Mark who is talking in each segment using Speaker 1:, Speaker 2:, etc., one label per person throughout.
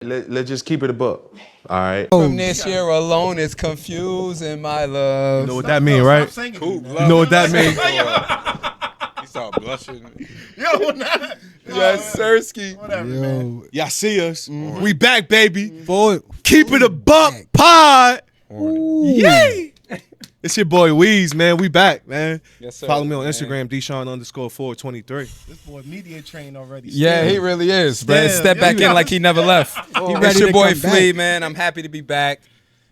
Speaker 1: Let's just keep it a buck. All right.
Speaker 2: From this year alone, it's confusing my love.
Speaker 1: You know what that mean, right?
Speaker 3: Cool.
Speaker 1: You know what that mean?
Speaker 3: He started blushing.
Speaker 4: Yo, nah.
Speaker 2: Yes, Sirski.
Speaker 4: Whatever, man.
Speaker 1: Y'all see us? We back, baby.
Speaker 5: Boy,
Speaker 1: Keep it a buck pod. Yay! It's your boy Weez, man. We back, man.
Speaker 2: Yes, sir.
Speaker 1: Follow me on Instagram, Deshaun_423.
Speaker 4: This boy media trained already.
Speaker 2: Yeah, he really is, man.
Speaker 4: Still.
Speaker 2: Step back in like he never left.
Speaker 5: He
Speaker 2: It's
Speaker 5: ready
Speaker 2: your
Speaker 5: to
Speaker 2: boy
Speaker 5: come back.
Speaker 2: Flea, man. I'm happy to be back.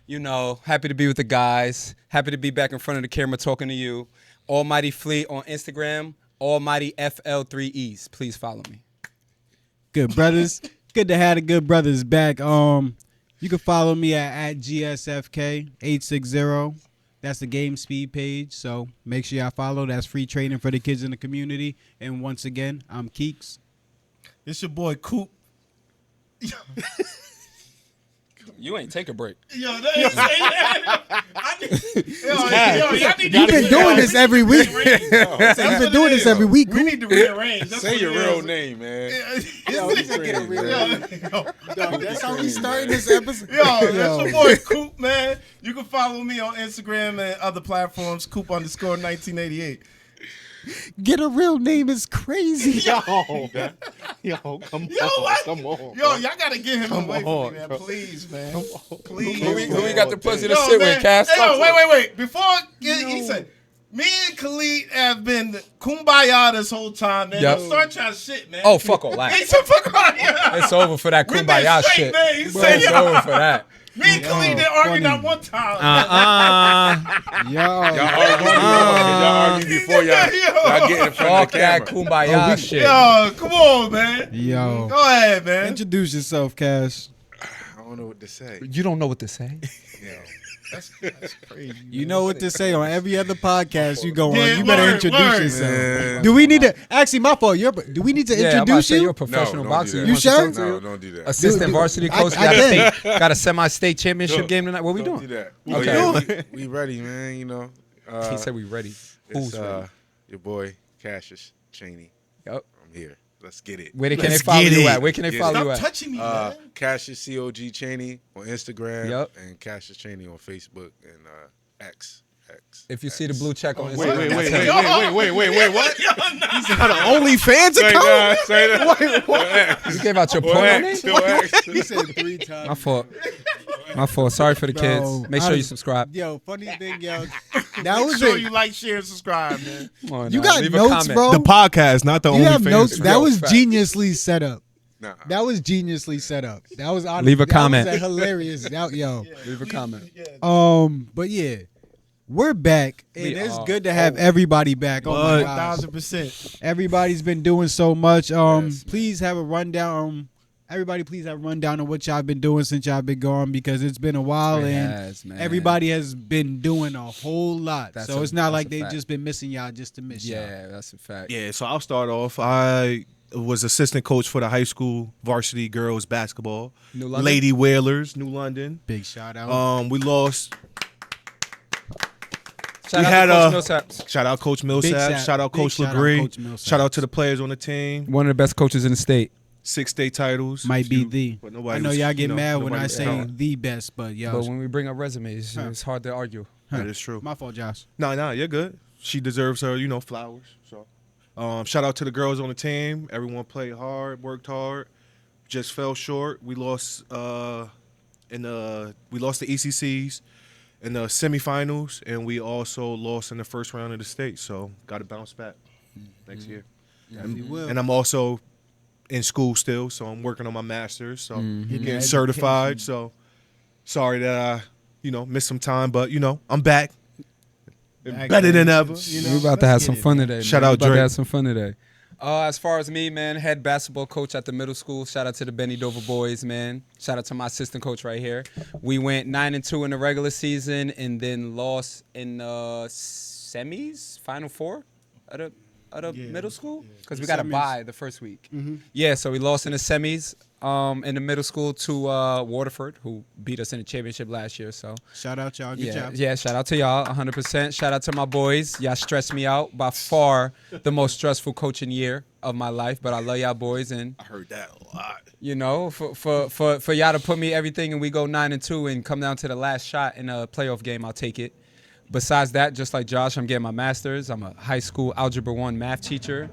Speaker 2: You know, happy to be with the guys. Happy to be back in front of the camera talking to you. Almighty Flea on Instagram. Almighty FL3Es. Please follow me.
Speaker 5: good brothers. Good to have the good brothers back. You can follow me at GSFK860. That's the Game Speed page. So make sure y'all follow. That's free training for the kids in the community. And once again, I'm Keeks.
Speaker 4: It's your boy Coop.
Speaker 2: You ain't take a break.
Speaker 4: Yo, that ain't say that.
Speaker 5: You've been doing this every week. You've been doing this every week.
Speaker 4: We need to rearrange. That's
Speaker 3: Say
Speaker 4: what
Speaker 3: your
Speaker 4: it
Speaker 3: real
Speaker 4: is.
Speaker 3: name, man.
Speaker 5: Yo, that's how we starting this episode.
Speaker 4: Yo, that's your boy Coop, man. You can follow me on Instagram and other platforms, Coop_1988.
Speaker 5: Get a real name is crazy.
Speaker 1: Yo, come on.
Speaker 4: Yo, y'all gotta get him away from
Speaker 1: on,
Speaker 4: me, man.
Speaker 1: bro.
Speaker 4: Please, man. Please.
Speaker 2: Who we got the pleasure to
Speaker 4: Yo,
Speaker 2: sit
Speaker 4: man.
Speaker 2: with, Cass?
Speaker 4: Hey, yo, wait. Before he said, me and Khalid have been kumbaya this whole time, man.
Speaker 2: Yep.
Speaker 4: Don't start trying shit, man.
Speaker 2: Oh, fuck all that.
Speaker 4: He said, fuck all that.
Speaker 2: It's over for that
Speaker 4: We been
Speaker 2: kumbaya
Speaker 4: straight,
Speaker 2: shit.
Speaker 4: man. He
Speaker 2: Bro,
Speaker 4: said,
Speaker 2: it's
Speaker 4: yo.
Speaker 2: over for that.
Speaker 4: Me and Khalid didn't argue not one time.
Speaker 3: Y'all argue before y'all get in front
Speaker 2: Fuck
Speaker 3: of the
Speaker 2: that
Speaker 3: camera.
Speaker 2: kumbaya shit.
Speaker 4: Yo, come on, man.
Speaker 5: Yo.
Speaker 4: Go ahead, man.
Speaker 5: Introduce yourself, Cash.
Speaker 3: I don't know what to say.
Speaker 2: You don't know what to say.
Speaker 3: Yo,
Speaker 4: That's crazy.
Speaker 5: You know what to say on every other podcast you go on.
Speaker 4: Yeah,
Speaker 5: You better
Speaker 4: word,
Speaker 5: introduce
Speaker 4: word.
Speaker 5: yourself.
Speaker 3: Man.
Speaker 5: Do we need to? Actually, my fault. Do we need to
Speaker 2: Yeah, I'm about to
Speaker 5: introduce
Speaker 2: say you're a
Speaker 5: you?
Speaker 2: professional
Speaker 3: No, don't
Speaker 2: boxer.
Speaker 3: do that.
Speaker 5: You
Speaker 2: want to
Speaker 5: sure?
Speaker 2: talk to
Speaker 3: No,
Speaker 2: you?
Speaker 3: don't do that.
Speaker 2: Assistant varsity coach.
Speaker 5: I
Speaker 2: Got a semi-state championship game tonight. What we
Speaker 3: Don't
Speaker 2: doing?
Speaker 3: do that.
Speaker 2: Okay.
Speaker 3: Yeah, we ready, man. You know.
Speaker 2: He said we ready.
Speaker 3: It's
Speaker 2: Who's ready?
Speaker 3: your boy Cassius Cheney.
Speaker 2: Yep.
Speaker 3: I'm here. Let's get it.
Speaker 2: Where can they
Speaker 1: Let's
Speaker 2: follow
Speaker 1: get
Speaker 2: you
Speaker 1: it.
Speaker 2: at? Where can they
Speaker 3: Yeah.
Speaker 2: follow you
Speaker 4: Stop
Speaker 2: at?
Speaker 4: touching me, man.
Speaker 3: Cassius COG Cheney on Instagram.
Speaker 2: Yep.
Speaker 3: And Cassius Cheney on Facebook and X.
Speaker 2: If you see the blue check on
Speaker 1: Wait,
Speaker 2: Instagram,
Speaker 1: wait,
Speaker 2: that's
Speaker 1: wait,
Speaker 2: him.
Speaker 1: what?
Speaker 4: Yo, nah.
Speaker 1: Got an OnlyFans
Speaker 3: Say
Speaker 1: account?
Speaker 3: that. Say that.
Speaker 2: You gave out your
Speaker 3: Or
Speaker 2: porno
Speaker 3: X.
Speaker 2: name?
Speaker 3: Or X.
Speaker 5: He said 3 times.
Speaker 2: My fault. My fault. Sorry for the
Speaker 5: Bro,
Speaker 2: kids. Make sure you subscribe.
Speaker 5: Yo, funny thing, yo. That
Speaker 4: Make
Speaker 5: was
Speaker 4: sure
Speaker 5: it.
Speaker 4: you like, share, and subscribe, man.
Speaker 2: Come on,
Speaker 5: You
Speaker 2: now.
Speaker 5: got
Speaker 2: Leave a
Speaker 5: notes,
Speaker 2: comment.
Speaker 5: bro.
Speaker 1: The podcast, not the
Speaker 5: You have
Speaker 1: OnlyFans.
Speaker 5: notes. That
Speaker 2: Yo,
Speaker 5: was
Speaker 2: fact.
Speaker 5: geniusly set up.
Speaker 3: Nah.
Speaker 5: That was geniusly set up. That was honestly,
Speaker 2: Leave a
Speaker 5: that
Speaker 2: comment.
Speaker 5: Was a hilarious. Yo.
Speaker 2: Leave a comment.
Speaker 5: But yeah, we're back, and
Speaker 2: We
Speaker 5: it's
Speaker 2: are.
Speaker 5: good to have everybody back. Oh my gosh,
Speaker 4: 1,000%.
Speaker 5: everybody's been doing so much.
Speaker 2: Yes.
Speaker 5: Please have a rundown. Everybody, please have a rundown of what y'all been doing since y'all been gone, because it's been a while,
Speaker 2: It
Speaker 5: and
Speaker 2: has, man.
Speaker 5: everybody has been doing a whole lot.
Speaker 2: That's
Speaker 5: So
Speaker 2: a-
Speaker 5: it's not
Speaker 2: that's
Speaker 5: like
Speaker 2: a
Speaker 5: they've
Speaker 2: fact.
Speaker 5: just been missing y'all just to miss y'all.
Speaker 2: Yeah, that's a fact.
Speaker 1: Yeah, so I'll start off. I was assistant coach for the high school varsity girls basketball.
Speaker 2: New London?
Speaker 1: Lady Whalers, New London.
Speaker 5: Big shout out.
Speaker 1: We lost.
Speaker 2: Shout
Speaker 1: We
Speaker 2: out
Speaker 1: had,
Speaker 2: to Coach Millsaps.
Speaker 1: Shout out Coach
Speaker 5: Big
Speaker 1: Millsap. Shout out
Speaker 5: big
Speaker 1: Coach
Speaker 5: shout out
Speaker 1: LeGree.
Speaker 5: Coach Millsap.
Speaker 1: Shout out to the players on the team.
Speaker 2: One of the best coaches in the state.
Speaker 1: 6 state titles.
Speaker 5: Might be
Speaker 1: Few-
Speaker 5: the.
Speaker 1: but nobody
Speaker 5: I know
Speaker 1: was,
Speaker 5: y'all
Speaker 1: you
Speaker 5: get
Speaker 1: know,
Speaker 5: mad when
Speaker 1: nobody
Speaker 5: I
Speaker 1: was
Speaker 5: say
Speaker 1: counting.
Speaker 5: the best, but yo,
Speaker 2: But when we bring up resumes, it's hard to argue.
Speaker 1: That is true.
Speaker 5: my fault, Josh.
Speaker 1: No, you're good. She deserves her, flowers. So, shout out to the girls on the team. Everyone played hard, worked hard. Just fell short. We lost the ECCs in the semifinals, and we also lost in the first round of the state. So, got to bounce back next year.
Speaker 5: We will.
Speaker 1: And I'm also in school still, so I'm working on my master's. So,
Speaker 5: Getting
Speaker 1: getting
Speaker 5: that
Speaker 1: certified.
Speaker 5: education.
Speaker 1: So, sorry that I, missed some time, but I'm back. Better than ever.
Speaker 2: We're about to have some fun today.
Speaker 1: Shout
Speaker 2: man.
Speaker 1: out
Speaker 2: We're about to
Speaker 1: Drake.
Speaker 2: have some fun today. As far as me, man, head basketball coach at the middle school. Shout out to the Benny Dover boys, man. Shout out to my assistant coach right here. We went 9-2 in the regular season, and then lost in the semis, Final Four at a middle school, because we got to
Speaker 5: Semis.
Speaker 2: bye the first week. Yeah, so we lost in the semis in the middle school to Waterford, who beat us in the championship last year. So
Speaker 5: Shout out y'all. Good job.
Speaker 2: yeah, shout out to y'all, 100%. Shout out to my boys. Y'all stressed me out. By far the most stressful coaching year of my life, but I love y'all boys, and
Speaker 3: I heard that a lot.
Speaker 2: you know, for y'all to put me everything and we go 9-2 and come down to the last shot in a playoff game, I'll take it. Besides that, just like Josh, I'm getting my master's. I'm a high school Algebra 1 math teacher.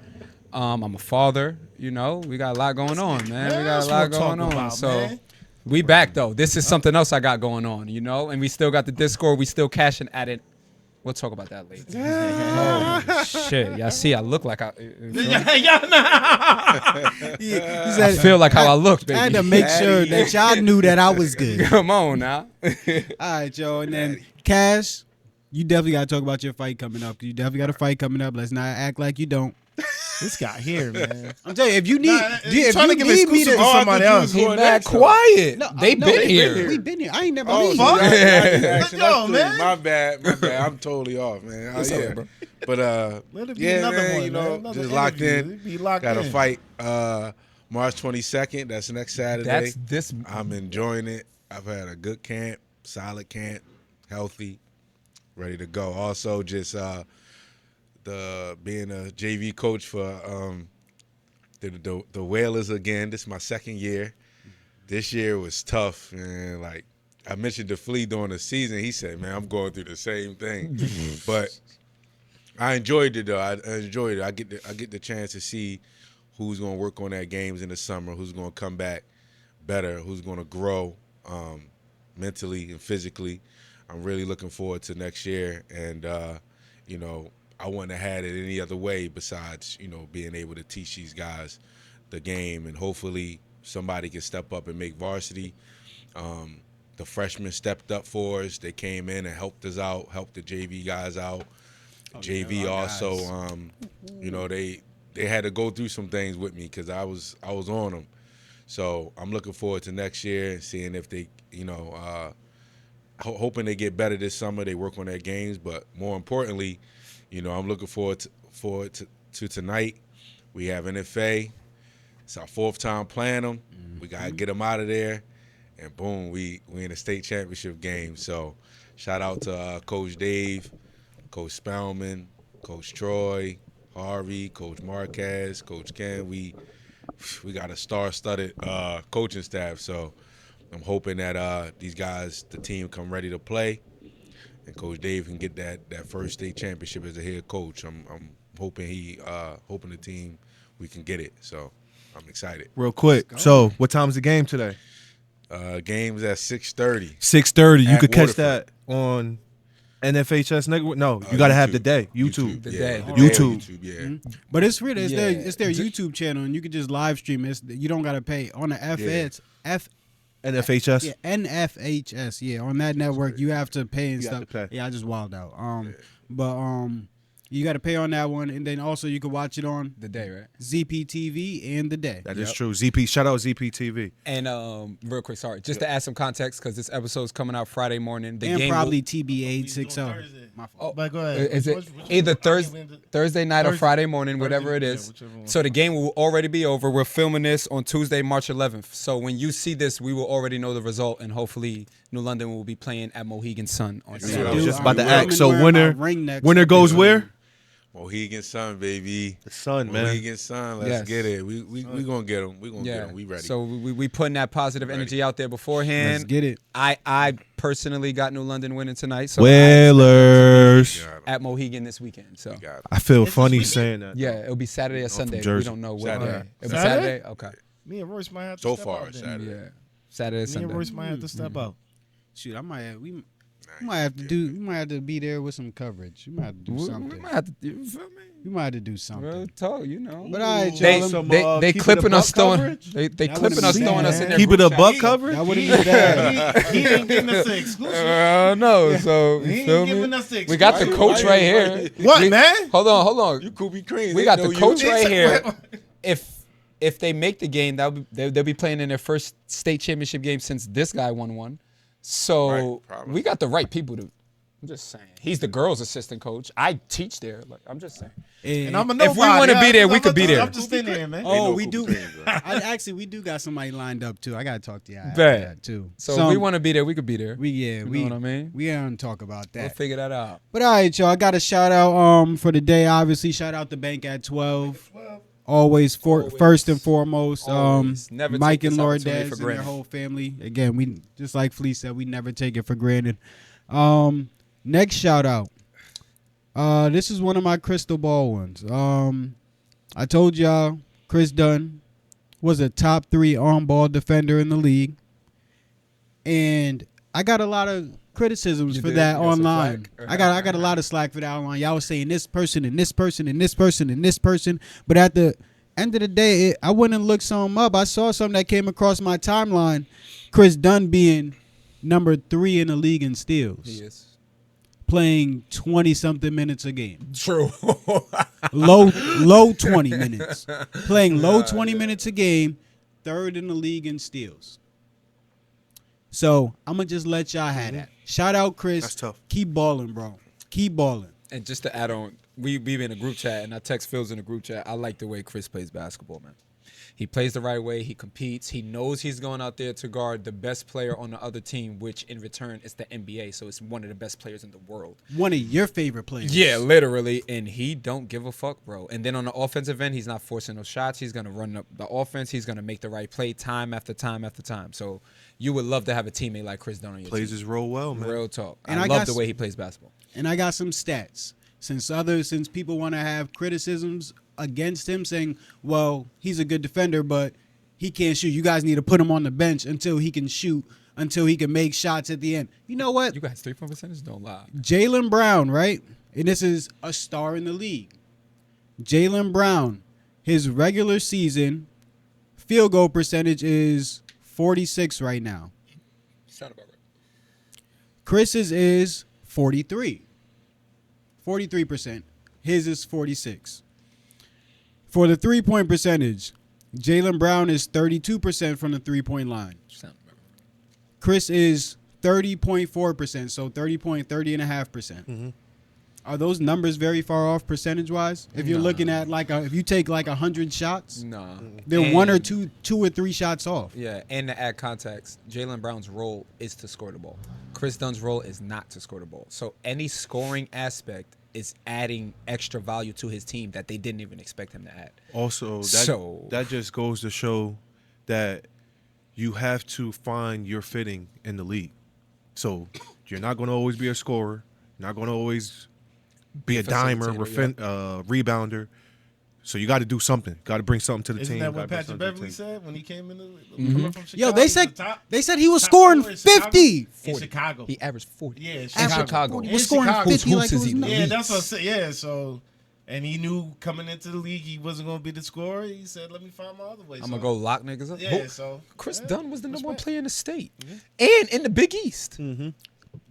Speaker 2: I'm a father. You know, we got a lot going on, man. We got a lot going on. So we back, though. This is something else I got going on, you know, and we still got the Discord. We still cashing at it. We'll talk about that later. Oh, shit. Y'all see, I look like I feel like how I look, baby.
Speaker 5: I had to make sure that y'all knew that I was good.
Speaker 2: Come on now.
Speaker 5: All right, yo. And then Cash, you definitely got to talk about your fight coming up. You definitely got a fight coming up. Let's not act like you don't.
Speaker 4: This guy here, man.
Speaker 5: I'm telling you, if you need,
Speaker 4: He's
Speaker 5: if
Speaker 4: trying
Speaker 5: you
Speaker 4: to give
Speaker 5: need me
Speaker 4: exclusive
Speaker 5: to
Speaker 4: to somebody else.
Speaker 2: He mad quiet.
Speaker 5: No,
Speaker 2: They been here.
Speaker 5: We been here. I ain't never
Speaker 3: Oh,
Speaker 5: leave.
Speaker 3: fuck.
Speaker 4: Yo, man.
Speaker 3: My bad. I'm totally off, man.
Speaker 2: It's
Speaker 3: Yeah.
Speaker 2: okay, bro.
Speaker 3: But
Speaker 4: Let it be
Speaker 3: yeah,
Speaker 4: another
Speaker 3: man,
Speaker 4: one,
Speaker 3: you know,
Speaker 4: man. Another
Speaker 3: just locked
Speaker 4: interview.
Speaker 3: in.
Speaker 4: Be locked
Speaker 3: Got a
Speaker 4: in.
Speaker 3: fight March 22nd. That's next Saturday.
Speaker 2: That's this.
Speaker 3: I'm enjoying it. I've had a good camp, solid camp, healthy, ready to go. Also, just the being a JV coach for the Whalers again. This is my second year. This year was tough, and like I mentioned to Flea during the season, he said, "Man, I'm going through the same thing," but I enjoyed it though. I enjoyed it. I get the chance to see who's going to work on their games in the summer, who's going to come back better, who's going to grow mentally and physically. I'm really looking forward to next year, and you know, I wouldn't have had it any other way besides, you know, being able to teach these guys the game, and hopefully somebody can step up and make varsity. The freshmen stepped up for us. They came in and helped us out, helped the JV guys out. JV also, you know, they had to go through some things with me because I was on them. So I'm looking forward to next year and seeing if they, you know, hoping they get better this summer. They work on their games, but more importantly, you know, I'm looking forward to tonight. We have NFA. It's our fourth time playing them. We gotta get them out of there, and boom, we in a state championship game. So shout out to Coach Dave, Coach Spellman, Coach Troy, Harvey, Coach Marquez, Coach Ken. We got a star-studded coaching staff. So I'm hoping that these guys, the team, come ready to play, and Coach Dave can get that first state championship as a head coach. I'm hoping hoping the team, we can get it. So I'm excited.
Speaker 1: Real quick. So, what time's the game today?
Speaker 3: Game's at 6:30.
Speaker 1: 6:30. You
Speaker 3: At
Speaker 1: could catch
Speaker 3: Waterford.
Speaker 1: that on NFHS Network. No, you got to have the day. YouTube.
Speaker 2: The
Speaker 3: Yeah,
Speaker 2: day.
Speaker 3: the
Speaker 1: YouTube.
Speaker 3: YouTube, yeah.
Speaker 5: Mm-hmm. But it's real. It's
Speaker 2: Yeah.
Speaker 5: their YouTube channel, and you can just live stream it. You don't got to pay on the FS.
Speaker 1: NFHS.
Speaker 5: Yeah, NFHS. Yeah, on that network, you have to pay and
Speaker 1: You have
Speaker 5: stuff.
Speaker 1: to pay.
Speaker 5: Yeah, I just wilded out. But you got to pay on that one, and then also you can watch it on
Speaker 2: The day, right?
Speaker 5: ZPTV and the day.
Speaker 1: That is true. ZP. Shout out ZPTV.
Speaker 2: And real quick, sorry, just to add some context, because this episode's coming out Friday morning. The
Speaker 5: And
Speaker 2: game
Speaker 5: probably
Speaker 2: will,
Speaker 5: TBA 60.
Speaker 4: Thursday.
Speaker 5: My fault.
Speaker 2: Oh,
Speaker 4: But go ahead.
Speaker 2: is it
Speaker 4: Which
Speaker 2: either
Speaker 4: one?
Speaker 2: Thursday night or
Speaker 4: Thursday-
Speaker 2: Friday morning, whatever it
Speaker 4: yeah,
Speaker 2: is.
Speaker 4: whichever one.
Speaker 2: So the game will already be over. We're filming this on Tuesday, March 11th. So when you see this, we will already know the result, and hopefully New London will be playing at Mohegan Sun on
Speaker 1: I
Speaker 2: Saturday.
Speaker 1: was just about to
Speaker 5: I'm
Speaker 1: ask. So
Speaker 5: wearing
Speaker 1: winner,
Speaker 5: my ring next
Speaker 1: winner
Speaker 5: week.
Speaker 1: goes where?
Speaker 3: Mohegan Sun, baby.
Speaker 1: The Sun, man.
Speaker 3: Mohegan Sun, let's
Speaker 2: Yes.
Speaker 3: get it. We gonna get them. We gonna get them. We ready.
Speaker 2: So we putting that positive energy out there
Speaker 5: Let's
Speaker 2: beforehand.
Speaker 5: get it.
Speaker 2: I personally got New London winning tonight. So
Speaker 1: Whalers.
Speaker 3: Got 'em.
Speaker 2: at Mohegan this weekend. So
Speaker 3: We got 'em.
Speaker 1: I feel
Speaker 4: Is this
Speaker 1: funny
Speaker 4: weekend?
Speaker 1: saying that.
Speaker 2: yeah, it'll be Saturday or Sunday. We
Speaker 1: Jersey.
Speaker 2: don't know what
Speaker 3: Saturday.
Speaker 2: day. It'll be
Speaker 4: Saturday?
Speaker 2: Saturday. Okay.
Speaker 4: Me and Royce might have to
Speaker 3: So
Speaker 4: step
Speaker 3: far,
Speaker 4: out then.
Speaker 3: Saturday.
Speaker 2: Yeah. Saturday or
Speaker 4: Me and
Speaker 2: Sunday.
Speaker 4: Royce might have to step out.
Speaker 5: Shoot, we might have to do. We might have to be there with some coverage. We might have to do
Speaker 2: We
Speaker 5: something.
Speaker 2: might have to. You feel me?
Speaker 5: We might have to do something.
Speaker 2: Real talk, you know.
Speaker 5: But all right,
Speaker 2: They
Speaker 5: y'all.
Speaker 1: Some,
Speaker 2: they
Speaker 1: keep it a
Speaker 2: clipping us
Speaker 1: buck
Speaker 2: throwing.
Speaker 1: coverage?
Speaker 2: They
Speaker 5: That
Speaker 2: clipping
Speaker 5: wouldn't
Speaker 2: us
Speaker 5: be
Speaker 2: throwing
Speaker 5: bad.
Speaker 2: us in their
Speaker 1: Keep it
Speaker 2: group
Speaker 1: a
Speaker 2: chat.
Speaker 1: buck coverage.
Speaker 5: That wouldn't be bad.
Speaker 4: He ain't giving us the exclusive.
Speaker 2: No, so
Speaker 4: He
Speaker 2: you
Speaker 4: ain't
Speaker 2: feel
Speaker 4: giving
Speaker 2: me?
Speaker 4: us the
Speaker 2: We got the
Speaker 4: exclusive.
Speaker 2: coach right here.
Speaker 4: What,
Speaker 2: We-
Speaker 4: man?
Speaker 2: Hold on.
Speaker 3: You could be crazy.
Speaker 2: We got the coach
Speaker 3: you.
Speaker 2: right here. If they make the game, they'll be playing in their first state championship game since this guy won one. So
Speaker 3: Right, probably.
Speaker 2: we got the right people to I'm just saying. He's the girls' assistant coach. I teach there. Like, I'm just saying.
Speaker 4: And I'm a
Speaker 2: If
Speaker 4: nobody.
Speaker 2: we wanna be there, we
Speaker 4: I'm
Speaker 2: could be there.
Speaker 4: I'm just in there, man.
Speaker 5: Oh,
Speaker 3: no
Speaker 5: we do.
Speaker 3: Cooper James, bro.
Speaker 5: We do got somebody lined up too. I gotta talk to you after
Speaker 2: Bet.
Speaker 5: that too.
Speaker 2: So if we want to be there, we could be there.
Speaker 5: you know
Speaker 2: what I mean?
Speaker 5: We don't talk about
Speaker 2: We'll
Speaker 5: that.
Speaker 2: figure that out.
Speaker 5: But all right, y'all. I got a shout out for the day. Obviously, shout out the bank at 12. Always first and foremost.
Speaker 2: Always. Never
Speaker 5: Mike
Speaker 2: take
Speaker 5: and
Speaker 2: this
Speaker 5: Laura
Speaker 2: opportunity
Speaker 5: Dez
Speaker 2: for
Speaker 5: and their
Speaker 2: granted.
Speaker 5: whole family. Again, we just like Flea said, we never take it for granted. Next shout out. This is one of my crystal ball ones. I told y'all Chris Dunn was a top 3 on-ball defender in the league, and I got a lot of criticisms
Speaker 2: You
Speaker 5: for
Speaker 2: did?
Speaker 5: that
Speaker 2: You got some
Speaker 5: online.
Speaker 2: flack?
Speaker 5: I got a lot of slack for that online. Y'all was saying this person and this person and this person and this person, but at the end of the day, I went and looked something up. I saw something that came across my timeline. Chris Dunn being number 3 in the league in steals,
Speaker 2: He is.
Speaker 5: playing 20-something minutes a game.
Speaker 2: True.
Speaker 5: Low 20 minutes. Playing low 20 minutes a game, 3rd in the league in steals. So I'm going to just let y'all have that. Shout out, Chris.
Speaker 1: That's tough.
Speaker 5: Keep balling, bro. Keep balling.
Speaker 2: And just to add on, we be in a group chat, and I text Phil's in a group chat. I like the way Chris plays basketball, man. He plays the right way. He competes. He knows he's going out there to guard the best player on the other team, which in return is the NBA. So it's one of the best players in the world.
Speaker 5: One of your favorite players.
Speaker 2: Yeah, literally. And he don't give a fuck, bro. And then on the offensive end, he's not forcing those shots. He's going to run up the offense. He's going to make the right play time after time after time. So you would love to have a teammate like Chris Dunn on your
Speaker 1: Plays
Speaker 2: team.
Speaker 1: his role well, man.
Speaker 2: Real talk.
Speaker 5: And
Speaker 2: I
Speaker 5: I
Speaker 2: love
Speaker 5: got
Speaker 2: the
Speaker 5: s-
Speaker 2: way he plays basketball.
Speaker 5: And I got some stats. Since people want to have criticisms against him, saying, well, he's a good defender, but he can't shoot. You guys need to put him on the bench until he can shoot, until he can make shots at the end. You know what?
Speaker 2: You guys 3-point percentage? Don't lie.
Speaker 5: Jaylen Brown, right? And this is a star in the league. Jaylen Brown, his regular season field goal percentage is 46 right now.
Speaker 2: Sound about right.
Speaker 5: Chris's is 43. 43%. His is 46. For the three-point percentage, Jaylen Brown is 32% from the three-point line.
Speaker 2: Sound about right.
Speaker 5: Chris is 30.4%, so 30.5%. Are those numbers very far off percentage-wise? If you're looking at if you take 100 shots,
Speaker 2: Nah.
Speaker 5: they're one or
Speaker 2: And-
Speaker 5: two or three shots off.
Speaker 2: Yeah, and to add context, Jaylen Brown's role is to score the ball. Chris Dunn's role is not to score the ball. So any scoring aspect is adding extra value to his team that they didn't even expect him to add.
Speaker 1: Also, that just goes to show that you have to find your fitting in the league. So you're not going to always be a scorer. You're not going to always be a dimer,
Speaker 2: Facilitator,
Speaker 1: rebounder. So you got to do something. Got to bring something to the
Speaker 4: Isn't
Speaker 1: team.
Speaker 4: that what
Speaker 1: Gotta bring
Speaker 4: Patrick
Speaker 1: something to the
Speaker 4: Beverly
Speaker 1: team.
Speaker 4: said when he came in coming from Chicago?
Speaker 5: Yo, they
Speaker 4: He's
Speaker 5: said
Speaker 4: the top-
Speaker 5: he was
Speaker 4: top
Speaker 5: scoring
Speaker 4: scorer in Chicago?
Speaker 5: 50.
Speaker 4: In Chicago.
Speaker 2: He averaged 40.
Speaker 4: Yeah,
Speaker 2: in
Speaker 4: Chicago.
Speaker 2: Chicago.
Speaker 5: 40.
Speaker 4: In
Speaker 5: He was scoring
Speaker 4: Chicago.
Speaker 5: 50
Speaker 2: Whose
Speaker 5: like it
Speaker 2: hoops
Speaker 5: was
Speaker 2: is he
Speaker 5: nothing.
Speaker 4: Yeah, that's what I said. Yeah, so and he knew coming into the league he wasn't going to be the scorer. He said, "Let me find my other way."
Speaker 2: I'm going to go lock niggas up.
Speaker 4: Yeah,
Speaker 2: Who-
Speaker 4: so
Speaker 2: Chris
Speaker 4: yeah,
Speaker 2: Dunn was the number one
Speaker 4: respect.
Speaker 2: player in the state and in the Big East.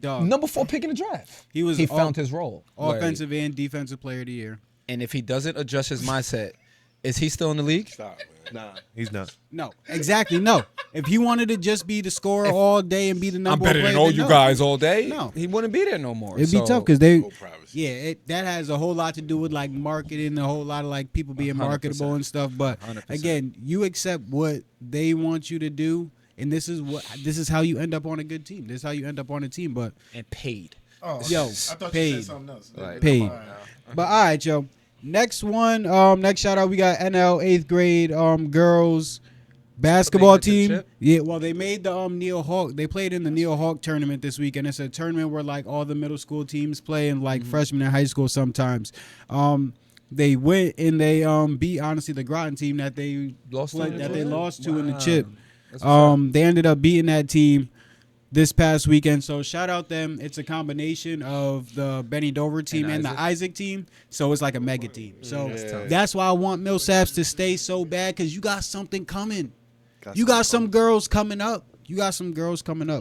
Speaker 5: Dog.
Speaker 2: Number 4 pick in the draft.
Speaker 5: He was
Speaker 2: He
Speaker 5: all-
Speaker 2: found his role.
Speaker 5: Offensive and defensive player of the year.
Speaker 2: And if he doesn't adjust his mindset, is he still in the league?
Speaker 3: Stop, man.
Speaker 1: Nah, he's not.
Speaker 5: No, exactly. No. If he wanted to just be the scorer all day and be the
Speaker 2: I'm
Speaker 5: number
Speaker 2: better
Speaker 5: one player,
Speaker 2: than all
Speaker 5: then
Speaker 2: you
Speaker 5: no.
Speaker 2: guys all day.
Speaker 5: No.
Speaker 2: He wouldn't be there no more.
Speaker 5: It'd be
Speaker 2: So-
Speaker 5: tough because they,
Speaker 3: No privacy.
Speaker 5: yeah, that has a whole lot to do with marketing, a whole lot of people being
Speaker 2: 100%.
Speaker 5: marketable and stuff. But
Speaker 2: 100%.
Speaker 5: again, you accept what they want you to do, and this is how you end up on a good team. This is how you end up on a team. But
Speaker 2: and paid.
Speaker 4: Oh,
Speaker 5: Yo,
Speaker 4: I thought you
Speaker 5: paid.
Speaker 4: said something else.
Speaker 2: Right.
Speaker 5: paid.
Speaker 4: All right.
Speaker 5: But all right, yo. Next one, next shout out, we got NL 8th grade girls basketball
Speaker 2: They went to the
Speaker 5: team.
Speaker 2: chip?
Speaker 5: Yeah, well, they made the Neil Hawk. They played in the Neil Hawk tournament this week, and it's a tournament where all the middle school teams play, and freshmen in high school sometimes. They went and they beat honestly the Groton team that they
Speaker 2: Lost
Speaker 5: played,
Speaker 2: to?
Speaker 5: that they lost to in the
Speaker 2: Wow.
Speaker 5: chip.
Speaker 2: That's what's up.
Speaker 5: They ended up beating that team this past weekend. So shout out them. It's a combination of the Benny Dover team and the Isaac team. So it's like a mega team. So that's why I want Millsaps to stay so bad, because you got something coming. You got some girls coming up.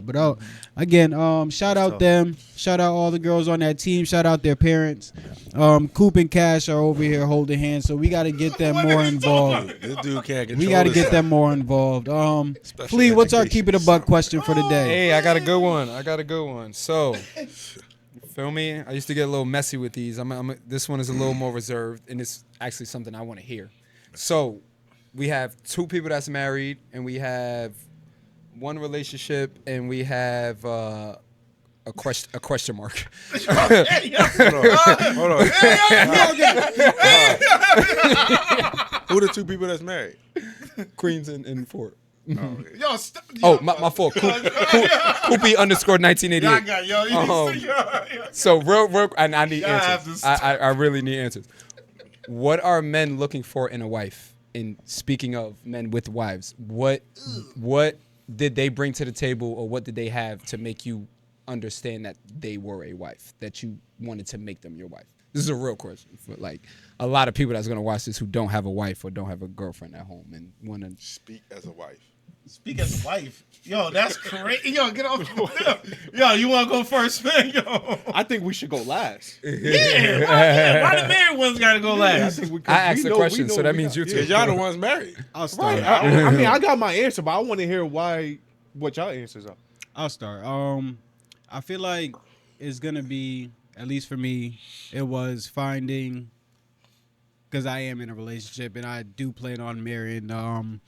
Speaker 5: But again, shout out them. Shout out all the girls on that team. Shout out their parents. Coop and Cash are over here holding hands, so we got to get them more involved.
Speaker 3: This dude can't control
Speaker 5: We got to get
Speaker 3: himself.
Speaker 5: them more involved.
Speaker 3: Special
Speaker 5: Flea, what's our
Speaker 3: education.
Speaker 5: keep it a buck question for the day?
Speaker 2: Hey, I got a good one. So, Feel me? I used to get a little messy with these. This one is a little more reserved, and it's actually something I want to hear. So, we have 2 people that's married, and we have 1 relationship, and we have a question mark.
Speaker 3: Hold on. Who the 2 people that's married?
Speaker 2: Queens and Fort.
Speaker 4: Yo,
Speaker 2: My fault. Koopy _ 1988. So real, and I need answers. I really need answers. What are men looking for in a wife? And speaking of men with wives, what did they bring to the table, or what did they have to make you understand that they were a wife, that you wanted to make them your wife? This is a real question for like a lot of people that's gonna watch this who don't have a wife or don't have a girlfriend at home and want to
Speaker 3: speak as a wife.
Speaker 4: Speak as a wife. Yo, that's crazy. Yo, get off. Yo, you want to go first, man? Yo.
Speaker 1: I think we should go last.
Speaker 4: Yeah. Why the married ones got to go last?
Speaker 2: I asked the question, so that means you two.
Speaker 3: Yeah, y'all the ones married.
Speaker 5: I'll start.
Speaker 1: Right. I mean, I got my answer, but I want to hear what y'all answers are.
Speaker 5: I'll start. I feel like it's gonna be, at least for me, it was finding, because I am in a relationship and I do plan on marrying the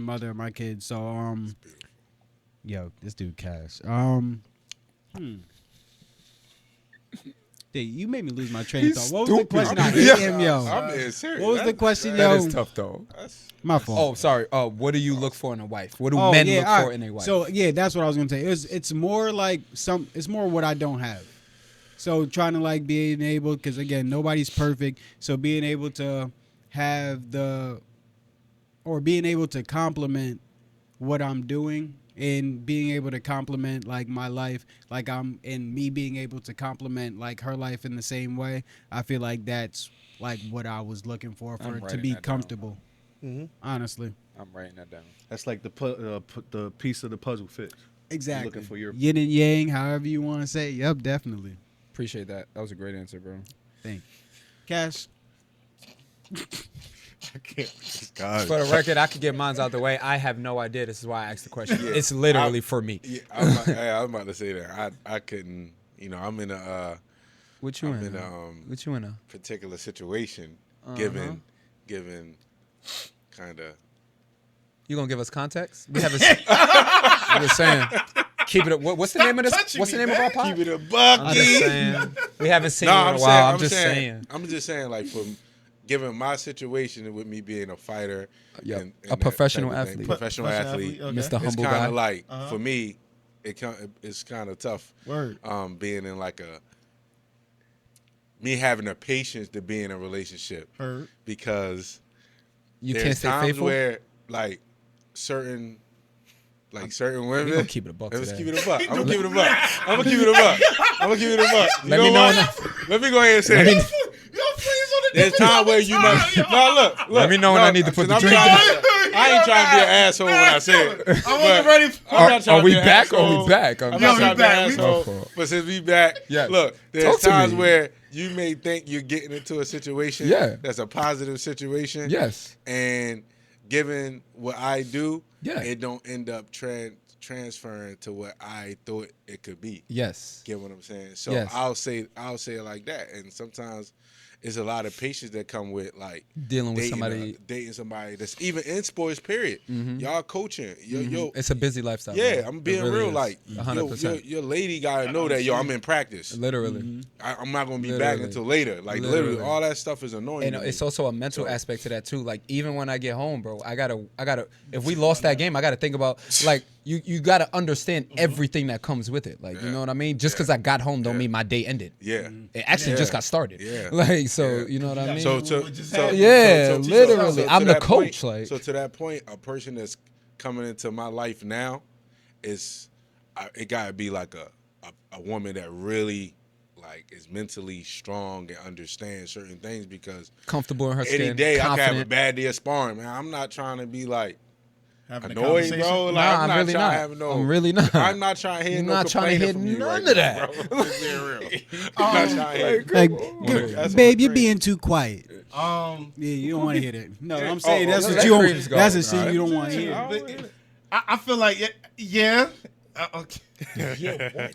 Speaker 5: mother of my kids. So yo, this dude Cash. Dude, you made me lose my train of thought. What was the question? I am, yo.
Speaker 3: I'm being serious.
Speaker 5: What was the question, yo?
Speaker 2: That is tough, though.
Speaker 5: My fault.
Speaker 2: Oh, sorry. What do you look for in a wife? What do men look for in a wife?
Speaker 5: So yeah, that's what I was gonna say. It's more like it's more what I don't have. So trying to like being able, because again, nobody's perfect. So being able to have being able to compliment what I'm doing, and being able to compliment like my life, like me being able to compliment like her life in the same way. I feel like that's like what I was looking for to be comfortable.
Speaker 1: Mm-hmm.
Speaker 5: Honestly,
Speaker 2: I'm writing that down.
Speaker 1: That's like the piece of the puzzle fits.
Speaker 5: exactly.
Speaker 1: Looking for your
Speaker 5: yin and yang, however you want to say. Yep, definitely.
Speaker 2: Appreciate that. That was a great answer, bro.
Speaker 5: Thank you. Cash.
Speaker 1: I can't.
Speaker 3: God.
Speaker 2: For the record, I could get mine out the way. I have no idea. This is why I asked the question. Yeah, it's literally for me.
Speaker 3: Yeah, I was about to say that. I couldn't. You know, I'm in a.
Speaker 2: What you in?
Speaker 3: What you in a particular situation, given kind of.
Speaker 2: You gonna give us context? We haven't. I'm just saying. Keep it. What's the name of this? What's the name of our podcast?
Speaker 3: Keep it a bucky.
Speaker 2: I'm just saying. We haven't seen you in a while. I'm just saying.
Speaker 3: I'm just saying, like, given my situation with me being a fighter, and
Speaker 2: a professional athlete,
Speaker 3: okay.
Speaker 2: Mr. Humble
Speaker 3: it's
Speaker 2: Guy.
Speaker 3: kind of like for me, it's kind of tough.
Speaker 5: Word.
Speaker 3: Being in like me having the patience to be in a relationship.
Speaker 5: Heard.
Speaker 3: Because
Speaker 2: You
Speaker 3: there's
Speaker 2: can't stay
Speaker 3: times
Speaker 2: faithful.
Speaker 3: where certain women.
Speaker 2: We gonna keep it a buck
Speaker 3: Let's
Speaker 2: today.
Speaker 3: keep it a buck. I'm gonna keep it a buck. I'm gonna keep it a buck. I'm gonna keep it a buck.
Speaker 2: Let me know
Speaker 3: Let me go ahead and say it. There's time where you must. No, look.
Speaker 2: Let me know when I need to put the drink down.
Speaker 3: I ain't trying to be an asshole when I say it.
Speaker 4: I wasn't ready.
Speaker 2: Are we back? Are we back?
Speaker 3: I'm
Speaker 2: I'm
Speaker 3: not
Speaker 4: Yeah,
Speaker 3: trying
Speaker 4: we
Speaker 3: to be an
Speaker 4: back.
Speaker 3: asshole. But since we back,
Speaker 2: Yes.
Speaker 3: look, there's
Speaker 2: Talk to
Speaker 3: times
Speaker 2: me.
Speaker 3: where you may think you're getting into a situation that's a positive situation.
Speaker 2: Yes.
Speaker 3: And given what I do,
Speaker 2: Yeah.
Speaker 3: it don't end up transferring to what I thought it could be.
Speaker 2: Yes.
Speaker 3: Get what I'm saying? So
Speaker 2: Yes.
Speaker 3: I'll say it like that. And sometimes it's a lot of patience that come with like
Speaker 2: Dealing with somebody.
Speaker 3: dating somebody that's even in sports. Period. Y'all coaching. Yo,
Speaker 2: It's a busy lifestyle.
Speaker 3: yeah,
Speaker 2: man.
Speaker 3: I'm
Speaker 2: It
Speaker 3: being
Speaker 2: really
Speaker 3: real.
Speaker 2: is.
Speaker 3: Like
Speaker 2: 100%.
Speaker 3: your lady gotta know that I'm in practice.
Speaker 2: Literally.
Speaker 3: I'm not gonna be back
Speaker 2: Literally.
Speaker 3: until later. Like
Speaker 2: Literally.
Speaker 3: literally, all that stuff is annoying.
Speaker 2: And
Speaker 3: to me.
Speaker 2: it's also a mental aspect to that too. Like even when I get home, bro, I gotta. If we lost that game, I gotta think about like you gotta understand everything that comes with it. Like you know what I mean. Just because I got home don't mean my day ended.
Speaker 3: Yeah.
Speaker 2: It actually just got started.
Speaker 3: Yeah.
Speaker 2: Like so, you know what I mean.
Speaker 3: So
Speaker 2: literally, I'm
Speaker 3: to
Speaker 2: the
Speaker 3: that
Speaker 2: coach.
Speaker 3: point-
Speaker 2: Like
Speaker 3: so to that point, a person that's coming into my life now is it gotta be like a woman that really like is mentally strong and understands certain things, because
Speaker 2: comfortable in her skin.
Speaker 3: any day
Speaker 2: confident.
Speaker 3: I can have a bad day of sparring, man. I'm not trying to be like
Speaker 4: Having a
Speaker 3: annoyed,
Speaker 4: conversation.
Speaker 3: bro. Like,
Speaker 2: Nah,
Speaker 3: I'm not
Speaker 2: really
Speaker 3: trying
Speaker 2: not.
Speaker 3: to have no.
Speaker 2: I'm really not.
Speaker 3: I'm not trying to hear
Speaker 2: I'm
Speaker 3: no
Speaker 2: not trying to
Speaker 3: complaining
Speaker 2: hear
Speaker 3: from you
Speaker 2: none
Speaker 3: right
Speaker 2: of
Speaker 3: now,
Speaker 2: that.
Speaker 3: bro. Just being real. I'm not trying to hear.
Speaker 5: Like,
Speaker 3: That's
Speaker 5: babe,
Speaker 3: what
Speaker 5: you're
Speaker 3: I'm
Speaker 5: being too quiet. Yeah, you don't want to hear that. No, I'm saying that's what
Speaker 2: let
Speaker 5: you don't.
Speaker 2: creams go.
Speaker 5: That's a shit
Speaker 3: Alright.
Speaker 5: you don't want to hear.
Speaker 4: I feel like, yeah, Okay.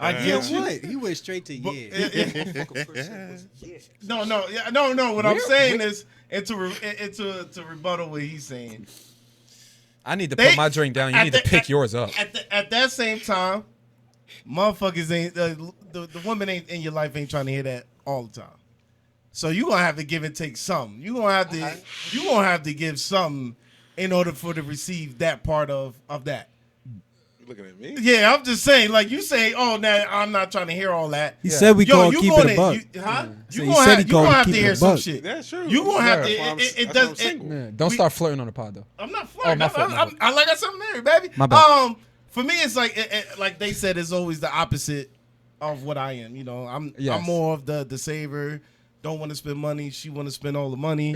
Speaker 5: I
Speaker 4: get you.
Speaker 5: what? He went straight to
Speaker 4: No. What I'm saying is, to rebuttal what he's saying.
Speaker 2: I need to put my drink down. You need to pick yours up.
Speaker 4: At that same time, motherfuckers ain't the woman ain't in your life ain't trying to hear that all the time. So you gonna have to give and take something. You gonna have to give something in order for to receive that part of that.
Speaker 3: You looking at me?
Speaker 4: Yeah, I'm just saying. Like you say, oh, now I'm not trying to hear all that.
Speaker 5: He said we call keep it a buck.
Speaker 4: You gonna have to hear some shit.
Speaker 3: That's true.
Speaker 4: You gonna have to. It does.
Speaker 2: Don't start flirting on the pod though.
Speaker 4: I'm not flirting.
Speaker 2: my fault.
Speaker 4: I like I said, I'm married, baby.
Speaker 2: My bad.
Speaker 4: For me, it's like they said, it's always the opposite of what I am. You know, I'm more of the saver. Don't want to spend money. She want to spend all the money.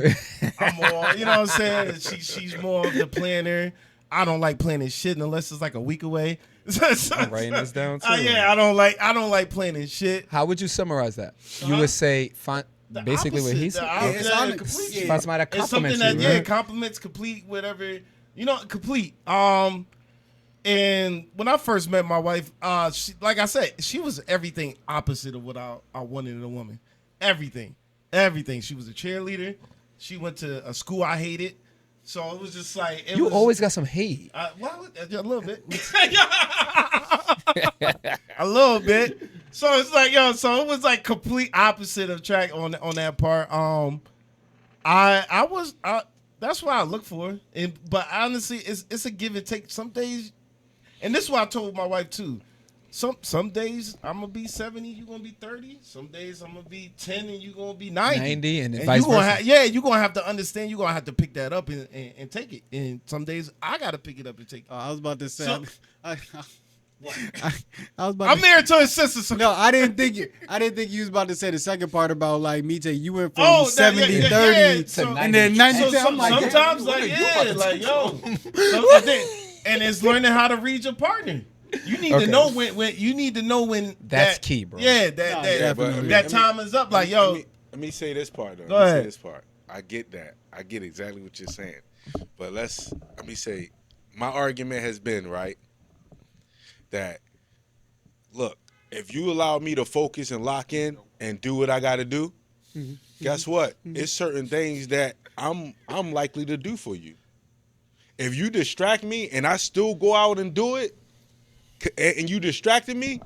Speaker 4: I'm more, you know what I'm saying? She's more of the planner. I don't like planning shit unless it's like a week away.
Speaker 2: I'm writing this down too.
Speaker 4: Yeah, I don't like planning shit.
Speaker 2: How would you summarize that? You would say basically what he said.
Speaker 4: Find somebody
Speaker 2: that
Speaker 4: it's
Speaker 2: compliments
Speaker 4: something
Speaker 2: you.
Speaker 4: that
Speaker 2: Right?
Speaker 4: compliments, complete, whatever. You know, complete. And when I first met my wife, she, like I said, she was everything opposite of what I wanted in a woman. Everything. She was a cheerleader. She went to a school I hated. So it was just like
Speaker 2: You always got some hate.
Speaker 4: Well, a little bit. A little bit. So it's like, so it was like complete opposite of track on that part. That's what I look for. But honestly, it's a give and take. Some days, and this is what I told my wife too. Some days I'm gonna be 70, you gonna be 30. Some days I'm gonna be 10 and you gonna be 90.
Speaker 2: And vice versa.
Speaker 4: You're gonna have to understand. You're gonna have to pick that up and take it. And some days I gotta pick it up and take it.
Speaker 5: I was about to say.
Speaker 4: I'm married to his sister. So
Speaker 5: no, I didn't think you was about to say the second part about like me. You went from 70, 30
Speaker 2: to 90.
Speaker 5: and then 90. I'm like,
Speaker 4: sometimes and it's learning how to read your partner. You need to know when you need to know when
Speaker 2: that's key, bro.
Speaker 4: Yeah, that time is up. Like,
Speaker 3: let me say this part though.
Speaker 4: Go ahead.
Speaker 3: Say this part. I get that. I get exactly what you're saying. But let me say, my argument has been right that look, if you allow me to focus and lock in and do what I got to do, guess what? It's certain things that I'm likely to do for you. If you distract me and I still go out and do it, and you distracted me,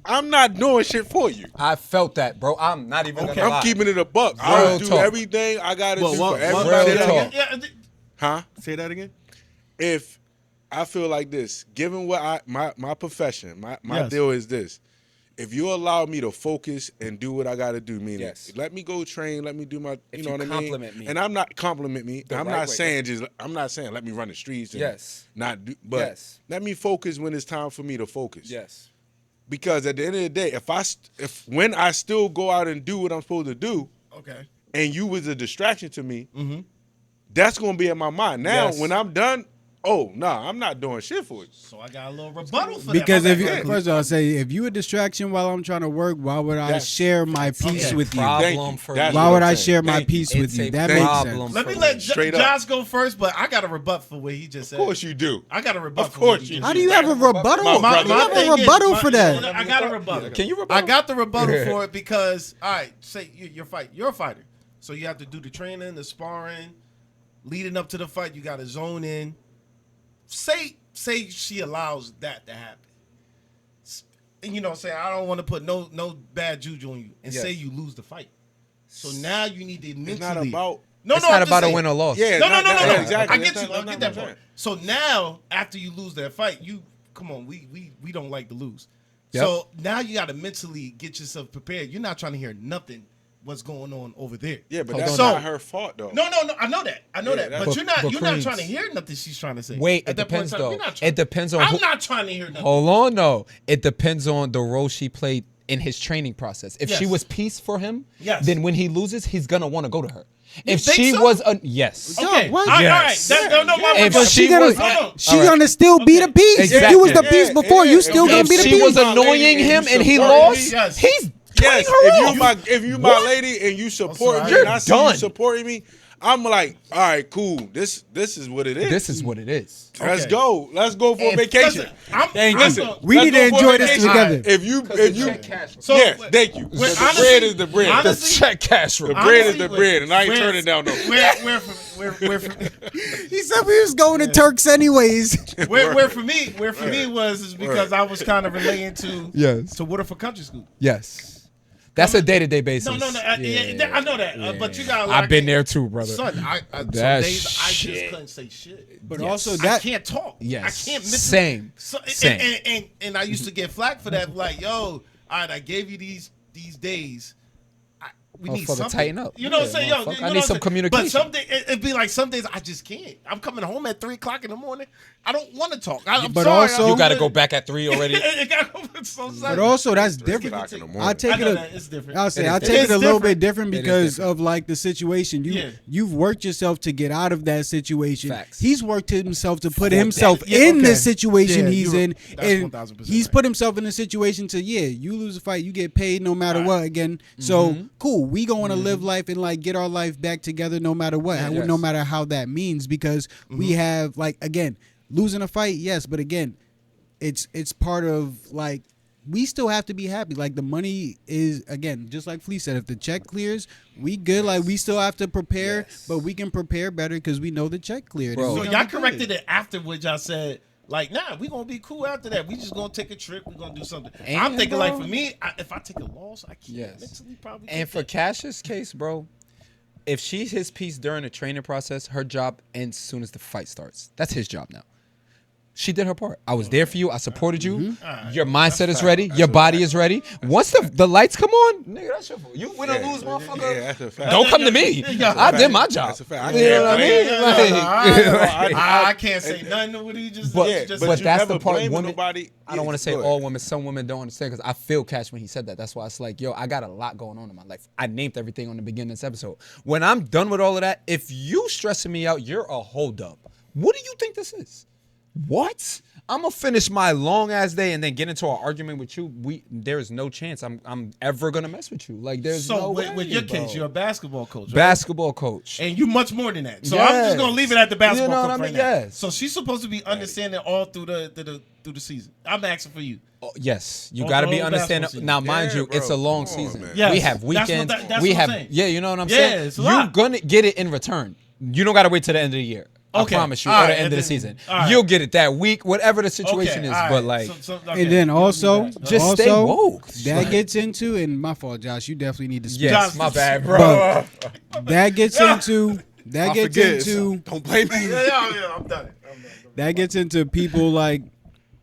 Speaker 3: I'm not doing shit for you.
Speaker 2: I felt that, bro. I'm not even gonna lie.
Speaker 3: I'm keeping it a buck. I'll do everything I gotta do for everybody. Huh?
Speaker 1: Say that again.
Speaker 3: If I feel like this, given what my profession, my deal is this. If you allow me to focus and do what I got to do, meaning let me go train, let me do my, you know what I mean?
Speaker 2: Compliment me.
Speaker 3: And I'm not compliment me. I'm not saying let me run the streets and not do, but let me focus when it's time for me to focus.
Speaker 2: Yes.
Speaker 3: Because at the end of the day, when I still go out and do what I'm supposed to do, and you was a distraction to me, that's gonna be in my mind. Now, when I'm done. Oh, nah, I'm not doing shit for you.
Speaker 4: So I got a little rebuttal for
Speaker 5: because
Speaker 4: that.
Speaker 5: Because first of all, I say, if you a distraction while I'm trying to work, why would I share my piece with you? Why would I share my piece with you? That makes sense.
Speaker 4: Let me let Josh go first, but I got a rebut for what he just said.
Speaker 3: Of course you do.
Speaker 4: I got a rebut.
Speaker 3: Of course you do.
Speaker 5: How do you have a rebuttal? You have a rebuttal for that.
Speaker 4: I got a rebuttal.
Speaker 2: Can you rebuttal?
Speaker 4: I got the rebuttal for it because, all right, say you're a fighter. So you have to do the training, the sparring, leading up to the fight. You got to zone in. Say she allows that to happen. And you know what I'm saying? I don't want to put no bad juju on you. And say you lose the fight. So now you need to mentally.
Speaker 3: It's not about.
Speaker 2: It's not about a win or loss.
Speaker 4: Yeah, no.
Speaker 3: Exactly.
Speaker 4: I get you. I get that part. So now, after you lose that fight, come on. We don't like to lose. Yep. So now you got to mentally get yourself prepared. You're not trying to hear nothing. What's going on over there?
Speaker 3: Yeah, but that's not her fault though.
Speaker 4: No. I know that. But you're not trying to hear nothing she's trying to say.
Speaker 2: Wait, it depends though. It depends on.
Speaker 4: I'm not trying to hear nothing.
Speaker 2: Hold on, no. It depends on the role she played in his training process. If she was peace for him, then when he loses, he's gonna want to go to her. If she was a yes,
Speaker 4: okay,
Speaker 5: what?
Speaker 4: All right.
Speaker 5: Yes.
Speaker 2: If
Speaker 5: she gonna still be the peace.
Speaker 2: Exactly.
Speaker 5: If you was the peace before, you still gonna be the
Speaker 2: If
Speaker 5: peace.
Speaker 2: she was annoying him and he lost, he's
Speaker 3: yes.
Speaker 2: her
Speaker 3: If you my lady and you support me, and I see you supporting me, I'm like, all right, cool. This is what it is.
Speaker 2: This is what it is.
Speaker 3: Let's
Speaker 4: Okay.
Speaker 3: go. Let's go for a vacation.
Speaker 4: Listen,
Speaker 5: We need to enjoy this together.
Speaker 3: If you,
Speaker 4: So,
Speaker 3: yes, thank you.
Speaker 4: Well,
Speaker 3: The
Speaker 4: honestly-
Speaker 3: bread is the bread.
Speaker 4: honestly-
Speaker 2: The check cash
Speaker 3: The
Speaker 2: room.
Speaker 3: bread is the
Speaker 4: honestly,
Speaker 3: bread, and I ain't
Speaker 4: where-
Speaker 3: turning down no.
Speaker 4: where for
Speaker 5: He said we was going to Turks anyways.
Speaker 4: where for me is because I was kind of relating to
Speaker 2: Yes.
Speaker 4: to Waterford Country School.
Speaker 2: Yes. That's a day-to-day basis.
Speaker 4: No, I know that, but you got.
Speaker 2: I've been there too, brother.
Speaker 4: Son, some
Speaker 2: That
Speaker 4: days I just
Speaker 2: shit.
Speaker 4: couldn't say shit.
Speaker 5: But
Speaker 2: Yes.
Speaker 5: also
Speaker 4: I
Speaker 5: that
Speaker 4: can't talk.
Speaker 2: Yes.
Speaker 4: I can't.
Speaker 2: Same. Same.
Speaker 4: And I used to get flack for that. Like, yo, all right, I gave you these days. We need
Speaker 2: Motherfucker,
Speaker 4: something.
Speaker 2: tighten up.
Speaker 4: You know what I'm
Speaker 2: Yeah,
Speaker 4: saying? Yo,
Speaker 2: motherfucker,
Speaker 4: you know
Speaker 2: I need
Speaker 4: what I'm
Speaker 2: some
Speaker 4: saying?
Speaker 2: communication.
Speaker 4: But some days, it'd be like some days I just can't. I'm coming home at 3:00 in the morning. I don't want to talk. I'm
Speaker 5: But
Speaker 4: sorry.
Speaker 5: also-
Speaker 2: You got to go back at 3 already.
Speaker 5: but also that's different.
Speaker 3: o'clock in the morning.
Speaker 5: I take
Speaker 4: I
Speaker 5: it.
Speaker 4: know that it's different.
Speaker 5: I'll say
Speaker 2: It is
Speaker 5: I
Speaker 2: different.
Speaker 5: take it
Speaker 4: It's
Speaker 5: a little
Speaker 4: different.
Speaker 5: bit different
Speaker 2: It is
Speaker 5: because
Speaker 2: different.
Speaker 5: of like the situation. You've worked yourself to get out of that situation.
Speaker 2: Facts.
Speaker 5: He's worked himself to put
Speaker 2: For
Speaker 5: himself
Speaker 4: that. Yeah,
Speaker 5: in
Speaker 4: okay.
Speaker 5: the situation
Speaker 4: Yeah,
Speaker 5: he's
Speaker 4: you're-
Speaker 5: in,
Speaker 4: that's
Speaker 5: and
Speaker 4: 1000%
Speaker 5: he's
Speaker 4: right.
Speaker 5: put himself in a situation to you lose a fight, you get paid no matter
Speaker 4: Right.
Speaker 5: what. Again, so cool. We going to live life and like get our life back together no matter what,
Speaker 2: Yes.
Speaker 5: no matter how that means, because we have like again losing a fight, yes, but again, it's part of like. We still have to be happy. Like the money is again, just like Flea said, if the check clears, we good. Like we still have to prepare, but we can prepare better because we know the check cleared.
Speaker 2: Bro.
Speaker 5: And
Speaker 4: So
Speaker 5: we
Speaker 4: y'all
Speaker 5: gonna be good.
Speaker 4: corrected it afterwards. Y'all said like, nah, we gonna be cool after that. We just gonna take a trip. We gonna do something. I'm
Speaker 2: And,
Speaker 4: thinking
Speaker 2: bro-
Speaker 4: like for me, if I take a loss, I can't
Speaker 2: Yes.
Speaker 4: mentally probably.
Speaker 2: And
Speaker 4: take
Speaker 2: for
Speaker 4: that.
Speaker 2: Cash's case, bro, if she's his piece during the training process, her job ends as soon as the fight starts. That's his job now. She did her part. I was there for you. I supported you. Your mindset is ready. Your body is ready. Once the lights come on, nigga, that's your fault. You win or lose, motherfucker.
Speaker 3: Yeah, that's a fact.
Speaker 2: Don't come to me. I did my job.
Speaker 3: That's a fact.
Speaker 2: You know what I mean? Like-
Speaker 4: I can't say nothing to what he just.
Speaker 2: But-
Speaker 4: said.
Speaker 2: but
Speaker 3: you
Speaker 2: that's
Speaker 3: never
Speaker 2: the part
Speaker 3: blame
Speaker 2: women-
Speaker 3: nobody.
Speaker 2: I don't want to say
Speaker 3: Go
Speaker 2: all
Speaker 3: ahead.
Speaker 2: women. Some women don't understand because I feel Cash when he said that. That's why it's like, yo, I got a lot going on in my life. I named everything on the beginning of this episode. When I'm done with all of that, if you stressing me out, you're a holdup. What do you think this is? What? I'm gonna finish my long ass day and then get into an argument with you. There is no chance I'm ever gonna mess with you. Like there's
Speaker 4: So
Speaker 2: no
Speaker 4: with
Speaker 2: way,
Speaker 4: your
Speaker 2: bro.
Speaker 4: case, you're a basketball coach, right?
Speaker 2: Basketball coach.
Speaker 4: And you much more than that. So I'm just gonna leave it at the basketball
Speaker 2: You know what
Speaker 4: coach
Speaker 2: I
Speaker 4: right
Speaker 2: mean?
Speaker 4: now.
Speaker 2: Yes.
Speaker 4: So she's supposed to be understanding all through the season. I'm asking for you.
Speaker 2: Oh, yes, you
Speaker 4: Oh,
Speaker 2: got to
Speaker 4: the
Speaker 2: be
Speaker 4: whole
Speaker 2: understanding.
Speaker 4: basketball season.
Speaker 2: Now, mind
Speaker 3: Yeah,
Speaker 2: you, it's a
Speaker 3: bro.
Speaker 2: long
Speaker 3: Come on,
Speaker 2: season.
Speaker 3: man.
Speaker 4: Yes,
Speaker 2: We have
Speaker 4: that's what
Speaker 2: weekends.
Speaker 4: that's
Speaker 2: we
Speaker 4: what I'm
Speaker 2: have,
Speaker 4: saying.
Speaker 2: yeah, you know what I'm
Speaker 4: Yeah,
Speaker 2: saying.
Speaker 4: it's a
Speaker 2: You're
Speaker 4: lot.
Speaker 2: gonna get it in return. You don't got to wait till the end of the year.
Speaker 4: Okay.
Speaker 2: I promise you,
Speaker 4: All
Speaker 2: or
Speaker 4: right,
Speaker 2: the end
Speaker 4: and
Speaker 2: of the
Speaker 4: then-
Speaker 2: season.
Speaker 4: all right.
Speaker 2: You'll get it that week, whatever the situation is.
Speaker 4: all right.
Speaker 2: But like,
Speaker 4: Okay,
Speaker 5: And then
Speaker 4: you'll
Speaker 5: also,
Speaker 4: do that.
Speaker 2: Just
Speaker 5: also,
Speaker 2: stay woke.
Speaker 5: that gets into, and my fault, Josh. You definitely need to speak.
Speaker 2: yes,
Speaker 4: Josh,
Speaker 2: my bad, bro.
Speaker 5: But that gets into that
Speaker 3: I
Speaker 5: gets
Speaker 3: forget, so
Speaker 5: into
Speaker 3: don't blame me.
Speaker 4: yeah, I'm done.
Speaker 5: that gets into people like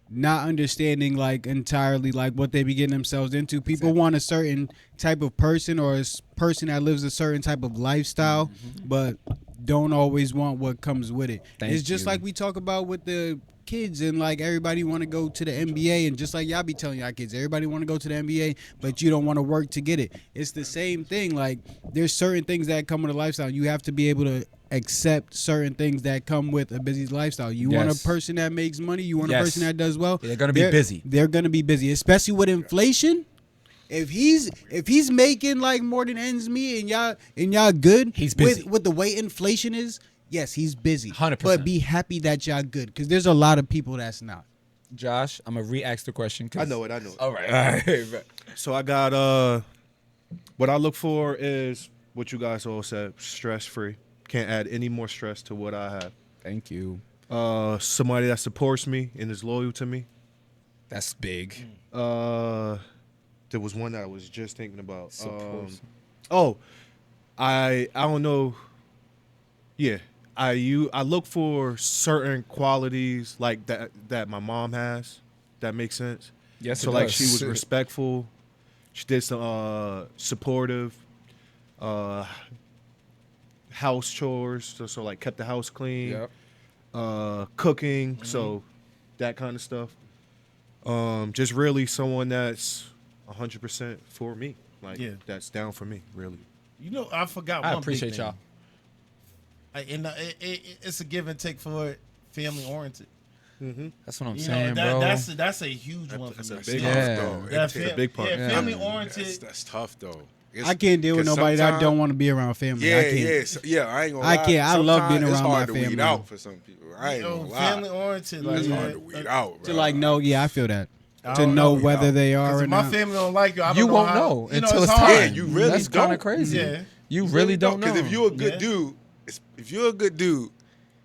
Speaker 5: not understanding like entirely like what they be getting themselves into. People want a certain type of person or person that lives a certain type of lifestyle, but don't always want what comes with it.
Speaker 2: Thank
Speaker 5: It's just
Speaker 2: you.
Speaker 5: like we talk about with the kids and like everybody want to go to the NBA, and just like y'all be telling y'all kids, everybody want to go to the NBA, but you don't want to work to get it. It's the same thing. Like there's certain things that come with a lifestyle. You have to be able to accept certain things that come with a busy lifestyle. You want a
Speaker 2: Yes.
Speaker 5: person that makes money. You want a
Speaker 2: Yes.
Speaker 5: person that does well.
Speaker 2: They're gonna be busy.
Speaker 5: They're gonna be busy, especially with inflation. If he's making like more than ends meet and y'all good,
Speaker 2: He's busy.
Speaker 5: with the way inflation is. Yes, he's busy.
Speaker 2: 100%.
Speaker 5: But be happy that y'all good, because there's a lot of people that's not.
Speaker 2: Josh, I'm gonna re-ask the question.
Speaker 1: I know it. I know it.
Speaker 2: All right.
Speaker 1: So I got what I look for is what you guys all said, stress free. Can't add any more stress to what I have.
Speaker 2: Thank you.
Speaker 1: Somebody that supports me and is loyal to me.
Speaker 2: That's big.
Speaker 1: There was one that I was just thinking about.
Speaker 2: Supports.
Speaker 1: I don't know. Yeah, I look for certain qualities like that my mom has. That makes sense.
Speaker 2: Yes,
Speaker 1: So
Speaker 2: it
Speaker 1: like
Speaker 2: does.
Speaker 1: she was respectful. She did some supportive. House chores, so like kept the house clean.
Speaker 2: Yep.
Speaker 1: Cooking, so that kind of stuff. Just really someone that's 100% for me, like
Speaker 4: Yeah.
Speaker 1: that's down for me, really.
Speaker 4: You know, I forgot.
Speaker 2: I
Speaker 4: one
Speaker 2: appreciate
Speaker 4: big thing.
Speaker 2: y'all.
Speaker 4: And it's a give and take for it, family oriented.
Speaker 2: That's what I'm
Speaker 4: You
Speaker 2: saying,
Speaker 4: know,
Speaker 2: bro.
Speaker 4: that's a huge one for
Speaker 1: That's
Speaker 4: me.
Speaker 1: a big
Speaker 3: Tough,
Speaker 2: Yeah.
Speaker 3: though.
Speaker 4: That's
Speaker 3: It
Speaker 1: a big part.
Speaker 4: Yeah,
Speaker 2: Yeah.
Speaker 4: family
Speaker 3: That's
Speaker 4: oriented.
Speaker 3: that's tough though.
Speaker 5: I can't deal with nobody that don't want to be around family. I can't.
Speaker 3: I ain't gonna lie.
Speaker 5: I can't. I love being around my
Speaker 3: It's hard to weed
Speaker 5: family.
Speaker 3: out for some people. I ain't gonna lie.
Speaker 4: Family oriented. Like,
Speaker 3: It's hard to weed out, bro.
Speaker 5: To like know, I feel that.
Speaker 4: I
Speaker 5: To
Speaker 4: don't
Speaker 5: know
Speaker 4: know,
Speaker 5: whether they are or
Speaker 4: if my
Speaker 5: not.
Speaker 4: family don't like you, I don't
Speaker 2: You
Speaker 4: know
Speaker 2: won't
Speaker 4: how,
Speaker 2: know
Speaker 4: you know,
Speaker 2: until it's
Speaker 4: hard.
Speaker 2: time.
Speaker 3: Yeah, you really
Speaker 2: That's kind
Speaker 3: don't.
Speaker 2: of crazy.
Speaker 4: Yeah.
Speaker 2: You really don't know.
Speaker 3: Because if you're a good
Speaker 4: Yeah.
Speaker 3: dude, if you're a good dude,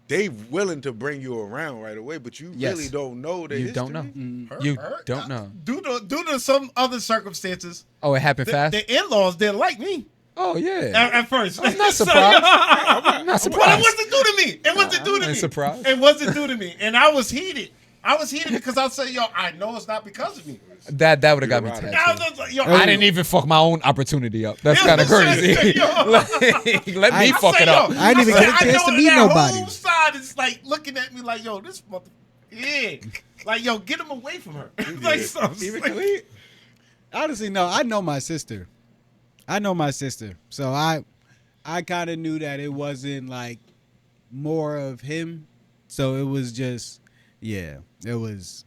Speaker 3: they willing to bring you around right away, but you
Speaker 2: Yes.
Speaker 3: really don't know the
Speaker 2: You
Speaker 3: history.
Speaker 2: don't know.
Speaker 4: Hurt-
Speaker 2: You
Speaker 4: hurt.
Speaker 2: don't know.
Speaker 4: Due to some other circumstances,
Speaker 2: Oh, it happened fast?
Speaker 4: the in-laws didn't like me
Speaker 2: Oh, yeah.
Speaker 4: at first.
Speaker 2: I'm not surprised. I'm not
Speaker 4: But it
Speaker 2: surprised.
Speaker 4: wasn't due to me. It wasn't due to
Speaker 2: I
Speaker 4: me.
Speaker 2: ain't surprised.
Speaker 4: It wasn't due to me, and I was heated. I was heated because I said, "Yo, I know it's not because of me."
Speaker 2: That would have got me
Speaker 3: You're right.
Speaker 4: I was
Speaker 2: tattooed.
Speaker 4: just like, "Yo,
Speaker 2: I didn't even fuck my own opportunity up. That's
Speaker 4: Yeah,
Speaker 2: kind of
Speaker 4: that's
Speaker 2: crazy.
Speaker 4: yo.
Speaker 2: Let me fuck
Speaker 4: say,
Speaker 2: it up.
Speaker 4: yo,
Speaker 5: I didn't even
Speaker 4: said,
Speaker 5: get a chance
Speaker 4: I know
Speaker 5: to meet
Speaker 4: that
Speaker 5: nobody.
Speaker 4: Whole side is like looking at me like, "Yo, this mother, yeah, like yo, get him away from her." Like, so,
Speaker 3: Even
Speaker 4: like,
Speaker 3: Khalid?
Speaker 5: Honestly, no. I know my sister. So I kind of knew that it wasn't like more of him. So it was just, it was.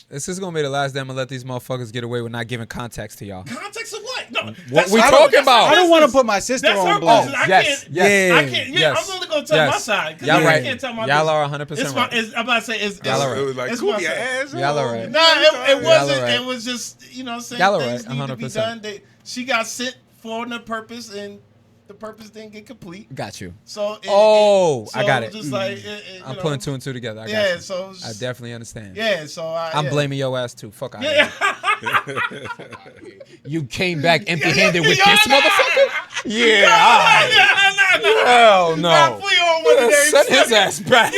Speaker 2: This is gonna be the last day I'm gonna let these motherfuckers get away with not giving context to y'all.
Speaker 4: context of what? No,
Speaker 2: What
Speaker 4: that's
Speaker 2: we
Speaker 4: her-
Speaker 2: talking
Speaker 4: that's
Speaker 2: about?
Speaker 4: her
Speaker 5: I don't want to
Speaker 4: business.
Speaker 5: put my sister
Speaker 4: That's her
Speaker 5: on blast.
Speaker 4: business. I
Speaker 2: yes,
Speaker 4: can't.
Speaker 2: yes.
Speaker 4: I can't. Yeah,
Speaker 2: Yes.
Speaker 4: I'm only gonna tell
Speaker 2: Yes.
Speaker 4: my side. 'Cause
Speaker 2: Y'all
Speaker 4: I
Speaker 2: right.
Speaker 4: can't tell my
Speaker 2: Y'all
Speaker 4: business.
Speaker 2: are 100%
Speaker 4: It's
Speaker 2: right.
Speaker 4: my, I'm about to say it's.
Speaker 2: Y'all are right.
Speaker 3: It was like,
Speaker 4: It's
Speaker 3: cool
Speaker 4: my
Speaker 3: your
Speaker 4: side.
Speaker 3: ass.
Speaker 2: Y'all are right.
Speaker 4: No, it wasn't.
Speaker 2: right.
Speaker 4: It was just, you know what I'm saying?
Speaker 2: Y'all are
Speaker 4: Things
Speaker 2: right,
Speaker 4: need to be
Speaker 2: 100%.
Speaker 4: done. She got sent for a purpose, and the purpose didn't get complete.
Speaker 2: Got you.
Speaker 4: So
Speaker 2: I got it.
Speaker 4: Just like
Speaker 2: I'm putting two and two together. I got
Speaker 4: Yeah,
Speaker 2: you.
Speaker 4: so it was
Speaker 2: I
Speaker 4: just-
Speaker 2: definitely understand.
Speaker 4: Yeah, so
Speaker 2: I'm
Speaker 4: yeah.
Speaker 2: blaming your ass too. Fuck out of
Speaker 4: Yeah.
Speaker 2: here. You came back empty-handed with
Speaker 4: Yeah,
Speaker 2: this
Speaker 4: nah.
Speaker 2: motherfucker? Yeah.
Speaker 4: Nah.
Speaker 2: Hell no.
Speaker 4: Nah, we on one of them.
Speaker 2: Send his ass back.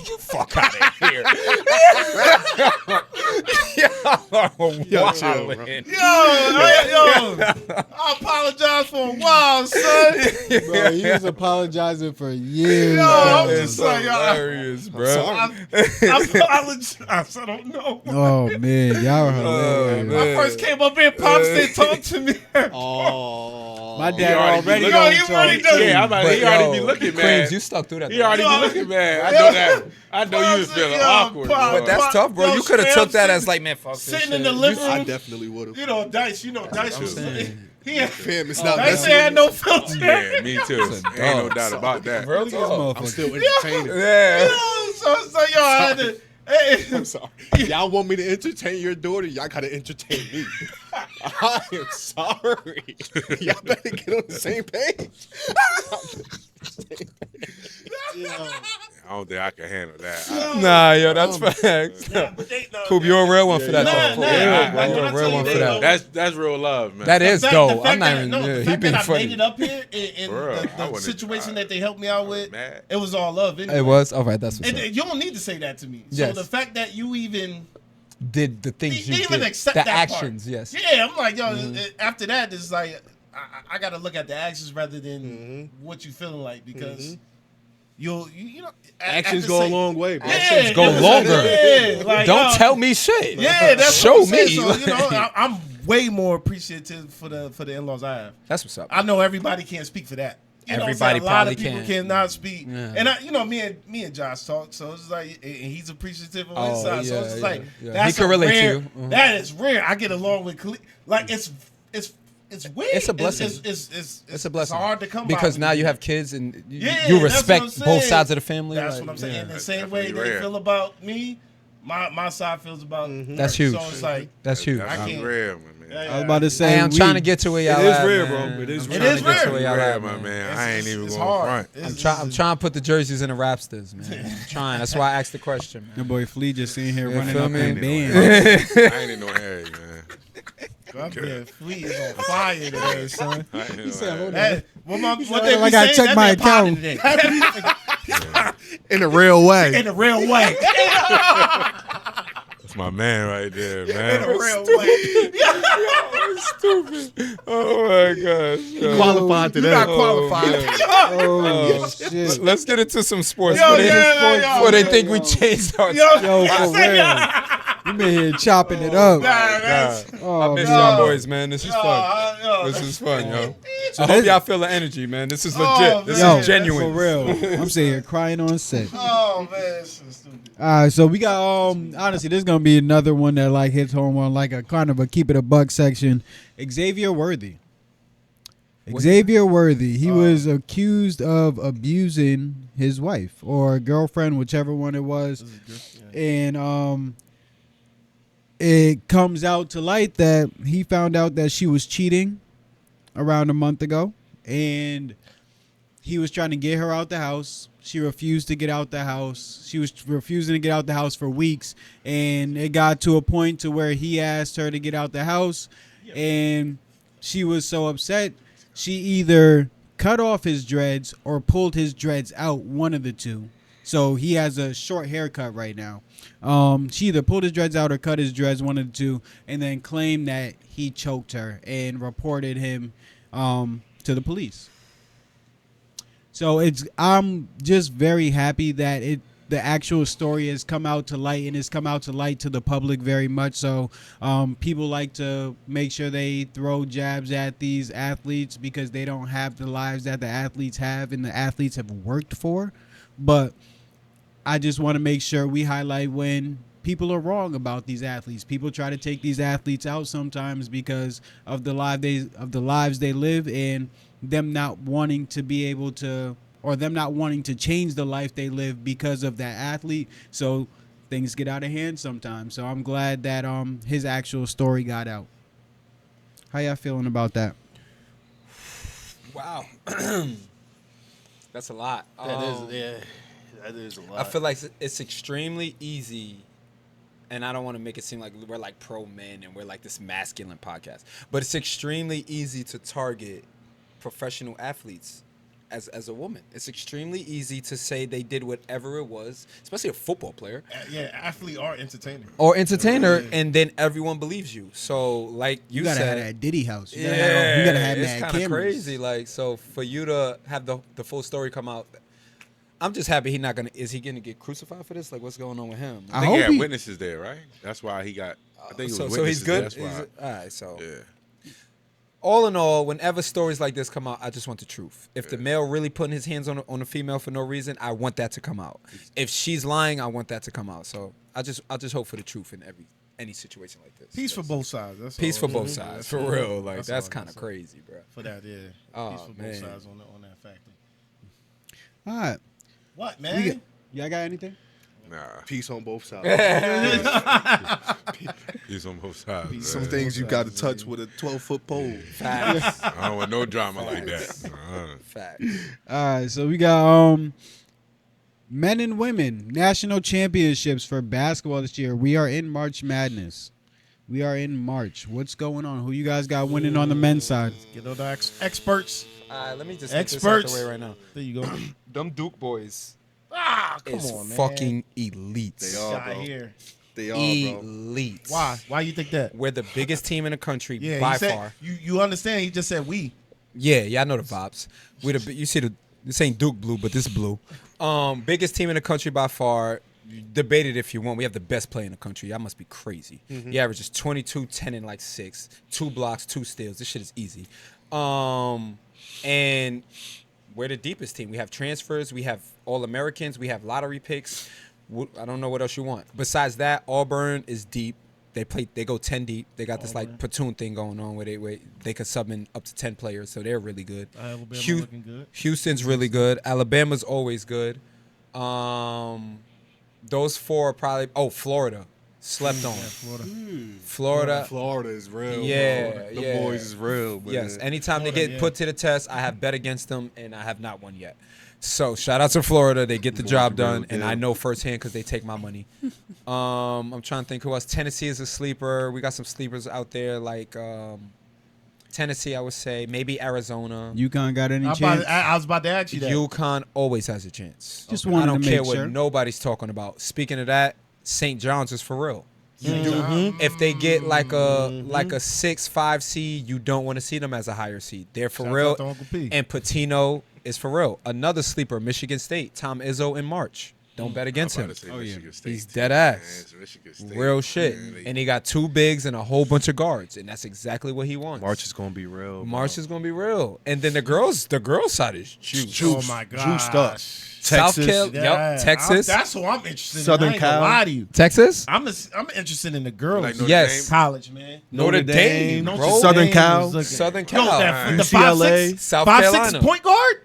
Speaker 2: You fuck out of here. Yo,
Speaker 3: chill, bro.
Speaker 4: I apologize for a while, son.
Speaker 5: Bro, he was apologizing for years.
Speaker 4: Yo, I'm
Speaker 5: bro.
Speaker 4: just like, yo,
Speaker 2: hilarious, bro.
Speaker 4: I apologize. I don't know.
Speaker 5: Oh man, y'all are hilarious.
Speaker 2: man.
Speaker 4: I first came up here, Pops didn't talk to me.
Speaker 5: Oh, my dad
Speaker 3: already
Speaker 5: already
Speaker 3: be
Speaker 5: don't
Speaker 4: looking-
Speaker 5: talk.
Speaker 4: He already does.
Speaker 3: Yeah, I'm like, he already be looking
Speaker 2: Queens,
Speaker 3: mad.
Speaker 2: you stuck through that.
Speaker 3: He already
Speaker 4: Yo,
Speaker 3: be looking mad. I know that. I know you was
Speaker 4: Pops,
Speaker 3: feeling
Speaker 4: yo,
Speaker 3: awkward.
Speaker 4: Pops,
Speaker 3: bro.
Speaker 2: But that's tough, bro.
Speaker 4: Yo,
Speaker 2: You could have
Speaker 4: straight
Speaker 2: took that
Speaker 4: up
Speaker 2: as like, man, fuck this
Speaker 4: sitting
Speaker 2: shit.
Speaker 4: in the living
Speaker 6: I
Speaker 4: room.
Speaker 6: definitely would have.
Speaker 4: You know, Dice was. He had,
Speaker 6: Fam, it's not
Speaker 4: Dice
Speaker 6: messing
Speaker 4: had
Speaker 6: with
Speaker 4: no filter.
Speaker 3: Yeah, me too. Ain't no doubt about that.
Speaker 2: Real
Speaker 5: Look at this
Speaker 2: talk.
Speaker 6: I'm
Speaker 5: motherfucker.
Speaker 6: still entertaining.
Speaker 2: Yeah.
Speaker 4: So yo, I had to. Hey,
Speaker 6: I'm sorry. Y'all want me to entertain your daughter? Y'all gotta entertain me. I am sorry. Y'all better get on the same page.
Speaker 3: I don't think I can handle that.
Speaker 2: Nah, yo, that's facts.
Speaker 4: but they, no,
Speaker 2: Coop, you're a real one for that.
Speaker 4: Nah,
Speaker 2: though.
Speaker 4: nah,
Speaker 2: Yeah,
Speaker 4: like,
Speaker 2: you're
Speaker 4: when
Speaker 2: a
Speaker 4: I
Speaker 2: real
Speaker 4: tell
Speaker 2: one
Speaker 4: you
Speaker 2: for
Speaker 4: they
Speaker 2: that.
Speaker 4: go-
Speaker 3: That's real love, man.
Speaker 2: That is
Speaker 4: the
Speaker 2: dope.
Speaker 4: fact
Speaker 2: I'm not even.
Speaker 4: that,
Speaker 2: Yeah,
Speaker 4: the
Speaker 2: he
Speaker 4: fact
Speaker 2: being
Speaker 4: that I made
Speaker 2: funny.
Speaker 4: it up here and
Speaker 3: Bruh, I
Speaker 4: the
Speaker 3: wouldn't-
Speaker 4: situation that they helped me out with,
Speaker 3: mad.
Speaker 4: it was all love. Anyway.
Speaker 2: It was all right. That's what's
Speaker 4: And
Speaker 2: up.
Speaker 4: you don't need to say that to me.
Speaker 2: Yes.
Speaker 4: So the fact that you even
Speaker 2: Did the things you
Speaker 4: even
Speaker 2: did,
Speaker 4: accept
Speaker 2: the
Speaker 4: that
Speaker 2: actions,
Speaker 4: part.
Speaker 2: yes.
Speaker 4: Yeah, I'm like, yo. After that, it's like I got to look at the actions rather than what you feeling like because you know
Speaker 6: Actions
Speaker 4: after
Speaker 6: go a
Speaker 4: say-
Speaker 6: long way, bro.
Speaker 4: Yeah,
Speaker 2: Actions go
Speaker 4: it was-
Speaker 2: longer.
Speaker 4: Yeah, like,
Speaker 2: Don't
Speaker 4: yo,
Speaker 2: tell me shit.
Speaker 4: Yeah, that's
Speaker 2: show
Speaker 4: what I'm
Speaker 2: me.
Speaker 4: saying. So, you know, I'm way more appreciative for the in-laws I have.
Speaker 2: That's what's up.
Speaker 4: I know everybody can't speak for that. You know what I'm
Speaker 2: Everybody
Speaker 4: saying? A lot of
Speaker 2: probably
Speaker 4: people
Speaker 2: can.
Speaker 4: cannot speak.
Speaker 2: Yeah.
Speaker 4: And me and Josh talk, so it's like and he's appreciative on his
Speaker 2: Oh,
Speaker 4: side. So
Speaker 2: yeah,
Speaker 4: it's just
Speaker 2: yeah,
Speaker 4: like
Speaker 2: yeah.
Speaker 4: that's
Speaker 2: He can
Speaker 4: a
Speaker 2: relate to
Speaker 4: rare,
Speaker 2: you. Mhm.
Speaker 4: That is rare. I get along with like it's weird.
Speaker 2: It's a blessing.
Speaker 4: It's
Speaker 2: a blessing.
Speaker 4: It's hard to come
Speaker 2: because
Speaker 4: by
Speaker 2: now
Speaker 4: when
Speaker 2: you
Speaker 4: do
Speaker 2: have
Speaker 4: that.
Speaker 2: kids and you
Speaker 4: Yeah, that's what I'm
Speaker 2: respect both
Speaker 4: saying.
Speaker 2: sides of the family.
Speaker 4: That's
Speaker 2: like,
Speaker 4: what I'm saying.
Speaker 2: yeah.
Speaker 4: In the same
Speaker 3: That's
Speaker 4: way
Speaker 3: definitely
Speaker 4: they
Speaker 3: rare.
Speaker 4: feel about me, my side feels about
Speaker 2: That's
Speaker 4: her.
Speaker 2: huge.
Speaker 4: So it's like
Speaker 2: That's huge.
Speaker 4: I
Speaker 3: That's
Speaker 4: can't-
Speaker 3: real, man.
Speaker 5: I was about to say,
Speaker 2: Hey, I'm trying to get to where y'all
Speaker 6: It is
Speaker 2: at,
Speaker 6: rare,
Speaker 2: man.
Speaker 6: bro. It is
Speaker 2: I'm
Speaker 6: rare.
Speaker 2: trying
Speaker 4: It
Speaker 2: to get
Speaker 4: is
Speaker 2: to where y'all
Speaker 3: Real,
Speaker 2: at,
Speaker 3: my
Speaker 2: man.
Speaker 3: man. I ain't even
Speaker 4: it's
Speaker 3: going
Speaker 4: hard.
Speaker 3: front.
Speaker 2: I'm trying to put the jerseys in the Rapsters, man. I'm trying. That's why I asked the question, man.
Speaker 5: Your boy Flea just sitting here
Speaker 2: Yeah,
Speaker 5: running
Speaker 2: feel
Speaker 5: up
Speaker 2: me?
Speaker 5: and
Speaker 3: I
Speaker 5: bam.
Speaker 3: ain't in no hurry, man.
Speaker 4: Yeah, Flea is on fire today, son.
Speaker 3: I ain't in no hurry.
Speaker 4: That, what
Speaker 5: like,
Speaker 4: they be
Speaker 5: I gotta
Speaker 4: saying,
Speaker 5: check
Speaker 4: that
Speaker 5: my
Speaker 4: man potted
Speaker 5: account.
Speaker 4: today.
Speaker 6: In a real way.
Speaker 4: In a real way.
Speaker 3: That's my man right there,
Speaker 4: In a
Speaker 3: man.
Speaker 4: real way.
Speaker 2: Stupid. Oh my gosh.
Speaker 6: Qualified to
Speaker 4: You're
Speaker 6: that.
Speaker 4: not qualified.
Speaker 5: Oh shit.
Speaker 2: Let's get into some sports
Speaker 4: Yo,
Speaker 2: before they,
Speaker 4: yeah, yo,
Speaker 2: before they
Speaker 4: yo,
Speaker 2: think we changed our.
Speaker 5: Yo, for real. You been here chopping it up.
Speaker 2: I miss y'all boys, man. This is fun. This is fun, yo. I hope y'all feel the energy, man. This is legit. This is genuine.
Speaker 5: For real. I'm sitting here crying on set.
Speaker 4: Oh man, this is stupid.
Speaker 5: All right, so we got honestly, this is gonna be another one that like hits home on like a kind of a keep it a buck section. Xavier Worthy. Xavier Worthy. He was accused of abusing his wife or girlfriend, whichever one it was, and it comes out to light that he found out that she was cheating around a month ago, and he was trying to get her out the house. She refused to get out the house. She was refusing to get out the house for weeks, and it got to a point to where he asked her to get out the house, and she was so upset, she either cut off his dreads or pulled his dreads out, one of the two. So he has a short haircut right now. She either pulled his dreads out or cut his dreads, one of the two, and then claimed that he choked her and reported him to the police. So I'm just very happy that the actual story has come out to light, and it's come out to light to the public very much. So people like to make sure they throw jabs at these athletes because they don't have the lives that the athletes have and the athletes have worked for. But I just want to make sure we highlight when people are wrong about these athletes. People try to take these athletes out sometimes because of the lives they live, and them not wanting to be able to, or them not wanting to change the life they live because of that athlete. So things get out of hand sometimes. So I'm glad that his actual story got out. How y'all feeling about that?
Speaker 2: Wow. That's a lot.
Speaker 4: That is a lot.
Speaker 2: I feel like it's extremely easy, and I don't want to make it seem like we're like pro men and we're like this masculine podcast, but it's extremely easy to target professional athletes as a woman. It's extremely easy to say they did whatever it was, especially a football player.
Speaker 4: Yeah, athlete or entertainer.
Speaker 2: And then everyone believes you. So like you
Speaker 5: gotta
Speaker 2: said,
Speaker 5: have that Diddy house. You
Speaker 2: you
Speaker 5: gotta have
Speaker 2: it's
Speaker 5: that
Speaker 2: kind of
Speaker 5: cameras.
Speaker 2: crazy. Like, so for you to have the full story come out, I'm just happy is he gonna get crucified for this? Like, what's going on with him?
Speaker 3: I think he had witnesses there, right? That's why he got. I think it was
Speaker 2: so he's good.
Speaker 3: That's why.
Speaker 2: All right, so
Speaker 3: Yeah.
Speaker 2: all in all, whenever stories like this come out, I just want the truth. If the male really putting his hands on a female for no reason, I want that to come out. If she's lying, I want that to come out. So I just hope for the truth in any situation like this.
Speaker 4: Peace for both sides. That's
Speaker 2: Peace
Speaker 4: all.
Speaker 2: for both sides, for real. Like that's kind of
Speaker 4: all.
Speaker 2: crazy, bro.
Speaker 4: For that, yeah.
Speaker 2: Oh,
Speaker 4: Peace for
Speaker 2: man.
Speaker 4: both sides on that factor.
Speaker 5: All right.
Speaker 4: What, man?
Speaker 5: Y'all got anything?
Speaker 3: Nah.
Speaker 6: Peace on both sides.
Speaker 3: He's on both sides.
Speaker 6: Some
Speaker 3: man.
Speaker 6: things you got to touch with a 12-foot pole.
Speaker 2: Facts.
Speaker 3: I don't want no drama like that.
Speaker 2: Facts.
Speaker 5: All right, so we got men and women national championships for basketball this year. We are in March Madness. We are in March. What's going on? Who you guys got winning on the men's side?
Speaker 4: Get all the experts.
Speaker 2: All right, let me just
Speaker 4: Experts.
Speaker 2: get this out the way right now.
Speaker 4: There you go.
Speaker 2: Them Duke boys
Speaker 4: Come
Speaker 2: is
Speaker 4: on, man.
Speaker 2: fucking elite.
Speaker 6: They are,
Speaker 4: Got
Speaker 6: bro.
Speaker 4: here.
Speaker 6: They are, bro.
Speaker 2: Elite.
Speaker 4: Why? Why you think that?
Speaker 2: We're the biggest team in the country
Speaker 4: Yeah,
Speaker 2: by
Speaker 4: he said,
Speaker 2: far.
Speaker 4: You understand? He just said we.
Speaker 2: Yeah, I know the vibes. You see this ain't Duke blue, but this is blue. Biggest team in the country by far. Debate it if you want. We have the best player in the country. Y'all must be crazy. He averages 22, 10, and like 6. 2 blocks, 2 steals. This shit is easy. And we're the deepest team. We have transfers. We have All-Americans. We have lottery picks. I don't know what else you want. Besides that, Auburn is deep. They go 10 deep. They got this like platoon thing going on where they could sub in up to 10 players, so they're really good.
Speaker 4: Alabama looking good.
Speaker 2: Houston's really good. Alabama's always good. Those four are probably Florida. Slept on. Florida.
Speaker 6: Florida is real.
Speaker 2: Yeah,
Speaker 6: bro. The
Speaker 2: yeah.
Speaker 6: boys is real. Man.
Speaker 2: Yes. Anytime they
Speaker 4: Florida,
Speaker 2: get put to the test, I have bet against them, and I have not won yet. So shout out to Florida. They get the job done, and I know firsthand because they take my money. I'm trying to think who else. Tennessee is a sleeper. We got some sleepers out there like Tennessee, I would say. Maybe Arizona.
Speaker 5: UConn got any
Speaker 4: I
Speaker 5: chance?
Speaker 4: was about to ask you that.
Speaker 2: UConn always has a chance.
Speaker 5: Just
Speaker 2: I
Speaker 5: wanted
Speaker 2: don't
Speaker 5: to
Speaker 2: care
Speaker 5: make
Speaker 2: what
Speaker 5: sure.
Speaker 2: nobody's talking about. Speaking of that, St. John's is for real. If they get like a 6-5 seed, you don't want to see them as a higher seed. They're for
Speaker 4: Shout
Speaker 2: real.
Speaker 4: out to Uncle P.
Speaker 2: And Patino is for real. Another sleeper, Michigan State. Tom Izzo in March. Don't bet against him.
Speaker 3: He's
Speaker 2: He's dead ass. Real shit. And he got 2 bigs and a whole bunch of guards, and that's exactly what he wants.
Speaker 1: March is gonna be real.
Speaker 2: March is gonna be real. And then the girls side is juice.
Speaker 4: Oh my god.
Speaker 1: Juiced up.
Speaker 2: South
Speaker 1: Texas.
Speaker 2: Carolina, Texas.
Speaker 4: That's who I'm interested in.
Speaker 1: Southern
Speaker 4: I ain't gonna
Speaker 1: Cal.
Speaker 4: lie to you.
Speaker 2: Texas.
Speaker 4: I'm interested in the girls.
Speaker 3: Like Notre
Speaker 2: Yes.
Speaker 3: Dame?
Speaker 4: College, man.
Speaker 2: Notre Dame,
Speaker 4: Notre
Speaker 2: bro.
Speaker 1: Southern
Speaker 4: Dame
Speaker 1: Cal.
Speaker 4: is looking-
Speaker 2: Southern
Speaker 4: Yo,
Speaker 2: Cal.
Speaker 4: that, the
Speaker 1: UCLA.
Speaker 4: 5'6",
Speaker 2: South
Speaker 4: 5'6"
Speaker 2: Carolina.
Speaker 4: point guard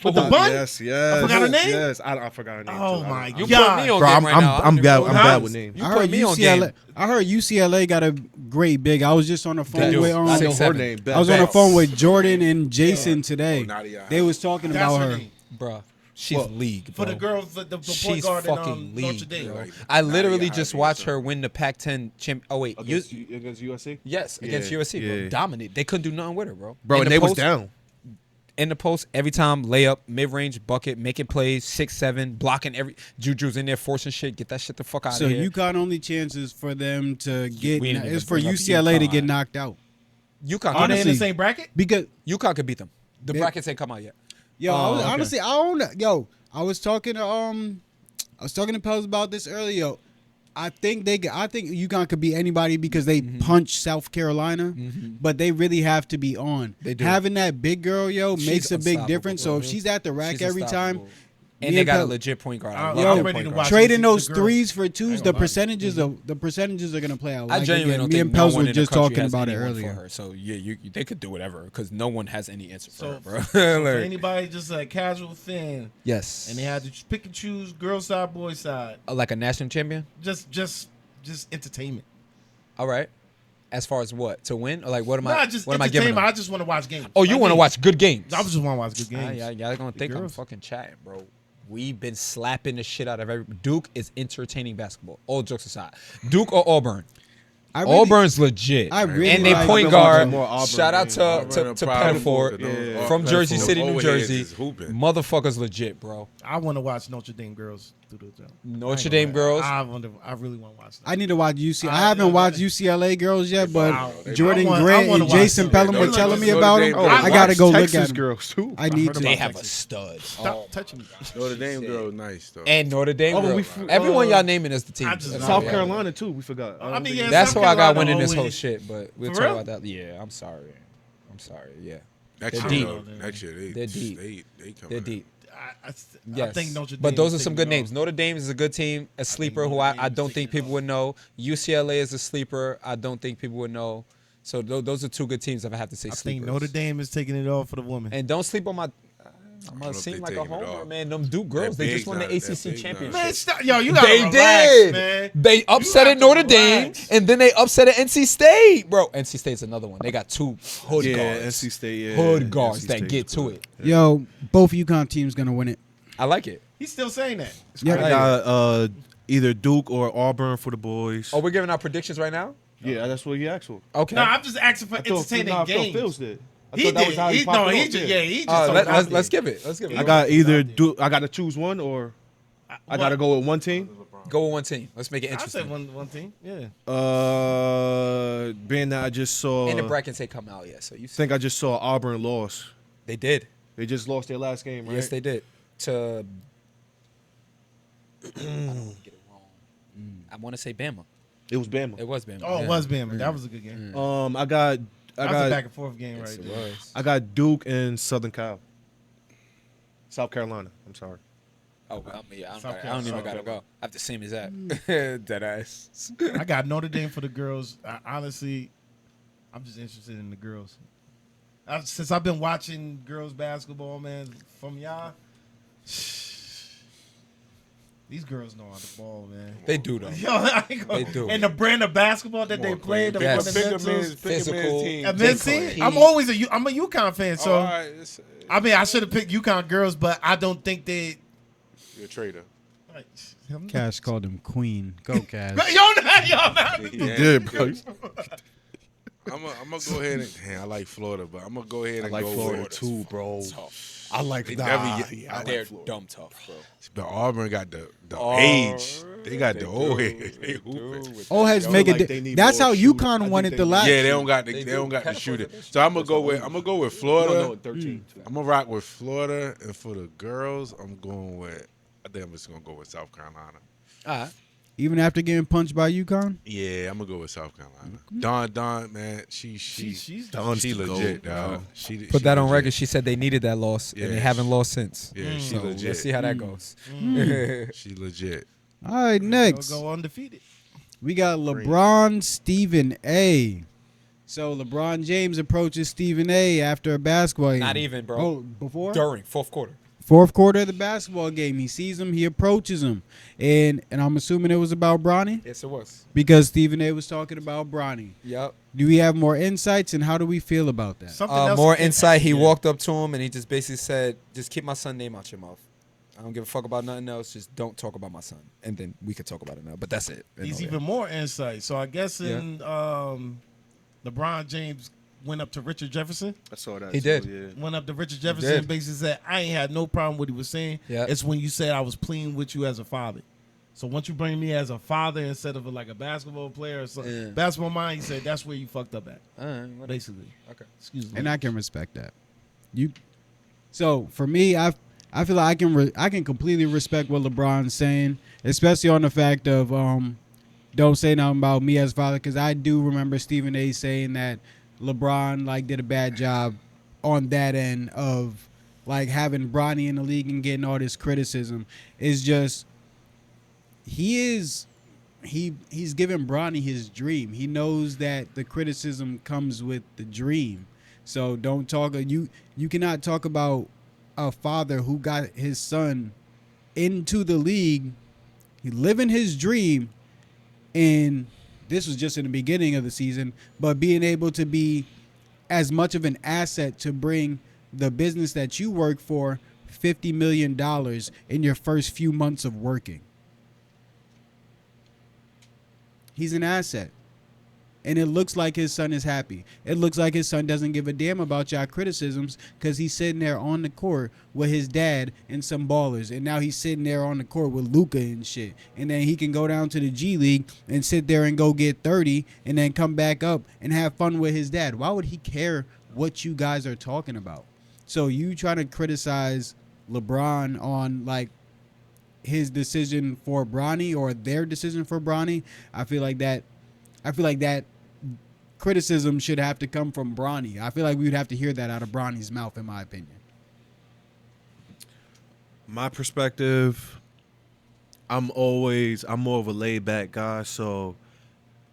Speaker 4: with the bun.
Speaker 1: Yes.
Speaker 4: I forgot her name?
Speaker 1: Yes, I forgot her name.
Speaker 4: Oh
Speaker 1: too.
Speaker 4: my
Speaker 2: You
Speaker 4: god.
Speaker 2: put me on
Speaker 1: Bro,
Speaker 2: game right now.
Speaker 1: I'm bad. I'm
Speaker 2: Huh?
Speaker 1: bad with names.
Speaker 2: You
Speaker 5: I
Speaker 2: put
Speaker 5: heard
Speaker 2: me on
Speaker 5: UCLA.
Speaker 2: game.
Speaker 5: I heard UCLA got a great big. I was just on the phone
Speaker 2: do.
Speaker 5: with
Speaker 1: I know her
Speaker 2: 6'7".
Speaker 1: name.
Speaker 5: I was on the phone with Jordan and Jason today.
Speaker 3: Nadia.
Speaker 5: They was talking
Speaker 4: That's
Speaker 5: about
Speaker 4: her
Speaker 5: her.
Speaker 4: name.
Speaker 2: Bruh. She's league, bro.
Speaker 4: For the girl, for the point
Speaker 2: She's
Speaker 4: guard in
Speaker 2: fucking
Speaker 4: Notre
Speaker 2: league,
Speaker 4: Dame.
Speaker 2: bro.
Speaker 3: Like,
Speaker 2: I literally
Speaker 3: Nadia
Speaker 2: just
Speaker 3: Hyde,
Speaker 2: watched
Speaker 3: so.
Speaker 2: her win the Pac-10 champ. Oh wait,
Speaker 1: Against USC.
Speaker 2: yes, against
Speaker 1: Yeah,
Speaker 2: USC, bro.
Speaker 1: yeah.
Speaker 2: Dominate. They couldn't do nothing with her, bro.
Speaker 1: Bro,
Speaker 2: In
Speaker 1: and
Speaker 2: the
Speaker 1: they was
Speaker 2: post-
Speaker 1: down.
Speaker 2: in the post every time, layup, mid-range bucket, making plays, 6'7", blocking every. Juju's in there forcing shit. Get that shit the fuck out
Speaker 5: So
Speaker 2: of here.
Speaker 5: UConn only chances for them to get
Speaker 2: We didn't even
Speaker 5: is for
Speaker 2: bring up
Speaker 5: UCLA to
Speaker 2: UConn.
Speaker 5: get knocked out
Speaker 2: UConn,
Speaker 4: Are they in the
Speaker 5: Honestly.
Speaker 4: same bracket?
Speaker 5: because
Speaker 2: UConn could beat them. The
Speaker 5: They-
Speaker 2: brackets ain't come out yet.
Speaker 5: yo,
Speaker 4: okay.
Speaker 5: honestly, I don't know. Yo, I was talking to Pels about this earlier. Yo, I think UConn could beat anybody because they punch South Carolina, but they really have to be on.
Speaker 2: They do.
Speaker 5: Having that big girl, yo,
Speaker 2: She's
Speaker 5: makes a big
Speaker 2: unstoppable,
Speaker 5: difference. So
Speaker 2: bro.
Speaker 5: if she's at the rack
Speaker 2: She's
Speaker 5: every time,
Speaker 2: unstoppable. And
Speaker 5: me
Speaker 2: they
Speaker 5: and
Speaker 2: got a
Speaker 5: Pel-
Speaker 2: legit point guard. I
Speaker 4: I'm
Speaker 2: love
Speaker 5: Yo,
Speaker 2: their
Speaker 4: ready
Speaker 2: point
Speaker 4: to
Speaker 2: guard.
Speaker 4: watch
Speaker 5: trading
Speaker 4: the
Speaker 5: those
Speaker 4: girls.
Speaker 5: threes for
Speaker 4: I
Speaker 5: twos,
Speaker 4: ain't
Speaker 5: the
Speaker 4: gonna lie.
Speaker 5: percentages are gonna play out.
Speaker 2: I
Speaker 5: Like,
Speaker 2: genuinely
Speaker 5: again,
Speaker 2: don't
Speaker 5: me
Speaker 2: think
Speaker 5: and
Speaker 2: no
Speaker 5: Pels
Speaker 2: one
Speaker 5: were
Speaker 2: in the
Speaker 5: just
Speaker 2: country
Speaker 5: talking
Speaker 2: has
Speaker 5: about it
Speaker 2: anyone for
Speaker 5: earlier.
Speaker 2: her. So yeah, they could do whatever because no one has any answer for
Speaker 4: So,
Speaker 2: her, bro.
Speaker 4: for
Speaker 2: Like,
Speaker 4: anybody just a casual fan,
Speaker 2: yes,
Speaker 4: and they had to pick and choose girl side, boy side,
Speaker 2: like a national champion.
Speaker 4: just entertainment.
Speaker 2: All right. As far as what to win, or like what am
Speaker 4: Nah,
Speaker 2: I?
Speaker 4: just
Speaker 2: What am I giving
Speaker 4: entertainment.
Speaker 2: them?
Speaker 4: I just want to watch games.
Speaker 2: Oh, you
Speaker 4: Like
Speaker 2: want to
Speaker 4: games.
Speaker 2: watch good games?
Speaker 4: I just want to watch good games.
Speaker 2: Y'all gonna think I'm
Speaker 4: girls.
Speaker 2: fucking chatting, bro. We've been slapping the shit out of every. Duke is entertaining basketball. All jokes aside, Duke or Auburn.
Speaker 5: I really-
Speaker 2: Auburn's legit.
Speaker 5: I really
Speaker 2: and they
Speaker 5: like-
Speaker 2: point
Speaker 1: I've been watching
Speaker 2: guard.
Speaker 1: more Auburn
Speaker 2: Shout out
Speaker 1: games.
Speaker 2: to
Speaker 3: Auburn
Speaker 2: to
Speaker 3: are
Speaker 2: Pettiford
Speaker 3: proud of them.
Speaker 2: from Jersey
Speaker 3: Pettiford.
Speaker 2: City, New
Speaker 3: Overheads
Speaker 2: Jersey.
Speaker 3: is hooping.
Speaker 2: Motherfuckers legit, bro.
Speaker 4: I want to watch Notre Dame girls do the job.
Speaker 2: Notre Dame girls.
Speaker 4: I really want to watch that.
Speaker 5: I need to watch I haven't watched UCLA girls yet, but
Speaker 4: Wow.
Speaker 5: Jordan
Speaker 4: I
Speaker 5: Grant
Speaker 4: wanna
Speaker 5: and
Speaker 4: watch
Speaker 5: Jason
Speaker 4: them.
Speaker 5: Pelham
Speaker 3: Yeah,
Speaker 5: were
Speaker 3: those
Speaker 5: telling me
Speaker 3: Notre
Speaker 5: about
Speaker 3: Dame
Speaker 5: them.
Speaker 3: girls.
Speaker 5: I gotta go look
Speaker 1: Texas
Speaker 5: at them.
Speaker 1: girls too.
Speaker 5: I need
Speaker 4: heard
Speaker 5: to.
Speaker 2: They
Speaker 4: about
Speaker 2: have a
Speaker 4: Texas.
Speaker 2: stud.
Speaker 4: Stop touching me.
Speaker 3: Notre Dame girl, nice though.
Speaker 2: And Notre Dame
Speaker 1: Oh,
Speaker 2: girl.
Speaker 1: we
Speaker 2: Everyone y'all naming is the team.
Speaker 4: I just-
Speaker 1: South
Speaker 2: Yeah.
Speaker 1: Carolina too. We forgot.
Speaker 4: I mean, yeah,
Speaker 2: That's
Speaker 4: South
Speaker 2: who I got
Speaker 4: Carolina
Speaker 2: winning this whole
Speaker 4: always-
Speaker 2: shit, but we'll
Speaker 4: For
Speaker 2: talk
Speaker 4: real?
Speaker 2: about that. Yeah, I'm sorry. Yeah.
Speaker 3: Next
Speaker 2: They're
Speaker 3: year,
Speaker 2: deep.
Speaker 3: though, next year
Speaker 2: They're deep.
Speaker 3: They coming.
Speaker 2: They're deep.
Speaker 4: I
Speaker 2: Yes.
Speaker 4: think Notre Dame
Speaker 2: but those are
Speaker 4: is
Speaker 2: some
Speaker 4: taking
Speaker 2: good
Speaker 4: it
Speaker 2: names.
Speaker 4: off.
Speaker 2: Notre Dame is a good team, a sleeper who
Speaker 4: Notre Dame
Speaker 2: I
Speaker 4: is
Speaker 2: don't think
Speaker 4: taking it
Speaker 2: people
Speaker 4: off.
Speaker 2: would know. UCLA is a sleeper. I don't think people would know. So those are two good teams if I have to say
Speaker 4: I think
Speaker 2: sleepers.
Speaker 4: Notre Dame is taking it off for the women.
Speaker 2: And don't sleep on my. I'm
Speaker 3: know
Speaker 2: gonna
Speaker 3: if
Speaker 2: seem
Speaker 3: they
Speaker 2: like a
Speaker 3: taking it
Speaker 2: homer,
Speaker 3: off.
Speaker 2: man. Them Duke girls, they
Speaker 3: That
Speaker 2: just won the
Speaker 3: big's not-
Speaker 2: ACC
Speaker 3: that big's not-
Speaker 2: championship.
Speaker 4: Man, stop, yo, you gotta
Speaker 2: They
Speaker 4: relax,
Speaker 2: did.
Speaker 4: man.
Speaker 2: They upset
Speaker 4: You
Speaker 2: at Notre
Speaker 4: got to
Speaker 2: Dame,
Speaker 4: relax.
Speaker 2: and then they upset at NC State, bro. NC State's another one. They got two hood
Speaker 1: Yeah,
Speaker 2: guards.
Speaker 1: NC State. Yeah,
Speaker 2: Hood guards
Speaker 1: NC
Speaker 2: that
Speaker 1: State
Speaker 2: get
Speaker 1: is
Speaker 2: to
Speaker 1: good.
Speaker 2: it.
Speaker 5: Yo, both UConn teams gonna win it.
Speaker 2: I like it.
Speaker 4: He's still saying that.
Speaker 5: Yeah.
Speaker 1: I got either Duke or Auburn for the boys.
Speaker 2: Oh, we're giving our predictions right now.
Speaker 1: Yeah, that's what he asked for.
Speaker 2: Okay.
Speaker 4: No, I'm just asking for entertaining games.
Speaker 1: Phil's did. I
Speaker 4: He
Speaker 1: thought that was
Speaker 4: did.
Speaker 1: how he
Speaker 4: He,
Speaker 1: popped
Speaker 4: no,
Speaker 1: it
Speaker 4: he
Speaker 1: off,
Speaker 4: just
Speaker 1: yeah.
Speaker 4: yeah, he just. told it out
Speaker 2: let's
Speaker 4: there.
Speaker 2: give it. Let's give it.
Speaker 1: I got either Duke. I got to choose one, or I got to go with one team.
Speaker 2: Go with one team. Let's make it
Speaker 4: I
Speaker 2: interesting.
Speaker 4: said one team. Yeah.
Speaker 1: Being that I just saw.
Speaker 2: And the brackets ain't come out yet, so you
Speaker 1: I think I just saw Auburn lost.
Speaker 2: they did.
Speaker 1: They just lost their last game, right?
Speaker 2: Yes, they did. To I don't wanna get it wrong. I want to say Bama.
Speaker 1: It was Bama.
Speaker 2: It was Bama.
Speaker 4: Oh,
Speaker 2: yeah.
Speaker 4: it was Bama. That was a good game.
Speaker 1: I got
Speaker 4: That was a back and forth game
Speaker 2: Yes,
Speaker 4: right
Speaker 2: it
Speaker 4: there.
Speaker 2: was.
Speaker 1: I got Duke and Southern South Carolina. I'm sorry.
Speaker 2: Oh, well, yeah,
Speaker 4: South
Speaker 2: I don't even
Speaker 4: Carolina.
Speaker 2: gotta go. I have the same as that. Dead ass.
Speaker 4: I got Notre Dame for the girls. Honestly, I'm just interested in the girls. Since I've been watching girls basketball, man, from y'all, these girls know how to ball, man.
Speaker 2: They do though.
Speaker 4: Yo, I ain't gonna,
Speaker 2: They do.
Speaker 4: And the brand of basketball that they play, the
Speaker 2: Yes.
Speaker 4: fundamentals.
Speaker 2: Physical.
Speaker 4: And then see, I'm always I'm a UConn fan, so
Speaker 3: All right,
Speaker 4: I mean, I should have picked UConn girls, but I don't think they.
Speaker 3: you're a traitor.
Speaker 4: Like,
Speaker 5: Cash called him Queen. Go Cash.
Speaker 4: yo,
Speaker 3: Yeah.
Speaker 1: Good, bro.
Speaker 3: I'm gonna go ahead and. Man, I like Florida, but I'm gonna go ahead
Speaker 1: I
Speaker 3: and
Speaker 1: like
Speaker 3: go
Speaker 1: Florida
Speaker 3: with
Speaker 1: too, bro. I like
Speaker 3: They
Speaker 1: that.
Speaker 3: never get-
Speaker 1: Yeah, I
Speaker 2: They're
Speaker 1: like Florida.
Speaker 2: dumb tough, bro.
Speaker 3: But Auburn got the age. They got the old head. They hooping.
Speaker 5: Old heads
Speaker 1: Yo,
Speaker 5: make
Speaker 1: like
Speaker 5: it.
Speaker 1: they need
Speaker 5: That's
Speaker 1: more
Speaker 5: how
Speaker 1: shooting. I
Speaker 5: UConn
Speaker 1: think
Speaker 5: won
Speaker 1: they
Speaker 5: it the
Speaker 1: need-
Speaker 5: last.
Speaker 3: Yeah, they don't got the
Speaker 2: They
Speaker 3: they don't
Speaker 2: do.
Speaker 3: got the
Speaker 2: Pettiford
Speaker 3: shooting.
Speaker 2: did this.
Speaker 3: So I'm gonna go with Florida.
Speaker 1: No, 13.
Speaker 3: I'm gonna rock with Florida, and for the girls, I'm going with I think I'm just gonna go with South Carolina.
Speaker 2: All right.
Speaker 5: Even after getting punched by UConn?
Speaker 3: Yeah, I'm gonna go with South Carolina. Dawn, man, she's
Speaker 1: Dawn's the
Speaker 3: legit,
Speaker 1: GOAT,
Speaker 3: dog.
Speaker 1: bro.
Speaker 2: Put that on
Speaker 3: legit.
Speaker 2: record. She said they needed that loss, and they
Speaker 3: Yeah,
Speaker 2: haven't lost since.
Speaker 3: Yeah, she
Speaker 2: So
Speaker 3: legit.
Speaker 2: let's see how that goes.
Speaker 3: She legit.
Speaker 5: All right, next.
Speaker 4: Go undefeated.
Speaker 5: We got LeBron Stephen A. So LeBron James approaches Stephen A after a basketball game.
Speaker 2: Not even, bro.
Speaker 5: Oh, before?
Speaker 2: During fourth quarter.
Speaker 5: Fourth quarter of the basketball game. He sees him. He approaches him. And I'm assuming it was about Bronny?
Speaker 2: Yes, it was.
Speaker 5: Because Stephen A was talking about Bronny.
Speaker 2: Yep.
Speaker 5: Do we have more insights, and how do we feel about that?
Speaker 4: Something else
Speaker 2: More
Speaker 4: that-
Speaker 2: insight. He
Speaker 4: yeah.
Speaker 2: walked up to him and he just basically said, "Just keep my son's name out your mouth. I don't give a fuck about nothing else. Just don't talk about my son." And then we could talk about it now. But that's it.
Speaker 4: He's even more insight. So I guess in LeBron James went up to Richard Jefferson.
Speaker 1: I saw that.
Speaker 2: He
Speaker 1: too,
Speaker 2: did.
Speaker 1: Yeah.
Speaker 4: Went up to Richard Jefferson and basically said, I ain't had no problem with what he was saying.
Speaker 2: Yeah.
Speaker 4: It's when you said I was pleading with you as a father. So once you bring me as a father instead of like a basketball player or something,
Speaker 2: Yeah.
Speaker 4: basketball mind, he said that's where you fucked up at.
Speaker 2: All right, whatever.
Speaker 4: Basically.
Speaker 2: Okay.
Speaker 4: Excuse me.
Speaker 5: And I can respect that. So for me, I feel like I can completely respect what LeBron's saying, especially on the fact of don't say nothing about me as father, because I do remember Stephen A saying that LeBron like did a bad job on that end of like having Bronny in the league and getting all this criticism. It's just he's given Bronny his dream. He knows that the criticism comes with the dream. So don't talk. You cannot talk about a father who got his son into the league, he living his dream, and this was just in the beginning of the season, but being able to be as much of an asset to bring the business that you work for $50 million in your first few months of working. He's an asset. And it looks like his son is happy. It looks like his son doesn't give a damn about y'all criticisms because he's sitting there on the court with his dad and some ballers. And now he's sitting there on the court with Luka and shit. And then he can go down to the G League and sit there and go get 30 and then come back up and have fun with his dad. Why would he care what you guys are talking about? So you trying to criticize LeBron on like his decision for Bronny or their decision for Bronny, I feel like that criticism should have to come from Bronny. I feel like we would have to hear that out of Bronny's mouth, in my opinion.
Speaker 1: My perspective, I'm more of a laid back guy, so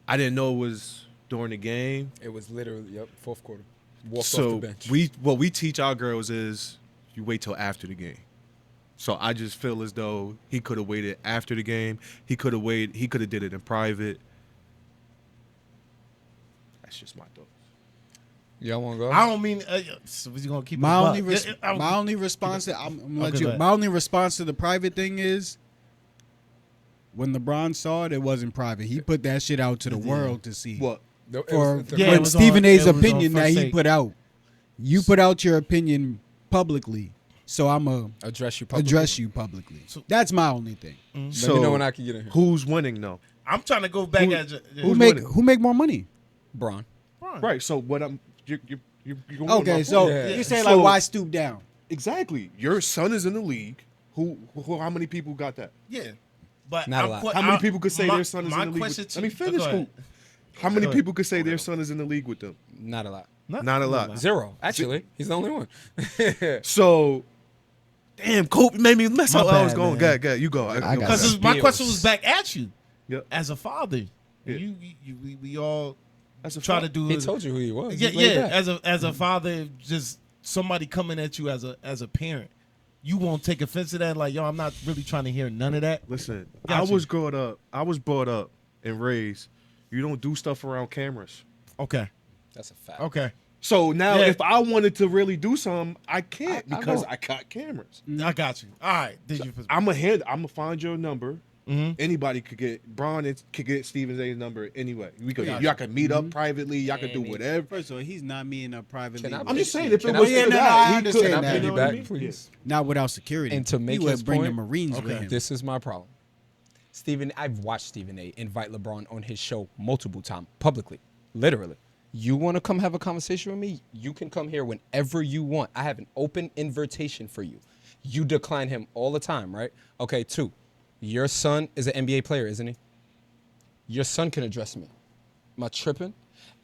Speaker 1: I didn't know it was during the game.
Speaker 2: It was literally fourth quarter. Walked
Speaker 1: So
Speaker 2: off the bench.
Speaker 1: what we teach our girls is you wait till after the game. So I just feel as though he could have waited after the game. He could have waited. He could have did it in private. That's just my thoughts.
Speaker 2: Y'all want to go?
Speaker 4: I don't mean. So he's gonna keep
Speaker 5: My
Speaker 4: it
Speaker 5: my only response to I'm gonna let
Speaker 4: Okay,
Speaker 5: you.
Speaker 4: go ahead.
Speaker 5: My only response to the private thing is when LeBron saw it, it wasn't private. He put that shit out to the world to see.
Speaker 1: What?
Speaker 5: For
Speaker 4: Yeah, it
Speaker 5: when
Speaker 4: was
Speaker 5: Stephen
Speaker 4: on-
Speaker 5: A's
Speaker 4: it was on
Speaker 5: opinion that
Speaker 4: First
Speaker 5: he
Speaker 4: Take.
Speaker 5: put out, you put out your opinion publicly, so I'm a
Speaker 2: Address you publicly.
Speaker 5: address you publicly. That's my only thing.
Speaker 2: Let me know when I can get in here.
Speaker 1: Who's winning though?
Speaker 4: I'm trying to go back
Speaker 1: Who-
Speaker 4: at
Speaker 1: who's winning?
Speaker 5: Who make more money?
Speaker 2: Braun.
Speaker 1: Right. So what I'm you going
Speaker 5: Okay, so
Speaker 2: Yeah.
Speaker 5: you say
Speaker 1: So-
Speaker 5: like why stoop down?
Speaker 1: exactly. Your son is in the league. Who how many people got that?
Speaker 4: Yeah, but
Speaker 2: Not a lot.
Speaker 1: How many people could say their son is in the league?
Speaker 4: Question
Speaker 1: Let me finish.
Speaker 4: Go ahead.
Speaker 1: How many
Speaker 4: Go ahead.
Speaker 1: people could say their son is in the league with them?
Speaker 2: Not a lot.
Speaker 1: Not a lot.
Speaker 2: 0. Actually, he's the only one.
Speaker 1: So, damn, Kobe made me mess
Speaker 4: My
Speaker 1: up. I was
Speaker 4: bad,
Speaker 1: going.
Speaker 4: man.
Speaker 1: Go, you go.
Speaker 5: I got
Speaker 4: Because my question was back at you.
Speaker 1: Yep.
Speaker 4: As a father,
Speaker 1: Yeah.
Speaker 4: we all
Speaker 1: That's a
Speaker 4: try
Speaker 1: fact.
Speaker 4: to do.
Speaker 2: He told you who he was.
Speaker 4: Yeah,
Speaker 2: He's laid
Speaker 4: yeah.
Speaker 2: back.
Speaker 4: As a father, just somebody coming at you as a parent, you won't take offense to that. Like, yo, I'm not really trying to hear none of that.
Speaker 1: Listen,
Speaker 4: Got
Speaker 1: I
Speaker 4: you.
Speaker 1: was brought up and raised. You don't do stuff around cameras.
Speaker 4: Okay,
Speaker 2: That's a fact.
Speaker 4: okay,
Speaker 1: So now,
Speaker 4: Yeah.
Speaker 1: if I wanted to really do something, I can't
Speaker 2: I
Speaker 1: because
Speaker 2: know.
Speaker 1: I got cameras.
Speaker 4: I got you. All right, did you?
Speaker 1: I'm gonna find your number.
Speaker 4: Mhm.
Speaker 1: Anybody could get could get Stephen A's number anyway. We could
Speaker 4: Gotcha.
Speaker 1: y'all could meet up privately. Y'all could do whatever.
Speaker 5: First of all, he's not meeting up privately.
Speaker 2: Can I-
Speaker 1: I'm just saying if it
Speaker 2: Can
Speaker 1: was
Speaker 2: I-
Speaker 1: for
Speaker 5: Yeah, no,
Speaker 1: that,
Speaker 5: I
Speaker 1: he
Speaker 5: understand
Speaker 1: could.
Speaker 2: Can I
Speaker 5: that.
Speaker 1: You know what I
Speaker 2: piggyback,
Speaker 1: mean?
Speaker 2: please?
Speaker 5: Not without security.
Speaker 2: And to make
Speaker 5: he would
Speaker 2: his
Speaker 5: bring the
Speaker 2: point-
Speaker 5: Marines with
Speaker 4: Okay.
Speaker 5: him.
Speaker 2: This is my problem. I've watched Stephen A. invite LeBron on his show multiple times, publicly, literally. You want to come have a conversation with me? You can come here whenever you want. I have an open invitation for you. You decline him all the time, right? Okay, 2, your son is an NBA player, isn't he? Your son can address me. Am I tripping?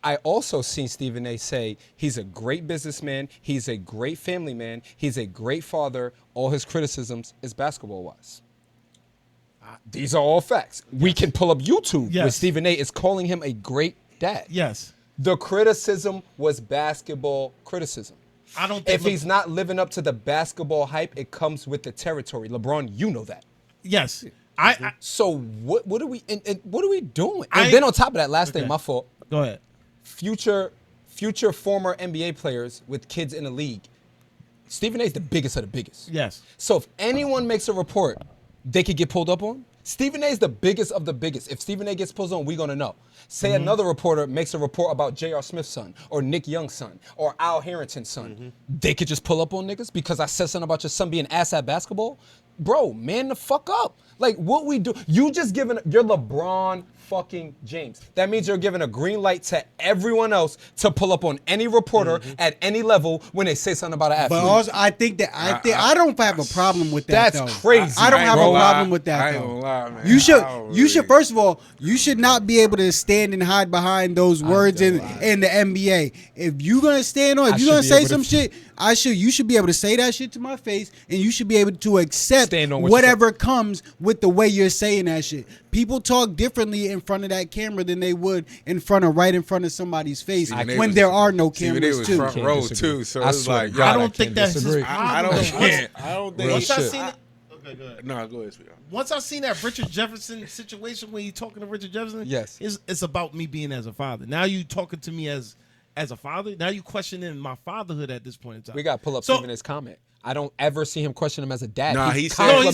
Speaker 2: I also seen Stephen A. say he's a great businessman, he's a great family man, he's a great father. All his criticisms is basketball-wise. These are all facts. We can pull up YouTube where Stephen A. is calling him a great dad.
Speaker 4: Yes.
Speaker 2: The criticism was basketball criticism.
Speaker 4: I don't think
Speaker 2: If he's not living up to the basketball hype, it comes with the territory. LeBron, you know that.
Speaker 4: Yes.
Speaker 2: So what are we and what are we doing? And then on top of that, last thing, my fault.
Speaker 4: Go ahead.
Speaker 2: Future former NBA players with kids in the league. Stephen A. is the biggest of the biggest.
Speaker 4: Yes.
Speaker 2: So if anyone makes a report they could get pulled up on, Stephen A. is the biggest of the biggest. If Stephen A. gets pulled on, we're going to know. Say another reporter makes a report about J.R. Smith's son or Nick Young's son or Al Harrington's son. They could just pull up on niggas because I said something about your son being ass at basketball? Bro, man the fuck up. Like, what we do, you're LeBron fucking James. That means you're giving a green light to everyone else to pull up on any reporter at any level when they say something about an athlete.
Speaker 5: But also, I don't have a problem with that.
Speaker 2: That's crazy.
Speaker 5: I don't have a problem with that.
Speaker 3: I ain't
Speaker 5: though.
Speaker 3: gonna lie, man.
Speaker 5: You should. First of all, you should not be able to stand and hide behind those words in the NBA. If you're gonna stand on, if you're gonna say some shit, you should be able to say that shit to my face, and you should be able to accept whatever comes with the way you're saying that shit. People talk differently in front of that camera than they would right in front of somebody's face when there are no cameras
Speaker 3: was
Speaker 5: too.
Speaker 3: front row too, so it's like
Speaker 4: I don't think that's his problem.
Speaker 3: I don't think.
Speaker 4: Once I seen it, okay, go ahead.
Speaker 3: No, go ahead, sweetheart.
Speaker 4: Once I seen that Richard Jefferson situation when you talking to Richard Jefferson,
Speaker 2: yes,
Speaker 4: it's about me being as a father. Now you talking to me as a father. Now you questioning my fatherhood at this point in time.
Speaker 2: We got to pull up Stephen A's comment. I don't ever see him question him as a dad.
Speaker 3: Nah,
Speaker 4: he said when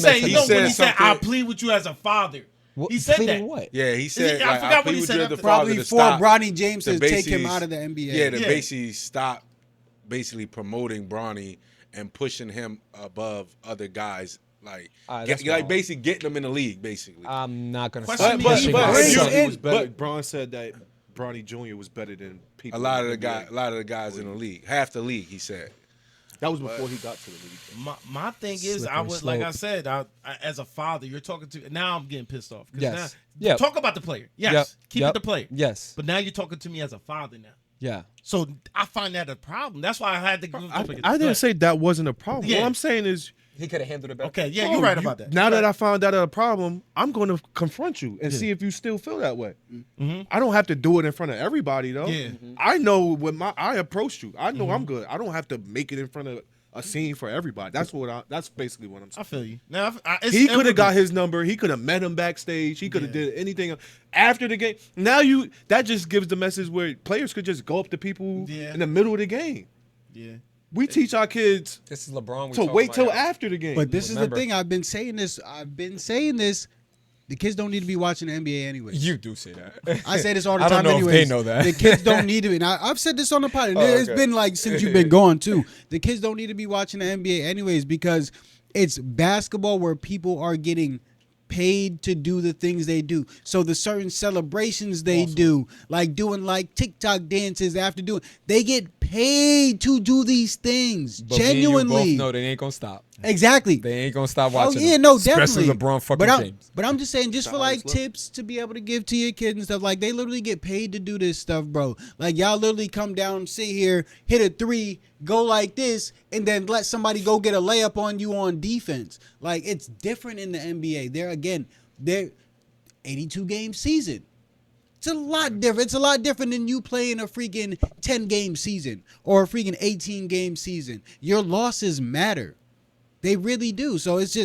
Speaker 4: he said I plead with you as a father. He said that.
Speaker 2: What?
Speaker 3: Yeah, he said.
Speaker 4: I forgot what he said.
Speaker 5: Probably for Bronny James to take him out of the NBA.
Speaker 3: Yeah, to basically stop promoting Bronny and pushing him above other guys. Like basically getting them in the league, basically.
Speaker 2: I'm not gonna.
Speaker 1: But Bron said that Bronny Jr. was better than people.
Speaker 3: A lot of the guys in the league, half the league, he said.
Speaker 1: That was before he got to the league.
Speaker 4: My thing is, like I said, as a father, you're talking to. Now I'm getting pissed off.
Speaker 2: Yes.
Speaker 4: Now, talk about the player. Yes. Keep it the player.
Speaker 2: Yes.
Speaker 4: But now you're talking to me as a father now.
Speaker 2: Yeah.
Speaker 4: So I find that a problem. That's why I had to.
Speaker 1: I didn't say that wasn't a problem.
Speaker 4: Yeah.
Speaker 1: What I'm saying is,
Speaker 2: he could have handled it better.
Speaker 4: Okay, yeah, you're right about that.
Speaker 1: Now that I found out a problem, I'm going to confront you and see if you still feel that way.
Speaker 4: Mm-hmm.
Speaker 1: I don't have to do it in front of everybody, though.
Speaker 4: Yeah.
Speaker 1: I know I approached you. I know I'm good. I don't have to make it in front of a scene for everybody. That's basically what I'm saying.
Speaker 4: I feel you. Now
Speaker 1: he could have got his number. He could have met him backstage. He could have did anything after the game. Now that just gives the message where players could just go up to people in the middle of the game.
Speaker 4: Yeah.
Speaker 1: We teach our kids
Speaker 2: this is LeBron
Speaker 1: to wait till after the game.
Speaker 5: But this is the thing. I've been saying this. The kids don't need to be watching the NBA anyway.
Speaker 2: You do say that.
Speaker 5: I say this all the
Speaker 2: I
Speaker 5: time
Speaker 2: don't know
Speaker 5: anyways.
Speaker 2: if they know that.
Speaker 5: The kids don't need to be. And I've said this on the pod. It's been like since you've been gone too. The kids don't need to be watching the NBA anyways because it's basketball where people are getting paid to do the things they do. So the certain celebrations they do, like doing like TikTok dances they get paid to do these things.
Speaker 2: But
Speaker 5: genuinely.
Speaker 2: Me and you both know they ain't gonna stop.
Speaker 5: Exactly.
Speaker 2: They ain't gonna stop watching.
Speaker 5: Oh yeah,
Speaker 2: them,
Speaker 5: no,
Speaker 2: especially
Speaker 5: definitely.
Speaker 2: LeBron fucking James.
Speaker 5: But I'm just saying, just for like tips to be able to give to your kids and stuff, like they literally get paid to do this stuff, bro. Like y'all literally come down, sit here, hit a three, go like this, and then let somebody go get a layup on you on defense. Like it's different in the NBA. They're 82 game season. It's a lot different. It's a lot different than you playing a freaking 10 game season or a freaking 18 game season. Your losses matter. They really do. So it's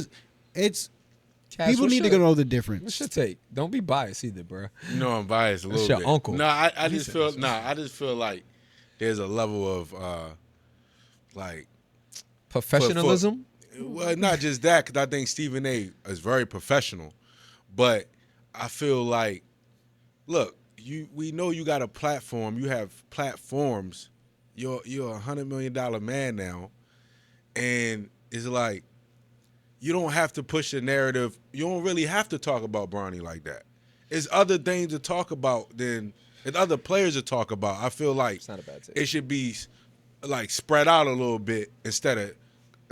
Speaker 5: people need to know the difference.
Speaker 2: What's your take? Don't be biased either, bro.
Speaker 3: You know I'm biased a little bit.
Speaker 2: Your uncle.
Speaker 3: No, I just feel like there's a level of like
Speaker 2: professionalism.
Speaker 3: Well, not just that, because I think Stephen A. is very professional, but I feel like, look, we know you got a platform. You have platforms. You're $100 million man now, and it's like you don't have to push a narrative. You don't really have to talk about Bronny like that. There's other things to talk about than there's other players to talk about. I feel like
Speaker 2: it's not a bad take.
Speaker 3: It should be like spread out a little bit instead of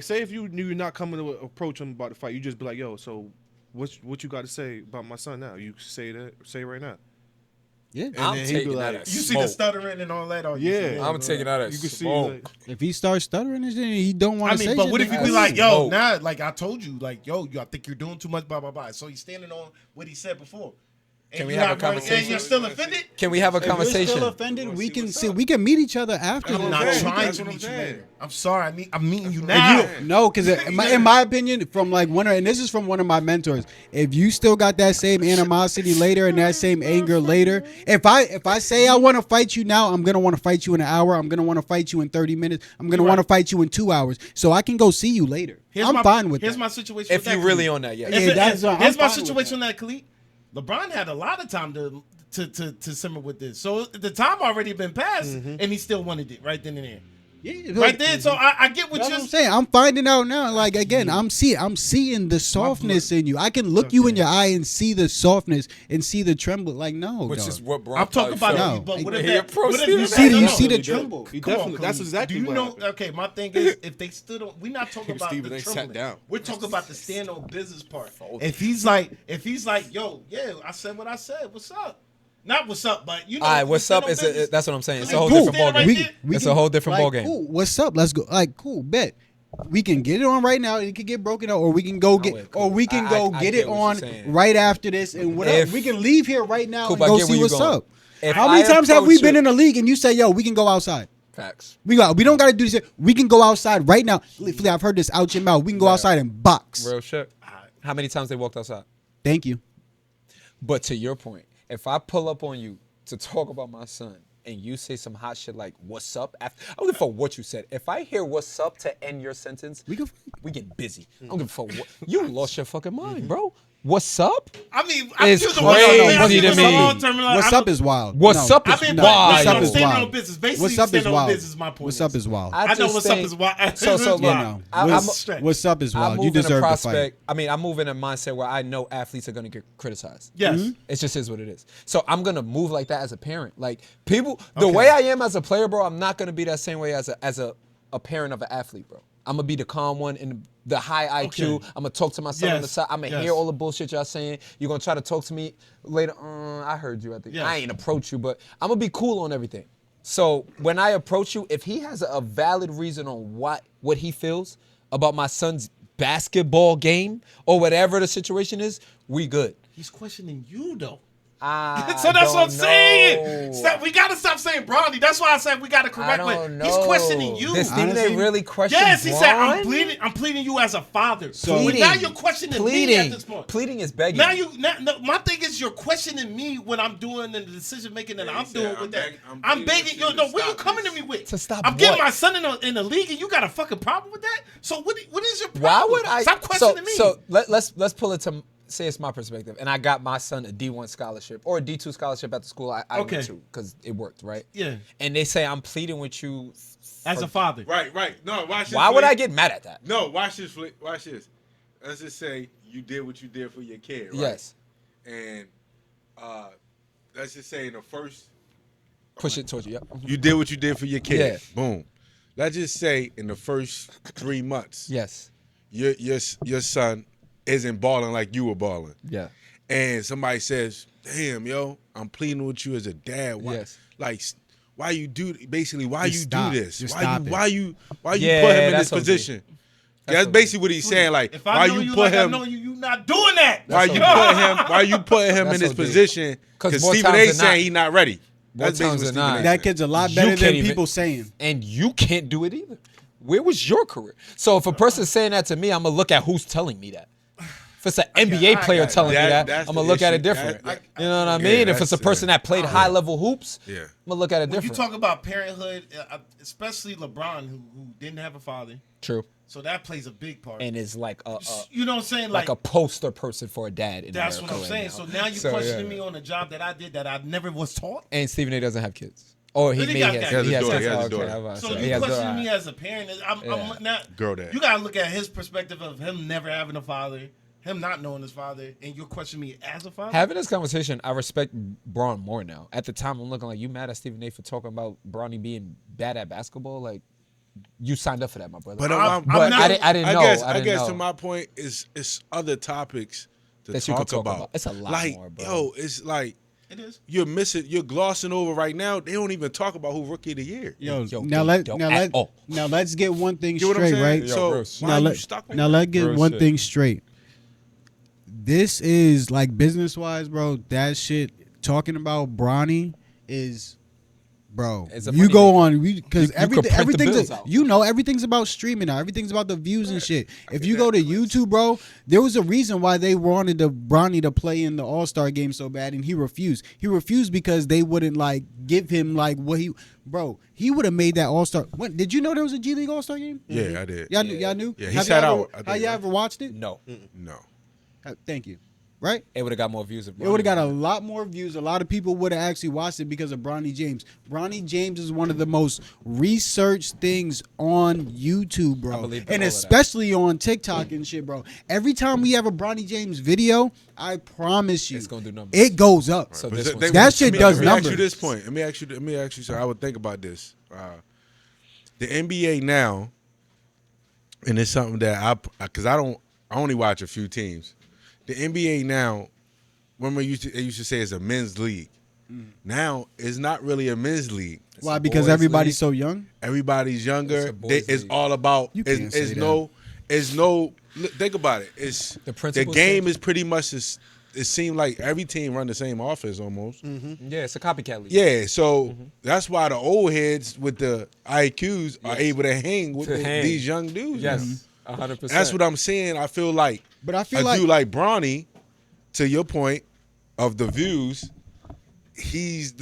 Speaker 1: like, say if you knew you're not coming to approach him about the fight, you just be like, yo, so what you got to say about my son now? You say it right now.
Speaker 5: Yeah.
Speaker 1: And
Speaker 2: I'm
Speaker 1: then he'd be
Speaker 2: taking
Speaker 1: like,
Speaker 2: that as
Speaker 4: You see the
Speaker 2: smoke.
Speaker 4: stuttering and all that? Or
Speaker 1: Yeah.
Speaker 2: I'm taking that as
Speaker 1: You can see,
Speaker 2: smoke.
Speaker 1: like,
Speaker 5: If he starts stuttering and shit, and he don't want
Speaker 4: I
Speaker 5: to say
Speaker 4: mean, but
Speaker 5: shit,
Speaker 4: what if you
Speaker 5: then
Speaker 4: be
Speaker 5: cool.
Speaker 4: like, yo,
Speaker 2: Smoke.
Speaker 4: nah, like I told you, like, yo, I think you're doing too much, blah, blah, blah. So he's standing on what he said before.
Speaker 2: Can
Speaker 4: And
Speaker 2: we
Speaker 4: you
Speaker 2: have a
Speaker 4: not worried-
Speaker 2: conversation?
Speaker 4: And you're still offended?
Speaker 2: Can we have a
Speaker 5: If you're
Speaker 2: conversation?
Speaker 5: still offended, we
Speaker 3: see
Speaker 5: can
Speaker 3: what's
Speaker 5: see.
Speaker 3: up.
Speaker 5: We can meet each other after.
Speaker 4: I'm
Speaker 5: this.
Speaker 4: not
Speaker 3: saying.
Speaker 4: trying
Speaker 3: That's
Speaker 4: to
Speaker 3: what I'm
Speaker 4: meet you
Speaker 3: saying.
Speaker 4: later. I'm sorry. I'm meeting you
Speaker 5: If
Speaker 4: now.
Speaker 5: no, because in my opinion, from like and this is from one of my mentors. If you still got that same animosity later and that same anger later, if I say I want to fight you now, I'm gonna want to fight you in an hour. I'm gonna want to fight you in 30 minutes. I'm gonna want to fight you in 2 hours. So I can go see you later. I'm fine with
Speaker 4: Here's
Speaker 5: that.
Speaker 4: my situation.
Speaker 2: If
Speaker 4: with
Speaker 2: you
Speaker 4: that,
Speaker 2: really
Speaker 4: Khalid.
Speaker 2: on that, yeah.
Speaker 5: Yeah, that's I'm
Speaker 4: Here's my
Speaker 5: fine with
Speaker 4: situation on that, Khalid. LeBron had a lot of time to simmer with this. So the time already been passed, and he still wanted it right then and there.
Speaker 5: Yeah,
Speaker 4: Right there. So I get what
Speaker 5: That's
Speaker 4: you're
Speaker 5: what I'm saying. I'm finding out now. Like again, I'm seeing the softness in you. I can look you in your eye and see the softness and see the tremble. Like no,
Speaker 2: Which
Speaker 5: dog.
Speaker 2: is what Bron
Speaker 4: I'm talking about
Speaker 2: probably
Speaker 5: No.
Speaker 4: it. But what if
Speaker 2: He
Speaker 4: that?
Speaker 2: approached
Speaker 4: What if
Speaker 2: you.
Speaker 5: you see the
Speaker 4: no,
Speaker 5: you see the
Speaker 1: really did.
Speaker 5: tremble.
Speaker 1: He
Speaker 4: Come on,
Speaker 1: definitely. That's
Speaker 4: Khalid.
Speaker 1: exactly
Speaker 4: Do you
Speaker 1: what
Speaker 4: know?
Speaker 1: happened.
Speaker 4: Okay, my thing is, if they stood on, we're not talking about
Speaker 6: Steven
Speaker 4: the
Speaker 6: ain't sat
Speaker 4: trembling.
Speaker 6: down.
Speaker 4: We're talking about the stand on business part. If he's like, yo, yeah, I said what I said. What's up? Not what's up, but you know.
Speaker 2: All right, what's
Speaker 4: stand
Speaker 2: up?
Speaker 4: on business.
Speaker 2: That's what I'm saying. It's a
Speaker 4: Cool.
Speaker 2: whole different
Speaker 4: Stand
Speaker 2: ballgame.
Speaker 4: right there.
Speaker 2: It's a whole different
Speaker 5: like,
Speaker 2: ballgame.
Speaker 5: Cool, what's up? Let's go. Like, cool, bet. We can get it on right now. It can get broken out, or we can go
Speaker 2: with
Speaker 5: get,
Speaker 2: cool.
Speaker 5: or we can go
Speaker 2: I
Speaker 5: get
Speaker 2: get
Speaker 5: it
Speaker 2: what
Speaker 5: on
Speaker 2: you're saying.
Speaker 5: right after this, and whatever.
Speaker 2: If-
Speaker 5: We can leave here right now
Speaker 2: Cool,
Speaker 5: and
Speaker 2: but I
Speaker 5: go
Speaker 2: get
Speaker 5: see
Speaker 2: where
Speaker 5: what's
Speaker 2: you're going.
Speaker 5: up.
Speaker 2: If
Speaker 5: How many
Speaker 2: I
Speaker 5: times have we
Speaker 2: approach
Speaker 5: been
Speaker 2: you-
Speaker 5: in the league and you say, "Yo, we can go outside"?
Speaker 2: Facts.
Speaker 5: We don't got to do this. We can go outside right now. Flea, I've heard this out your mouth. We can go outside and box.
Speaker 2: Real shit. How many times they walked outside?
Speaker 5: Thank you.
Speaker 2: But to your point, if I pull up on you to talk about my son and you say some hot shit like "What's up?" After, I don't give a fuck what you said. If I hear "What's up" to end your sentence, we get busy. I don't give a fuck what you lost your fucking mind, bro. What's up?
Speaker 4: I mean, I'm
Speaker 2: It's
Speaker 4: using
Speaker 2: crazy to me.
Speaker 5: What's up is wild.
Speaker 2: What's
Speaker 5: No.
Speaker 2: up is
Speaker 4: I mean,
Speaker 2: wild.
Speaker 5: What's up
Speaker 4: I'm
Speaker 5: is
Speaker 4: standing
Speaker 5: wild.
Speaker 4: on business. Basically,
Speaker 5: What's up is
Speaker 4: standing on
Speaker 5: wild.
Speaker 4: business. My point.
Speaker 5: What's up is wild.
Speaker 4: I know
Speaker 2: just
Speaker 4: what's up
Speaker 2: think-
Speaker 4: is wild.
Speaker 2: So
Speaker 5: You
Speaker 2: look,
Speaker 5: know, what's up is
Speaker 2: I
Speaker 5: wild.
Speaker 2: move
Speaker 5: You
Speaker 2: in a
Speaker 5: deserve to
Speaker 2: prospect.
Speaker 5: fight.
Speaker 2: I mean, I move in a mindset where I know athletes are going to get criticized.
Speaker 4: Yes.
Speaker 2: It just is what it is. So I'm gonna move like that as a parent. Like people, the way I am as a player, bro, I'm not gonna be that same way as a parent of an athlete, bro. I'm gonna be the calm one and the high IQ.
Speaker 4: Okay.
Speaker 2: I'm gonna talk to my son on the
Speaker 4: Yes.
Speaker 2: side. I'm gonna hear all the bullshit y'all saying. You're gonna try to talk to me later. I heard you.
Speaker 4: Yes.
Speaker 2: I ain't approach you, but I'm gonna be cool on everything. So when I approach you, if he has a valid reason on what he feels about my son's basketball game or whatever the situation is, we good.
Speaker 4: He's questioning you though.
Speaker 2: I
Speaker 4: So that's what I'm
Speaker 2: don't
Speaker 4: saying.
Speaker 2: know.
Speaker 4: Stop, we gotta stop saying Bronny. That's why I said we gotta correct
Speaker 2: I
Speaker 4: it.
Speaker 2: don't know.
Speaker 4: He's questioning you.
Speaker 2: Did Stephen A.
Speaker 5: Honestly,
Speaker 2: really question
Speaker 4: Yes, he said I'm
Speaker 2: Bron?
Speaker 4: pleading you as a father.
Speaker 5: So-
Speaker 4: But now you're questioning me at this point.
Speaker 2: Pleading is begging.
Speaker 4: No, my thing is you're questioning me when I'm doing the decision making that I'm
Speaker 3: he
Speaker 4: doing
Speaker 3: said,
Speaker 4: with
Speaker 3: I'm
Speaker 4: that.
Speaker 3: beg- I'm
Speaker 4: I'm
Speaker 3: pleading
Speaker 4: begging
Speaker 3: with
Speaker 4: you.
Speaker 3: you
Speaker 4: No,
Speaker 3: to
Speaker 4: what are you
Speaker 3: stop
Speaker 4: coming
Speaker 3: this.
Speaker 4: to me with?
Speaker 2: To stop
Speaker 4: I'm getting
Speaker 2: what?
Speaker 4: my son in the league, and you got a fucking problem with that. So what is your problem?
Speaker 2: Why would I
Speaker 4: stop questioning me?
Speaker 2: So let's pull it to say it's my perspective, and I got my son a D1 scholarship or a D2 scholarship at the school I
Speaker 4: Okay.
Speaker 2: went to because it worked, right?
Speaker 4: Yeah.
Speaker 2: And they say I'm pleading with you.
Speaker 4: as a father,
Speaker 3: Right. No, watch this.
Speaker 2: Why would
Speaker 3: Flick.
Speaker 2: I get mad at that?
Speaker 3: No, watch this. Flick. Watch this. Let's just say you did what you did for your kid, right?
Speaker 2: Yes.
Speaker 3: And let's just say in the first,
Speaker 2: Push it towards you. Yep.
Speaker 3: you did what you did for your kid.
Speaker 2: Yeah.
Speaker 3: Boom. Let's just say in the first 3 months,
Speaker 2: Yes.
Speaker 3: your son isn't balling like you were balling.
Speaker 2: Yeah.
Speaker 3: And somebody says, "Damn, yo, I'm pleading with you as a dad. Why,
Speaker 2: Yes.
Speaker 3: like, why you do? Basically, why
Speaker 5: Just
Speaker 3: you
Speaker 5: stop.
Speaker 3: do this?
Speaker 5: Just
Speaker 3: Why
Speaker 5: stop
Speaker 3: you?
Speaker 5: it.
Speaker 3: Why you? Why you
Speaker 2: Yeah,
Speaker 3: put him in
Speaker 2: that's
Speaker 3: this
Speaker 2: OD.
Speaker 3: position?
Speaker 2: That's
Speaker 3: That's
Speaker 2: OD.
Speaker 3: basically what he's saying. Like,
Speaker 4: if
Speaker 3: why
Speaker 4: I know
Speaker 3: you
Speaker 4: you
Speaker 3: put
Speaker 4: like I
Speaker 3: him?
Speaker 4: know you not doing that.
Speaker 3: Why you
Speaker 2: That's
Speaker 3: put him? Why you put him in
Speaker 2: That's
Speaker 3: this
Speaker 2: OD.
Speaker 3: position?
Speaker 2: 'Cause
Speaker 3: Because
Speaker 2: more
Speaker 3: Stephen
Speaker 2: times
Speaker 3: A.
Speaker 2: than
Speaker 3: saying
Speaker 2: not-
Speaker 3: he's not ready.
Speaker 2: More
Speaker 3: That's basically
Speaker 2: times
Speaker 3: what
Speaker 2: than
Speaker 3: Stephen
Speaker 2: not.
Speaker 3: A.
Speaker 5: That
Speaker 3: saying.
Speaker 5: kid's a lot
Speaker 2: You
Speaker 5: better
Speaker 2: can't
Speaker 5: than
Speaker 2: even-
Speaker 5: people saying.
Speaker 2: And you can't do it either. Where was your career? So if a person's saying that to me, I'm gonna look at who's telling me that. If it's an NBA player telling me that,
Speaker 3: that's
Speaker 2: I'm
Speaker 3: the
Speaker 2: gonna look at it
Speaker 3: issue.
Speaker 2: different.
Speaker 3: That-
Speaker 2: You know what I
Speaker 3: yeah,
Speaker 2: mean? If it's a
Speaker 3: that's,
Speaker 2: person that played high level hoops,
Speaker 3: Yeah.
Speaker 2: I'm gonna look at it
Speaker 4: When you
Speaker 2: different.
Speaker 4: talk about parenthood, especially LeBron, who didn't have a father,
Speaker 2: True.
Speaker 4: so that plays a big part.
Speaker 2: And is like a
Speaker 4: You know what I'm saying?
Speaker 2: like a poster person for a dad in
Speaker 4: That's
Speaker 2: America
Speaker 4: what I'm saying.
Speaker 2: right
Speaker 4: So
Speaker 2: now.
Speaker 4: now you
Speaker 2: So,
Speaker 4: questioning
Speaker 2: yeah.
Speaker 4: me on a job that I did that I never was taught.
Speaker 2: And Stephen A. doesn't have kids. Or he
Speaker 4: But he
Speaker 2: may
Speaker 4: got
Speaker 2: have.
Speaker 4: kids.
Speaker 3: He has a daughter,
Speaker 2: kids.
Speaker 3: he has a
Speaker 2: Okay,
Speaker 3: daughter.
Speaker 2: I'm about to
Speaker 4: So
Speaker 2: say,
Speaker 4: you
Speaker 2: he has
Speaker 4: questioning
Speaker 2: daughter.
Speaker 4: me as a parent. I'm
Speaker 2: Yeah.
Speaker 4: not.
Speaker 3: Girl dad.
Speaker 4: You gotta look at his perspective of him never having a father, him not knowing his father, and you're questioning me as a father.
Speaker 2: Having this conversation, I respect Bron more now. At the time, I'm looking like, you mad at Stephen A. for talking about Bronny being bad at basketball? Like, you signed up for that, my brother.
Speaker 3: But,
Speaker 4: I'm
Speaker 2: but
Speaker 4: not-
Speaker 2: I didn't know.
Speaker 3: I guess
Speaker 2: I didn't
Speaker 3: to
Speaker 2: know.
Speaker 3: my point is it's other topics to
Speaker 2: That you
Speaker 3: talk
Speaker 2: could talk
Speaker 3: about.
Speaker 2: about. It's a lot
Speaker 3: like,
Speaker 2: more, bro.
Speaker 3: Yo, it's like
Speaker 4: It is.
Speaker 3: you're glossing over right now. They don't even talk about who rookie of the year.
Speaker 5: Yo,
Speaker 2: Yo,
Speaker 5: now
Speaker 2: they
Speaker 5: let
Speaker 2: don't
Speaker 5: now
Speaker 2: at
Speaker 5: let
Speaker 2: all.
Speaker 5: now let's get one thing
Speaker 3: You know what I'm
Speaker 5: straight,
Speaker 3: saying?
Speaker 5: right?
Speaker 3: So
Speaker 2: real
Speaker 3: why
Speaker 5: now
Speaker 3: are you
Speaker 5: let
Speaker 3: stuck on
Speaker 5: now
Speaker 3: that?
Speaker 5: let's get
Speaker 2: Real
Speaker 5: one
Speaker 2: shit.
Speaker 5: thing straight. This is like business wise, bro. That shit talking about Bronny is, bro.
Speaker 2: It's a
Speaker 5: You
Speaker 2: money
Speaker 5: go
Speaker 2: maker.
Speaker 5: on because
Speaker 2: You could print the
Speaker 5: everything's
Speaker 2: bills out.
Speaker 5: everything's about streaming now. Everything's about the views and shit. If you go to YouTube, bro, there was a reason why they wanted Bronny to play in the All-Star game so bad, and he refused. He refused because they wouldn't like give him like what he would have made that All-Star. When did you know there was a G League All-Star game?
Speaker 3: Yeah, I did.
Speaker 5: Y'all knew?
Speaker 3: Yeah, he
Speaker 5: Have
Speaker 3: sat
Speaker 5: y'all
Speaker 3: out, I
Speaker 5: Have
Speaker 3: think,
Speaker 5: you
Speaker 3: right?
Speaker 5: ever watched it?
Speaker 2: No.
Speaker 3: No.
Speaker 5: Thank you. Right?
Speaker 2: It would have got more views if
Speaker 5: It would have got a lot more views. A lot of people would have actually watched it because of Bronny James. Bronny James is one of the most researched things on YouTube,
Speaker 2: I
Speaker 5: bro.
Speaker 2: believe
Speaker 5: And
Speaker 2: all of that.
Speaker 5: especially on TikTok and shit, bro. Every time we have a Bronny James video, I promise you,
Speaker 2: It's gonna do numbers.
Speaker 5: it goes up.
Speaker 2: So
Speaker 3: But
Speaker 2: this
Speaker 3: they-
Speaker 2: one's-
Speaker 5: That shit does
Speaker 3: Let me ask you
Speaker 5: numbers.
Speaker 3: this point. Let me ask you. So I would think about this. The NBA now, and it's something that because I only watch a few teams. The NBA now, remember they used to say it's a men's league. Now it's not really a men's league.
Speaker 5: Why?
Speaker 2: a
Speaker 5: Because
Speaker 2: boys'
Speaker 5: everybody's
Speaker 2: league.
Speaker 5: so young.
Speaker 3: Everybody's
Speaker 2: It's
Speaker 3: younger.
Speaker 2: a boys'
Speaker 3: It's
Speaker 2: league.
Speaker 3: all about.
Speaker 5: You can't say
Speaker 3: It's no. Think about it. It's
Speaker 2: The
Speaker 3: the
Speaker 2: principles
Speaker 3: game
Speaker 2: change.
Speaker 3: is pretty much. It seemed like every team run the same offense almost.
Speaker 2: Yeah, it's a copycat league.
Speaker 3: Yeah, so that's why the old heads with the IQs are
Speaker 2: Yes.
Speaker 3: able to hang with
Speaker 2: To hang.
Speaker 3: these young dudes. now.
Speaker 2: Yes, 100%.
Speaker 3: That's what I'm saying. I feel like,
Speaker 5: But I feel
Speaker 3: I
Speaker 5: like
Speaker 3: do like Bronny. To your point of the views, he's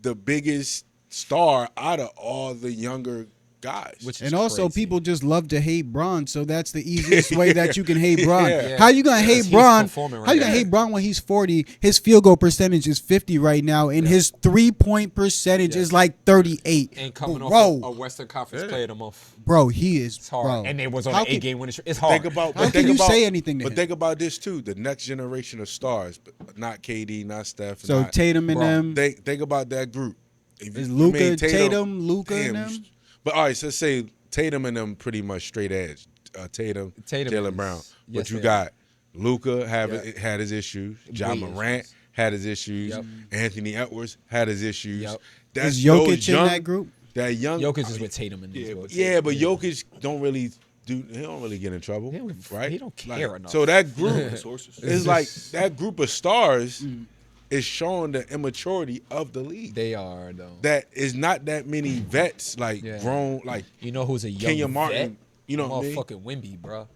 Speaker 3: the biggest star out of all the younger guys.
Speaker 2: Which is
Speaker 5: and also,
Speaker 2: crazy.
Speaker 5: people just love to hate Bron, so that's the easiest way that you can hate Bron.
Speaker 3: Yeah.
Speaker 5: How you gonna hate
Speaker 2: He's
Speaker 5: Bron?
Speaker 2: performing right
Speaker 5: How you gonna
Speaker 2: now.
Speaker 5: hate Bron when he's 40? His field goal percentage is 50 right now, and his 3-point percentage is like 38.
Speaker 2: and coming
Speaker 5: bro,
Speaker 2: off a Western Conference Player of the Month.
Speaker 5: bro, he is
Speaker 2: It's hard.
Speaker 5: bro.
Speaker 2: And it was on
Speaker 5: How
Speaker 2: an
Speaker 5: can-
Speaker 2: 8-game winning streak. It's hard.
Speaker 3: Think about,
Speaker 5: How
Speaker 3: but
Speaker 5: can
Speaker 3: think
Speaker 5: you
Speaker 3: about,
Speaker 5: say anything to
Speaker 3: But
Speaker 5: him?
Speaker 3: think about this too: the next generation of stars, but not KD, not Steph.
Speaker 5: So
Speaker 3: not,
Speaker 5: Tatum and them
Speaker 3: Think about that group. If
Speaker 5: is
Speaker 3: you-
Speaker 5: Luka, Tatum, Luka,
Speaker 3: damn,
Speaker 5: and
Speaker 3: you
Speaker 5: them.
Speaker 3: But all right, so let's say Tatum and them pretty much straight edge. Tatum,
Speaker 2: Tatum
Speaker 3: Jalen
Speaker 2: is-
Speaker 3: Brown.
Speaker 2: yes,
Speaker 3: But you
Speaker 2: they
Speaker 3: got Luka
Speaker 2: Yeah.
Speaker 3: had his issues. John
Speaker 2: Way
Speaker 3: Morant
Speaker 2: issues.
Speaker 3: had his issues.
Speaker 2: Yep.
Speaker 3: Anthony Edwards had his issues.
Speaker 2: Yep.
Speaker 3: That's
Speaker 5: Is Jokic
Speaker 3: those
Speaker 5: in
Speaker 3: young,
Speaker 5: that group?
Speaker 3: That young
Speaker 2: Jokic is with Tatum and these
Speaker 3: yeah,
Speaker 2: boys.
Speaker 3: yeah, but Jokic don't really do. He don't really get in trouble,
Speaker 2: He don't-
Speaker 3: right?
Speaker 2: he don't care enough.
Speaker 3: So that group is like that group of stars is showing the immaturity of the league.
Speaker 2: They are, though.
Speaker 3: That is not that many vets like
Speaker 2: Yeah.
Speaker 3: grown like
Speaker 2: You know who's a young
Speaker 3: Kenya Martin.
Speaker 2: vet?
Speaker 3: You know what I mean?
Speaker 2: Motherfucking Wimby, bro.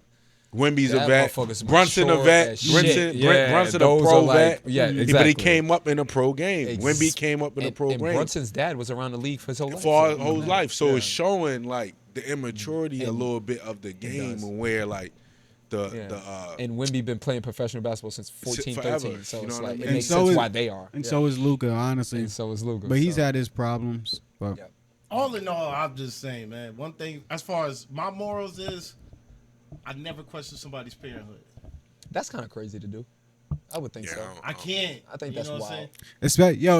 Speaker 3: Wemby's a
Speaker 2: That
Speaker 3: vet.
Speaker 2: motherfucker's
Speaker 3: Brunson a
Speaker 2: mature
Speaker 3: vet.
Speaker 2: as shit. Yeah,
Speaker 3: Brunson a
Speaker 2: those
Speaker 3: pro
Speaker 2: are like-
Speaker 3: vet.
Speaker 2: yeah,
Speaker 3: But
Speaker 2: exactly.
Speaker 3: he came up in a pro game.
Speaker 2: Ex-
Speaker 3: Wemby came up in a pro
Speaker 2: and
Speaker 3: game
Speaker 2: Brunson's dad was around the league for his whole life.
Speaker 3: for
Speaker 2: so-
Speaker 3: our whole life. So
Speaker 2: Yeah.
Speaker 3: it's showing like the immaturity a
Speaker 2: And-
Speaker 3: little bit of the game
Speaker 2: does.
Speaker 3: and where like the
Speaker 2: Yeah. And Wemby been playing professional basketball since 14,
Speaker 3: forever,
Speaker 2: 13. So
Speaker 3: you
Speaker 2: it's
Speaker 3: know what I
Speaker 2: like,
Speaker 3: mean?
Speaker 2: it
Speaker 5: And
Speaker 2: makes
Speaker 5: so
Speaker 2: sense
Speaker 5: is-
Speaker 2: why they are.
Speaker 5: And
Speaker 2: Yeah.
Speaker 5: so is Luka, honestly.
Speaker 2: And so is Luka.
Speaker 5: But he's
Speaker 2: so.
Speaker 5: had his problems. But
Speaker 2: Yeah.
Speaker 4: All in all, I'm just saying, man. One thing, as far as my morals is, I never question somebody's parenthood.
Speaker 2: That's kind of crazy to do. I would think
Speaker 3: Yeah,
Speaker 2: so.
Speaker 4: I can't.
Speaker 2: I think
Speaker 4: You
Speaker 2: that's
Speaker 4: know what I'm
Speaker 2: wild.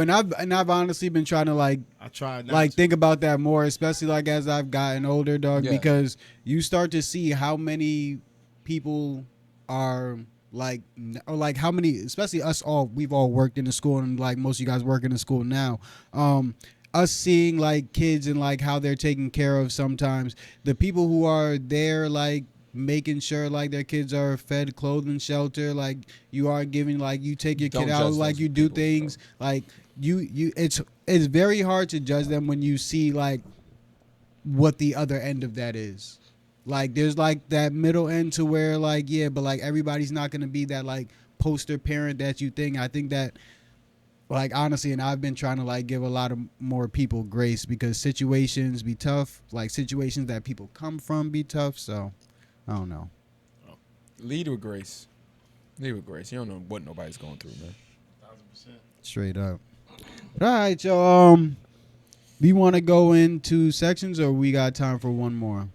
Speaker 4: saying?
Speaker 5: and I've honestly been trying to like
Speaker 4: I tried not
Speaker 5: like
Speaker 4: to.
Speaker 5: think about that more, especially like as I've gotten older, dog,
Speaker 2: Yeah.
Speaker 5: because you start to see how many people are like, or like how many, especially us all, we've all worked in the school, and like most of you guys work in the school now. Us seeing like kids and like how they're taken care of sometimes. The people who are there like making sure like their kids are fed, clothed, and shelter, like you are giving, like you take your
Speaker 2: Don't
Speaker 5: kid out,
Speaker 2: judge
Speaker 5: like
Speaker 2: those
Speaker 5: you do
Speaker 2: people,
Speaker 5: things, like you it's very hard to judge them when you see like what the other end of that is. Like there's like that middle end to where like, yeah, but like everybody's not gonna be that like poster parent that you think. I think that like honestly, and I've been trying to like give a lot of more people grace because situations be tough, like situations that people come from be tough. So I don't know.
Speaker 2: Lead with grace. Lead with grace. You don't know what nobody's going through, man.
Speaker 4: 1,000%.
Speaker 5: Straight up. All right, yo. We want to go into sections, or we got time for one more?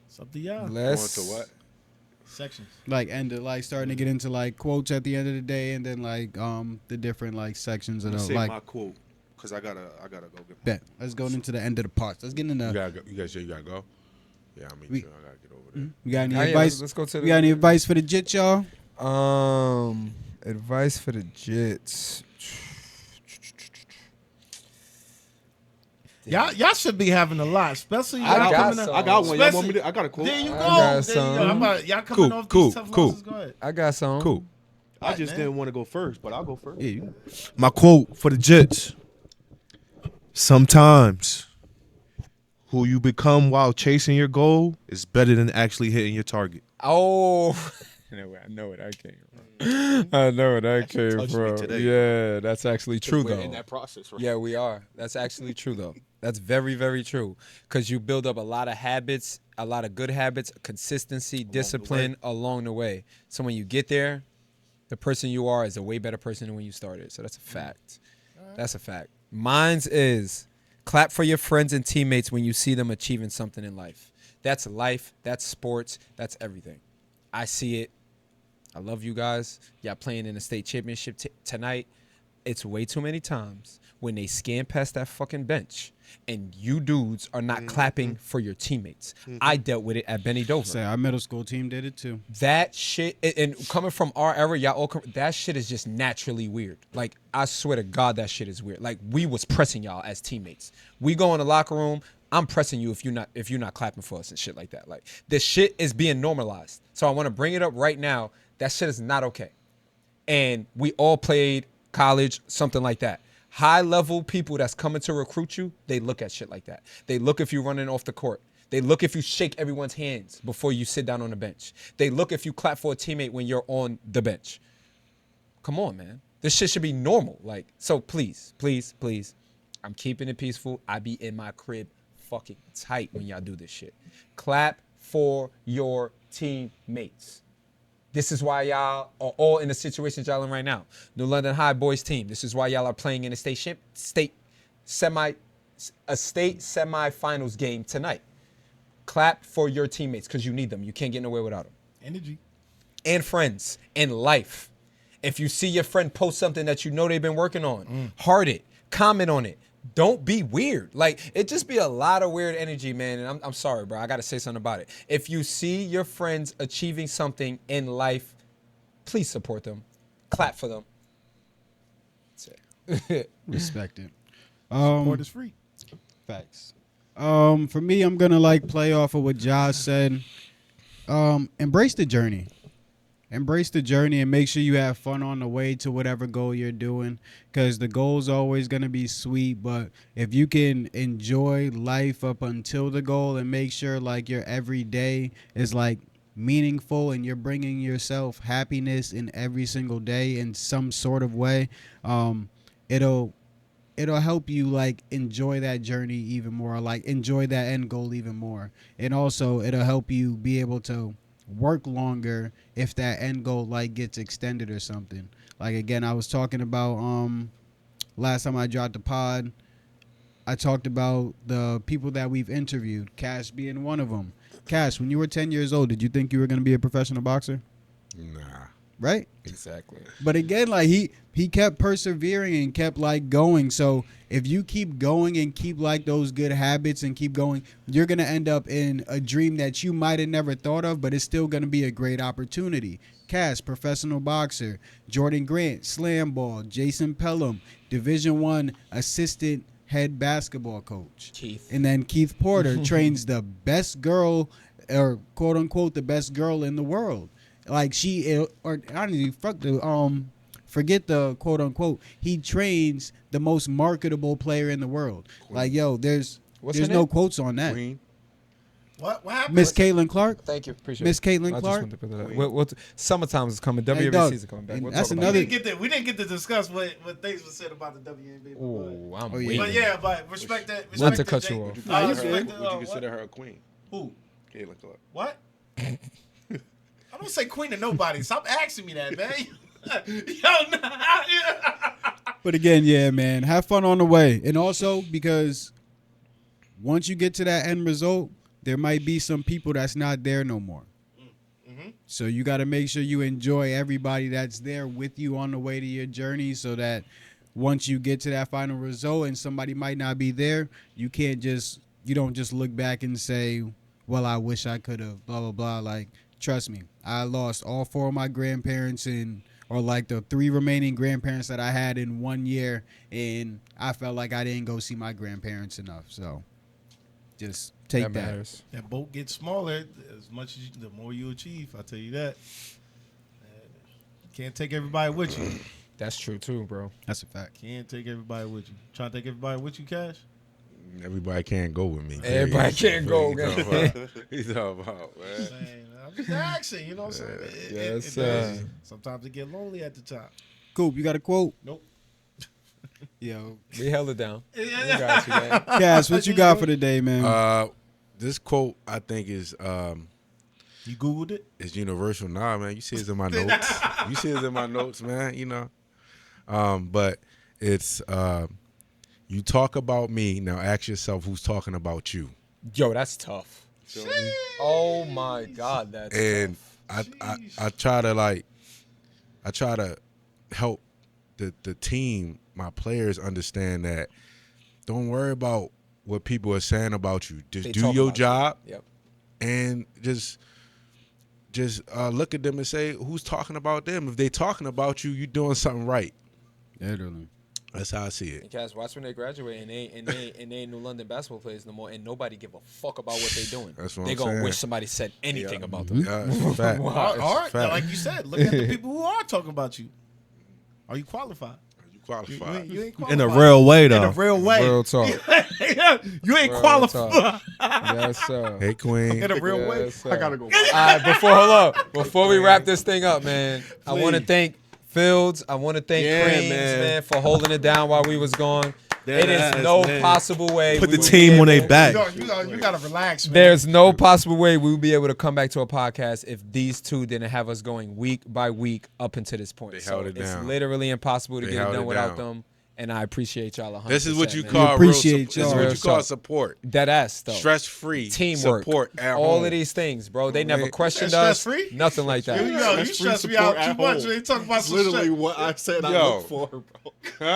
Speaker 4: It's up to y'all.
Speaker 3: Going to what?
Speaker 4: Sections.
Speaker 5: Like starting to get into like quotes at the end of the day, and then like the different like sections of
Speaker 1: I'm
Speaker 5: the
Speaker 1: gonna say
Speaker 5: like.
Speaker 1: my quote because I gotta go get.
Speaker 5: Bet. Let's go into the end of the parts. Let's get into.
Speaker 3: You guys gotta go. Yeah, I mean,
Speaker 5: We-
Speaker 3: too. I gotta get over there.
Speaker 5: You got any
Speaker 2: Oh, yeah,
Speaker 5: advice?
Speaker 2: let's go to
Speaker 5: You got any advice for the Jits, y'all?
Speaker 2: Advice for the Jits.
Speaker 4: Y'all should be having a lot, especially y'all
Speaker 2: I got
Speaker 4: coming
Speaker 2: some.
Speaker 4: up.
Speaker 6: I got one. Y'all want
Speaker 4: Especially-
Speaker 6: me to? I got a quote.
Speaker 4: There you go.
Speaker 2: got
Speaker 4: There you
Speaker 2: some.
Speaker 4: go. Y'all coming off
Speaker 1: Cool,
Speaker 4: these tough
Speaker 1: cool.
Speaker 4: losses. Go ahead.
Speaker 2: I got some.
Speaker 1: Cool. I just
Speaker 4: man.
Speaker 1: didn't want to go first, but I'll go first.
Speaker 5: Yeah, you-
Speaker 1: My quote for the Jets. Sometimes who you become while chasing your goal is better than actually hitting your target.
Speaker 2: Oh, I know where that came from. I know where that came
Speaker 1: touched me
Speaker 2: from.
Speaker 1: today.
Speaker 2: Yeah, that's actually true
Speaker 6: We're
Speaker 2: though.
Speaker 6: in that process, right?
Speaker 2: Yeah, we are. That's actually true though. That's very, very true. Because you build up a lot of habits, a lot of good habits, consistency, discipline along the way. So when you get there, the person you are is a way better person than when you started. So that's a fact. That's a fact. Mine's is clap for your friends and teammates when you see them achieving something in life. That's life. That's sports. That's everything. I see it. I love you guys. Y'all playing in the state championship tonight. It's way too many times when they scan past that fucking bench and you dudes are not clapping for your teammates. I dealt with it at Benny Dover.
Speaker 5: Say our middle school team did it too.
Speaker 2: That shit, and coming from our era, y'all all that shit is just naturally weird. Like, I swear to God, that shit is weird. Like, we was pressing y'all as teammates. We go in the locker room, I'm pressing you if you're not clapping for us and shit like that. Like, this shit is being normalized. So I want to bring it up right now. That shit is not okay. And we all played college, something like that. High level people that's coming to recruit you, they look at shit like that. They look if you're running off the court. They look if you shake everyone's hands before you sit down on the bench. They look if you clap for a teammate when you're on the bench. Come on, man. This shit should be normal. Like, so please, please, please. I'm keeping it peaceful. I be in my crib fucking tight when y'all do this shit. Clap for your teammates. This is why y'all are all in the situations y'all in right now. New London High boys team. This is why y'all are playing in a state semifinals game tonight. Clap for your teammates because you need them. You can't get nowhere without them.
Speaker 4: Energy.
Speaker 2: And friends and life. If you see your friend post something that you know they've been working on, heart it, comment on it. Don't be weird. Like, it just be a lot of weird energy, man. And I'm sorry, bro. I got to say something about it. If you see your friends achieving something in life, please support them. Clap for them. That's it.
Speaker 5: Respect it.
Speaker 4: Support is free.
Speaker 5: Facts. For me, I'm gonna play off of what Josh said. Embrace the journey. Embrace the journey and make sure you have fun on the way to whatever goal you're doing, because the goal's always going to be sweet, but if you can enjoy life up until the goal and make sure your every day is meaningful and you're bringing yourself happiness in every single day in some sort of way, it'll help you enjoy that journey even more, enjoy that end goal even more. And also it'll help you be able to work longer if that end goal gets extended or something. Again, I was talking about last time I dropped the pod, I talked about the people that we've interviewed, Cash being one of them. Cash, when you were 10 years old, did you think you were going to be a professional boxer?
Speaker 3: Nah.
Speaker 5: Right?
Speaker 2: Exactly.
Speaker 5: But again, he kept persevering and kept going. So if you keep going and keep those good habits and keep going, you're gonna end up in a dream that you might have never thought of, but it's still gonna be a great opportunity. Cass, professional boxer. Jordan Grant, slam ball. Jason Pelham, Division I assistant head basketball coach.
Speaker 2: Keith.
Speaker 5: And then Keith Porter trains the best girl, or quote unquote the best girl in the world. Forget the quote unquote. He trains the most marketable player in the world.
Speaker 3: Queen.
Speaker 5: There's
Speaker 2: What's her
Speaker 5: no
Speaker 2: name?
Speaker 5: quotes on that.
Speaker 3: Queen.
Speaker 4: What happened?
Speaker 5: Miss Caitlin Clark.
Speaker 2: Thank you. Appreciate
Speaker 5: Miss
Speaker 2: it.
Speaker 5: Caitlin
Speaker 2: I just
Speaker 5: Clark?
Speaker 2: wanted to put that up. Summertime is coming.
Speaker 5: Hey,
Speaker 2: WNBA
Speaker 5: dog,
Speaker 2: season coming back.
Speaker 5: and
Speaker 2: We'll
Speaker 5: that's
Speaker 2: talk
Speaker 4: We
Speaker 2: about
Speaker 5: another-
Speaker 4: didn't get to discuss what things were said about the WNBA.
Speaker 2: it. Ooh, I'm
Speaker 5: Oh, yeah.
Speaker 2: waiting.
Speaker 4: But yeah, but respect that.
Speaker 2: Not
Speaker 4: Respect
Speaker 2: to
Speaker 4: that,
Speaker 2: cut
Speaker 4: Jay.
Speaker 2: you off.
Speaker 4: Nah,
Speaker 3: Would
Speaker 4: respect
Speaker 3: you
Speaker 4: that,
Speaker 3: consider her a queen?
Speaker 4: Who?
Speaker 3: Caitlin Clark.
Speaker 4: What? I don't say queen to nobody. Stop asking me that, man. Yo, nah.
Speaker 5: But again, yeah, man, have fun on the way. And also because once you get to that end result, there might be some people that's not there no more. So you got to make sure you enjoy everybody that's there with you on the way to your journey, so that once you get to that final result and somebody might not be there, you don't just look back and say, well, I wish I could have, blah, blah, blah. Like, trust me, I lost all 4 of my grandparents or like the 3 remaining grandparents that I had in 1 year, and I felt like I didn't go see my grandparents enough. So just take that.
Speaker 2: Matters.
Speaker 4: That boat gets smaller as much as the more you achieve. I'll tell you that. Can't take everybody with you.
Speaker 2: That's true too, bro.
Speaker 5: That's a fact.
Speaker 4: Can't take everybody with you. Trying to take everybody with you, Cash?
Speaker 3: Everybody can't go with me.
Speaker 2: Everybody can't go.
Speaker 3: He's talking about, man.
Speaker 4: Man, I'm just asking, you know what I'm saying?
Speaker 2: Yes,
Speaker 4: it does. Sometimes it get lonely at the top.
Speaker 5: Coop, you got a quote?
Speaker 4: Nope.
Speaker 5: Yo.
Speaker 2: We held it down. We got you, man.
Speaker 5: Cass, what you got for the day, man?
Speaker 3: This quote I think is
Speaker 4: You Googled it?
Speaker 3: It's universal. Nah, man, you see it's in my notes. You see it's in my notes, man. You know, but it's you talk about me now. Ask yourself who's talking about you.
Speaker 2: Yo, that's tough. Oh my God, that's
Speaker 3: and
Speaker 2: tough.
Speaker 3: I try to help the team, my players understand that. Don't worry about what people are saying about you. Just do your job.
Speaker 2: Yep.
Speaker 3: And just look at them and say, who's talking about them? If they talking about you, you're doing something right.
Speaker 5: Literally.
Speaker 3: That's how I see it.
Speaker 2: And guys, watch when they graduate and they ain't New London basketball players no more, and nobody give a fuck about what they doing.
Speaker 3: That's what
Speaker 2: they
Speaker 3: I'm
Speaker 2: gonna
Speaker 3: saying.
Speaker 2: wish somebody said anything about them.
Speaker 3: Yeah, it's a fact.
Speaker 4: All right,
Speaker 3: fact.
Speaker 4: like you said, look at the people who are talking about you. Are you qualified?
Speaker 3: You qualified.
Speaker 4: You ain't qualified.
Speaker 1: In a real way,
Speaker 4: In
Speaker 1: though.
Speaker 4: a real way.
Speaker 2: Real talk.
Speaker 4: You ain't
Speaker 2: Real
Speaker 4: qualified.
Speaker 2: talk. Yes, sir.
Speaker 3: Hey, Queen.
Speaker 4: In a real way.
Speaker 2: Yes, sir.
Speaker 6: I gotta go.
Speaker 2: All right, before we wrap this thing up, man, I want to thank Fields. I want to thank Creams, man, for holding it down while we was gone. It is no possible way.
Speaker 1: Put
Speaker 2: we
Speaker 1: the
Speaker 2: would
Speaker 1: team
Speaker 2: be
Speaker 1: on their
Speaker 2: able-
Speaker 1: back.
Speaker 4: You gotta relax, man.
Speaker 2: There's no possible way we would be able to come back to a podcast if these two didn't have us going week by week up until this point.
Speaker 3: They
Speaker 2: So
Speaker 3: held it
Speaker 2: it's
Speaker 3: down.
Speaker 2: literally impossible to
Speaker 3: They
Speaker 2: get it
Speaker 3: held
Speaker 2: done
Speaker 3: it
Speaker 2: without
Speaker 3: down.
Speaker 2: them. And I appreciate y'all 100%.
Speaker 3: This is what you
Speaker 2: man.
Speaker 3: call
Speaker 5: appreciate
Speaker 3: real. This is
Speaker 5: y'all.
Speaker 3: what you
Speaker 2: Real
Speaker 3: call
Speaker 2: talk.
Speaker 3: support.
Speaker 2: That ass though.
Speaker 3: Stress-free
Speaker 2: Teamwork,
Speaker 3: support at
Speaker 2: all
Speaker 3: home.
Speaker 2: of these things, bro. They
Speaker 3: Right.
Speaker 2: never questioned
Speaker 4: That's
Speaker 2: us.
Speaker 4: stress-free?
Speaker 2: Nothing like that.
Speaker 4: You
Speaker 6: Stress-free
Speaker 4: stress me
Speaker 6: support
Speaker 4: out too
Speaker 6: at
Speaker 4: much.
Speaker 6: home.
Speaker 4: They talk about
Speaker 6: That's
Speaker 4: some
Speaker 6: literally
Speaker 4: shit.
Speaker 6: what I said I
Speaker 3: Yo.
Speaker 6: look for, bro.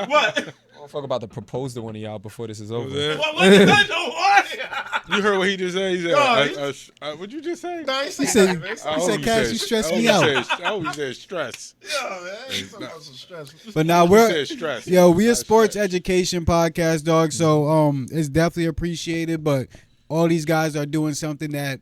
Speaker 4: What?
Speaker 2: I don't fuck about to propose to one of y'all before this is over.
Speaker 4: What did I do? What?
Speaker 3: You heard what he just said? He said,
Speaker 4: No,
Speaker 3: what'd you just say?
Speaker 4: No, he
Speaker 5: He
Speaker 4: said,
Speaker 5: said,
Speaker 4: that,
Speaker 3: I
Speaker 5: he
Speaker 3: hope
Speaker 5: said, Cash, you stress me out.
Speaker 3: He said stress.
Speaker 4: yeah, man. He's talking about some stress.
Speaker 5: But now
Speaker 3: He
Speaker 5: we're
Speaker 3: said stress.
Speaker 5: we a
Speaker 3: Not
Speaker 5: sports
Speaker 3: stress.
Speaker 5: education podcast, dog. So it's definitely appreciated. But all these guys are doing something that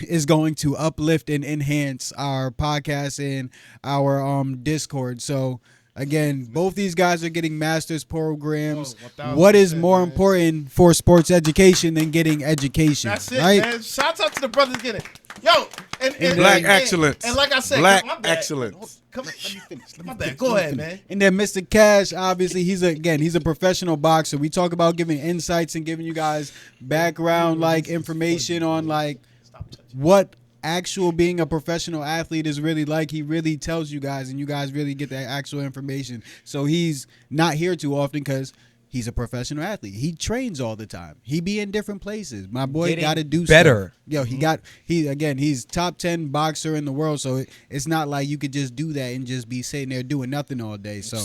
Speaker 5: is going to uplift and enhance our podcast and our Discord. So again, both these guys are getting master's programs.
Speaker 4: Oh,
Speaker 5: What is
Speaker 4: 1000%,
Speaker 5: more
Speaker 4: man.
Speaker 5: important for sports education than getting education?
Speaker 4: That's it,
Speaker 5: right?
Speaker 4: man. Shout out to the brothers getting it. Yo, and
Speaker 3: Black excellence.
Speaker 4: And like I said,
Speaker 3: Black
Speaker 4: my bad.
Speaker 3: excellence.
Speaker 4: Come, let me finish. My bad. Go ahead, man.
Speaker 5: And then Mr. Cash, obviously, he's a professional boxer. We talk about giving insights and giving you guys background like information on like what actual being a professional athlete is really like. He really tells you guys, and you guys really get that actual information. So he's not here too often because he's a professional athlete. He trains all the time. He be in different places. My boy
Speaker 2: Getting
Speaker 5: got to do
Speaker 2: better.
Speaker 5: Stuff. Yo, he's top 10 boxer in the world. So it's not like you could just do that and just be sitting there doing nothing all day. So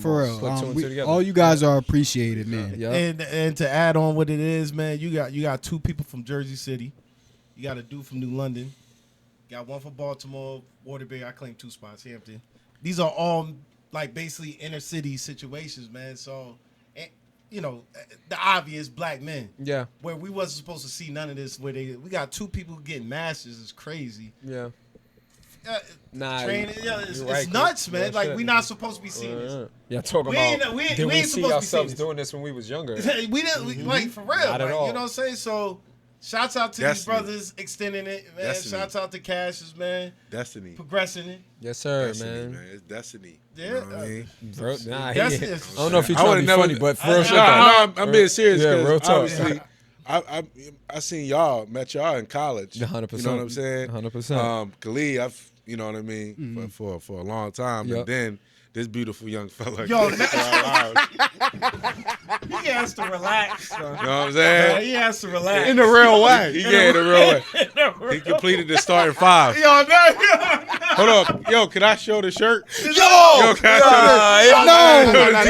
Speaker 5: for real,
Speaker 2: Put two and two together.
Speaker 5: all you guys are appreciated, man.
Speaker 2: Yeah.
Speaker 4: And to add on what it is, man, you got 2 people from Jersey City. You got a dude from New London. Got 1 from Baltimore, Waterbury. I claim 2 spots, Hampton. These are all like basically inner city situations, man. So, you know, the obvious black men.
Speaker 2: Yeah.
Speaker 4: Where we wasn't supposed to see none of this. We got 2 people getting masters. It's crazy.
Speaker 2: Yeah.
Speaker 4: Nah,
Speaker 2: Nah,
Speaker 4: training,
Speaker 2: it's
Speaker 4: it's nuts, man. Like we not supposed to be seeing this.
Speaker 2: Yeah, talking
Speaker 4: We
Speaker 2: about
Speaker 4: ain't- we ain't-
Speaker 2: did
Speaker 4: we
Speaker 2: we
Speaker 4: ain't
Speaker 2: see
Speaker 4: supposed to be
Speaker 2: ourselves
Speaker 4: seeing
Speaker 2: doing this when we was younger?
Speaker 4: We didn't like for real.
Speaker 2: Not at
Speaker 4: like,
Speaker 2: all.
Speaker 4: You know what I'm saying? So, shouts out to these
Speaker 3: Destiny.
Speaker 4: brothers extending it, man.
Speaker 3: Destiny.
Speaker 4: Shouts out to Cassius, man,
Speaker 3: Destiny.
Speaker 4: progressing it.
Speaker 2: Yes, sir,
Speaker 3: Destiny,
Speaker 2: man.
Speaker 3: man. It's destiny.
Speaker 4: Yeah.
Speaker 3: You know what I mean?
Speaker 2: Bro, nah,
Speaker 4: That's
Speaker 2: he,
Speaker 4: it.
Speaker 2: I don't know if he's
Speaker 3: I
Speaker 2: trying to
Speaker 3: would've
Speaker 2: be
Speaker 3: never-
Speaker 2: funny, but for real,
Speaker 4: I-
Speaker 2: shit,
Speaker 3: No,
Speaker 2: though.
Speaker 3: I'm being serious.
Speaker 2: Yeah,
Speaker 3: 'Cause
Speaker 2: real talk.
Speaker 3: Obviously, I seen y'all, met y'all in college.
Speaker 2: 100%.
Speaker 3: You know what I'm saying?
Speaker 2: 100%.
Speaker 3: Khalid, you know what I mean, for a long time,
Speaker 2: Yep.
Speaker 3: and then this beautiful young fella.
Speaker 4: Yo,
Speaker 3: came to our lives.
Speaker 4: He has to relax.
Speaker 3: You know what I'm saying?
Speaker 4: He has to relax.
Speaker 3: In the real way. He gave it a real way. He completed the starting 5.
Speaker 4: Yo, no.
Speaker 3: Hold up. Yo, can I show the shirt?
Speaker 4: Yo,
Speaker 3: Yo, can I show the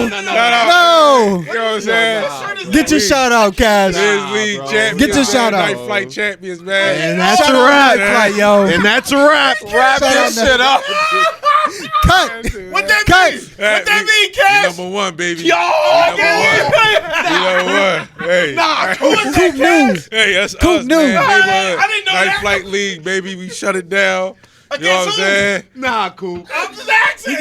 Speaker 5: No, no, no,
Speaker 3: You know what I'm saying?
Speaker 5: Get your shout out, Cash.
Speaker 3: Biz League champions.
Speaker 5: Get your shout out.
Speaker 3: Night flight champions, man.
Speaker 6: And that's
Speaker 5: Shout
Speaker 6: a
Speaker 5: out
Speaker 6: wrap.
Speaker 5: Night Flight, yo.
Speaker 6: And that's a wrap.
Speaker 2: Wrap this shit up.
Speaker 5: Cut.
Speaker 4: What that
Speaker 5: Cut.
Speaker 4: mean? What that mean, Cash?
Speaker 3: Number one, baby.
Speaker 6: Yo,
Speaker 3: Number one. Hey.
Speaker 5: Coop News.
Speaker 3: Hey, that's
Speaker 5: Coop
Speaker 3: us,
Speaker 5: News.
Speaker 3: man. Neighborhood.
Speaker 4: I didn't know
Speaker 3: Night
Speaker 4: that.
Speaker 3: Flight League, baby. We shut it down. You know what I'm
Speaker 4: Against who?
Speaker 3: saying?
Speaker 6: Nah, cool.
Speaker 4: I'm just asking.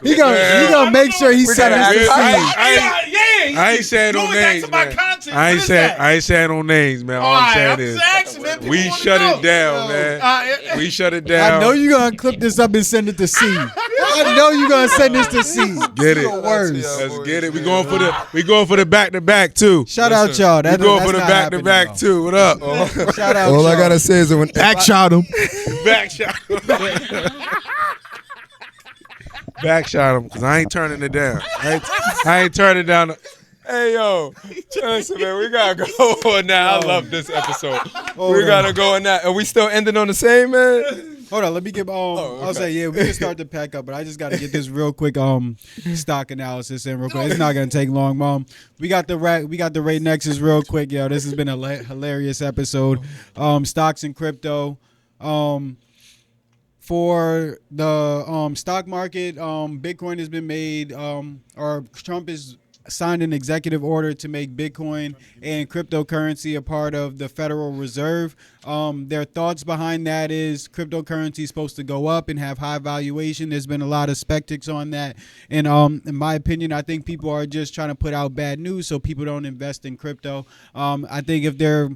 Speaker 5: He gonna make sure he set
Speaker 2: gotta
Speaker 5: us the
Speaker 2: ask-
Speaker 5: scene.
Speaker 3: I ain't saying no names, man. I ain't saying no names, man. All I'm saying is we shut it down, man. We shut it down.
Speaker 5: I know you gonna clip this up and send it to C. I know you gonna send this to C.
Speaker 3: Get it.
Speaker 5: Worse.
Speaker 3: Let's get it. We going for the back to back too.
Speaker 5: Shout out y'all.
Speaker 3: We going for the back to back too. What up?
Speaker 5: Shout out.
Speaker 6: All I
Speaker 5: y'all.
Speaker 6: gotta say is that when back shot him.
Speaker 3: Back shot. Back shot him because I ain't turning it down. I ain't turning down.
Speaker 2: Hey, yo. Listen, man, we got to go on now. I love this episode.
Speaker 5: Hold
Speaker 2: We
Speaker 5: on.
Speaker 2: got to go on that. Are we still ending on the same, man?
Speaker 5: Hold on, let me get I'll say yeah, we can start to pack up, but I just got to get this real quick stock analysis in real quick. It's not gonna take long, we got the Ray Nexus real quick, yo. This has been a hilarious episode. Stocks and crypto. For the stock market, Bitcoin has been made, or Trump has signed an executive order to make Bitcoin and cryptocurrency a part of the Federal Reserve. Their thoughts behind that is cryptocurrency is supposed to go up and have high valuation. There's been a lot of spectics on that. And in my opinion, I think people are just trying to put out bad news so people don't invest in crypto. I think if they're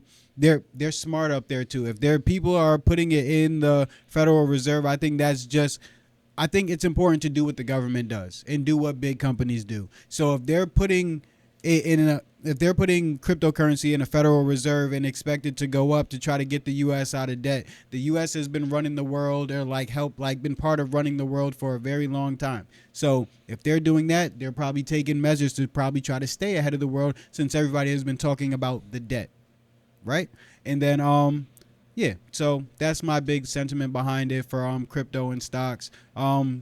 Speaker 5: smart up there too. If their people are putting it in the Federal Reserve, I think it's important to do what the government does and do what big companies do. So if they're putting cryptocurrency in a Federal Reserve and expect it to go up to try to get the U.S. out of debt, the U.S. has been running the world or been part of running the world for a very long time. So if they're doing that, they're probably taking measures to probably try to stay ahead of the world since everybody has been talking about the debt. Right? And then yeah, so that's my big sentiment behind it for crypto and stocks. Our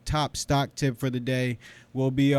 Speaker 5: top stock tip for the day will be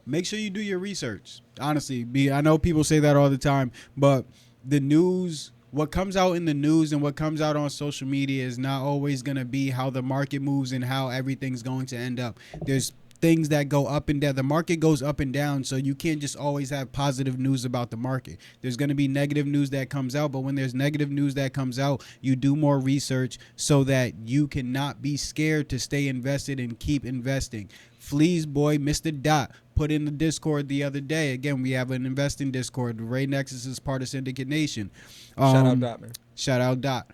Speaker 5: make sure you do your research. Honestly, I know people say that all the time, but the news, what comes out in the news and what comes out on social media is not always going to be how the market moves and how everything's going to end up. There's things that go up and down. The market goes up and down, so you can't just always have positive news about the market. There's going to be negative news that comes out, but when there's negative news that comes out, you do more research so that you cannot be scared to stay invested and keep investing. Flea's boy, Mr. Dot, put in the Discord the other day. Again, we have an investing Discord. Ray Nexus is part of Syndicate Nation.
Speaker 2: Shout out Dot, man.
Speaker 5: Shout out Dot.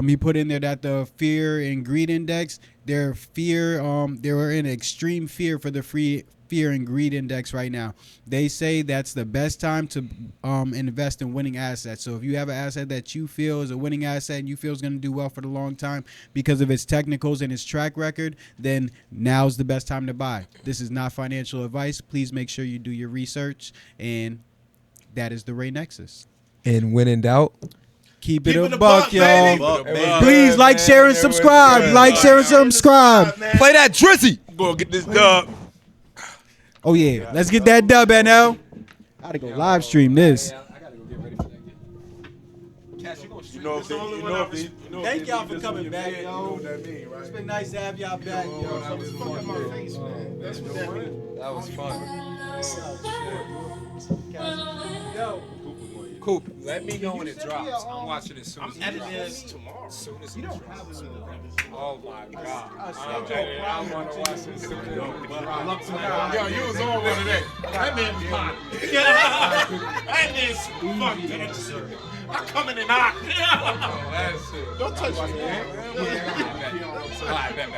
Speaker 5: He put in there that the fear and greed index, they were in extreme fear for the fear and greed index right now. They say that's the best time to invest in winning assets. So if you have an asset that you feel is a winning asset and you feel is going to do well for the long time because of its technicals and its track record, then now's the best time to buy. This is not financial advice. Please make sure you do your research, and that is the Ray Nexus.
Speaker 2: And when in doubt,
Speaker 5: Keep it
Speaker 4: it
Speaker 5: a
Speaker 4: a
Speaker 5: buck,
Speaker 4: buck,
Speaker 5: y'all.
Speaker 4: baby.
Speaker 5: Please like, share, and subscribe. Like, share, and subscribe.
Speaker 2: play that Drizzy.
Speaker 3: Go get this dub.
Speaker 5: Oh, yeah. Let's get that dub, NL. Gotta go live stream this. Thank y'all for coming back, yo. It's been nice to have y'all back, yo.
Speaker 4: That's what that means.
Speaker 2: That was fun.
Speaker 5: Yo.
Speaker 2: Coop, let me know when it drops. I'm watching it soon as it
Speaker 4: Editing
Speaker 2: drops.
Speaker 4: this tomorrow.
Speaker 2: Soon as it drops. Oh my God. I want to watch it soon as it drops.
Speaker 4: Yo, you was on one today. That man was hot. That man's fucked that, sir. I come in and hot.
Speaker 2: That's it.
Speaker 4: Don't touch me, man.
Speaker 2: All right, bet.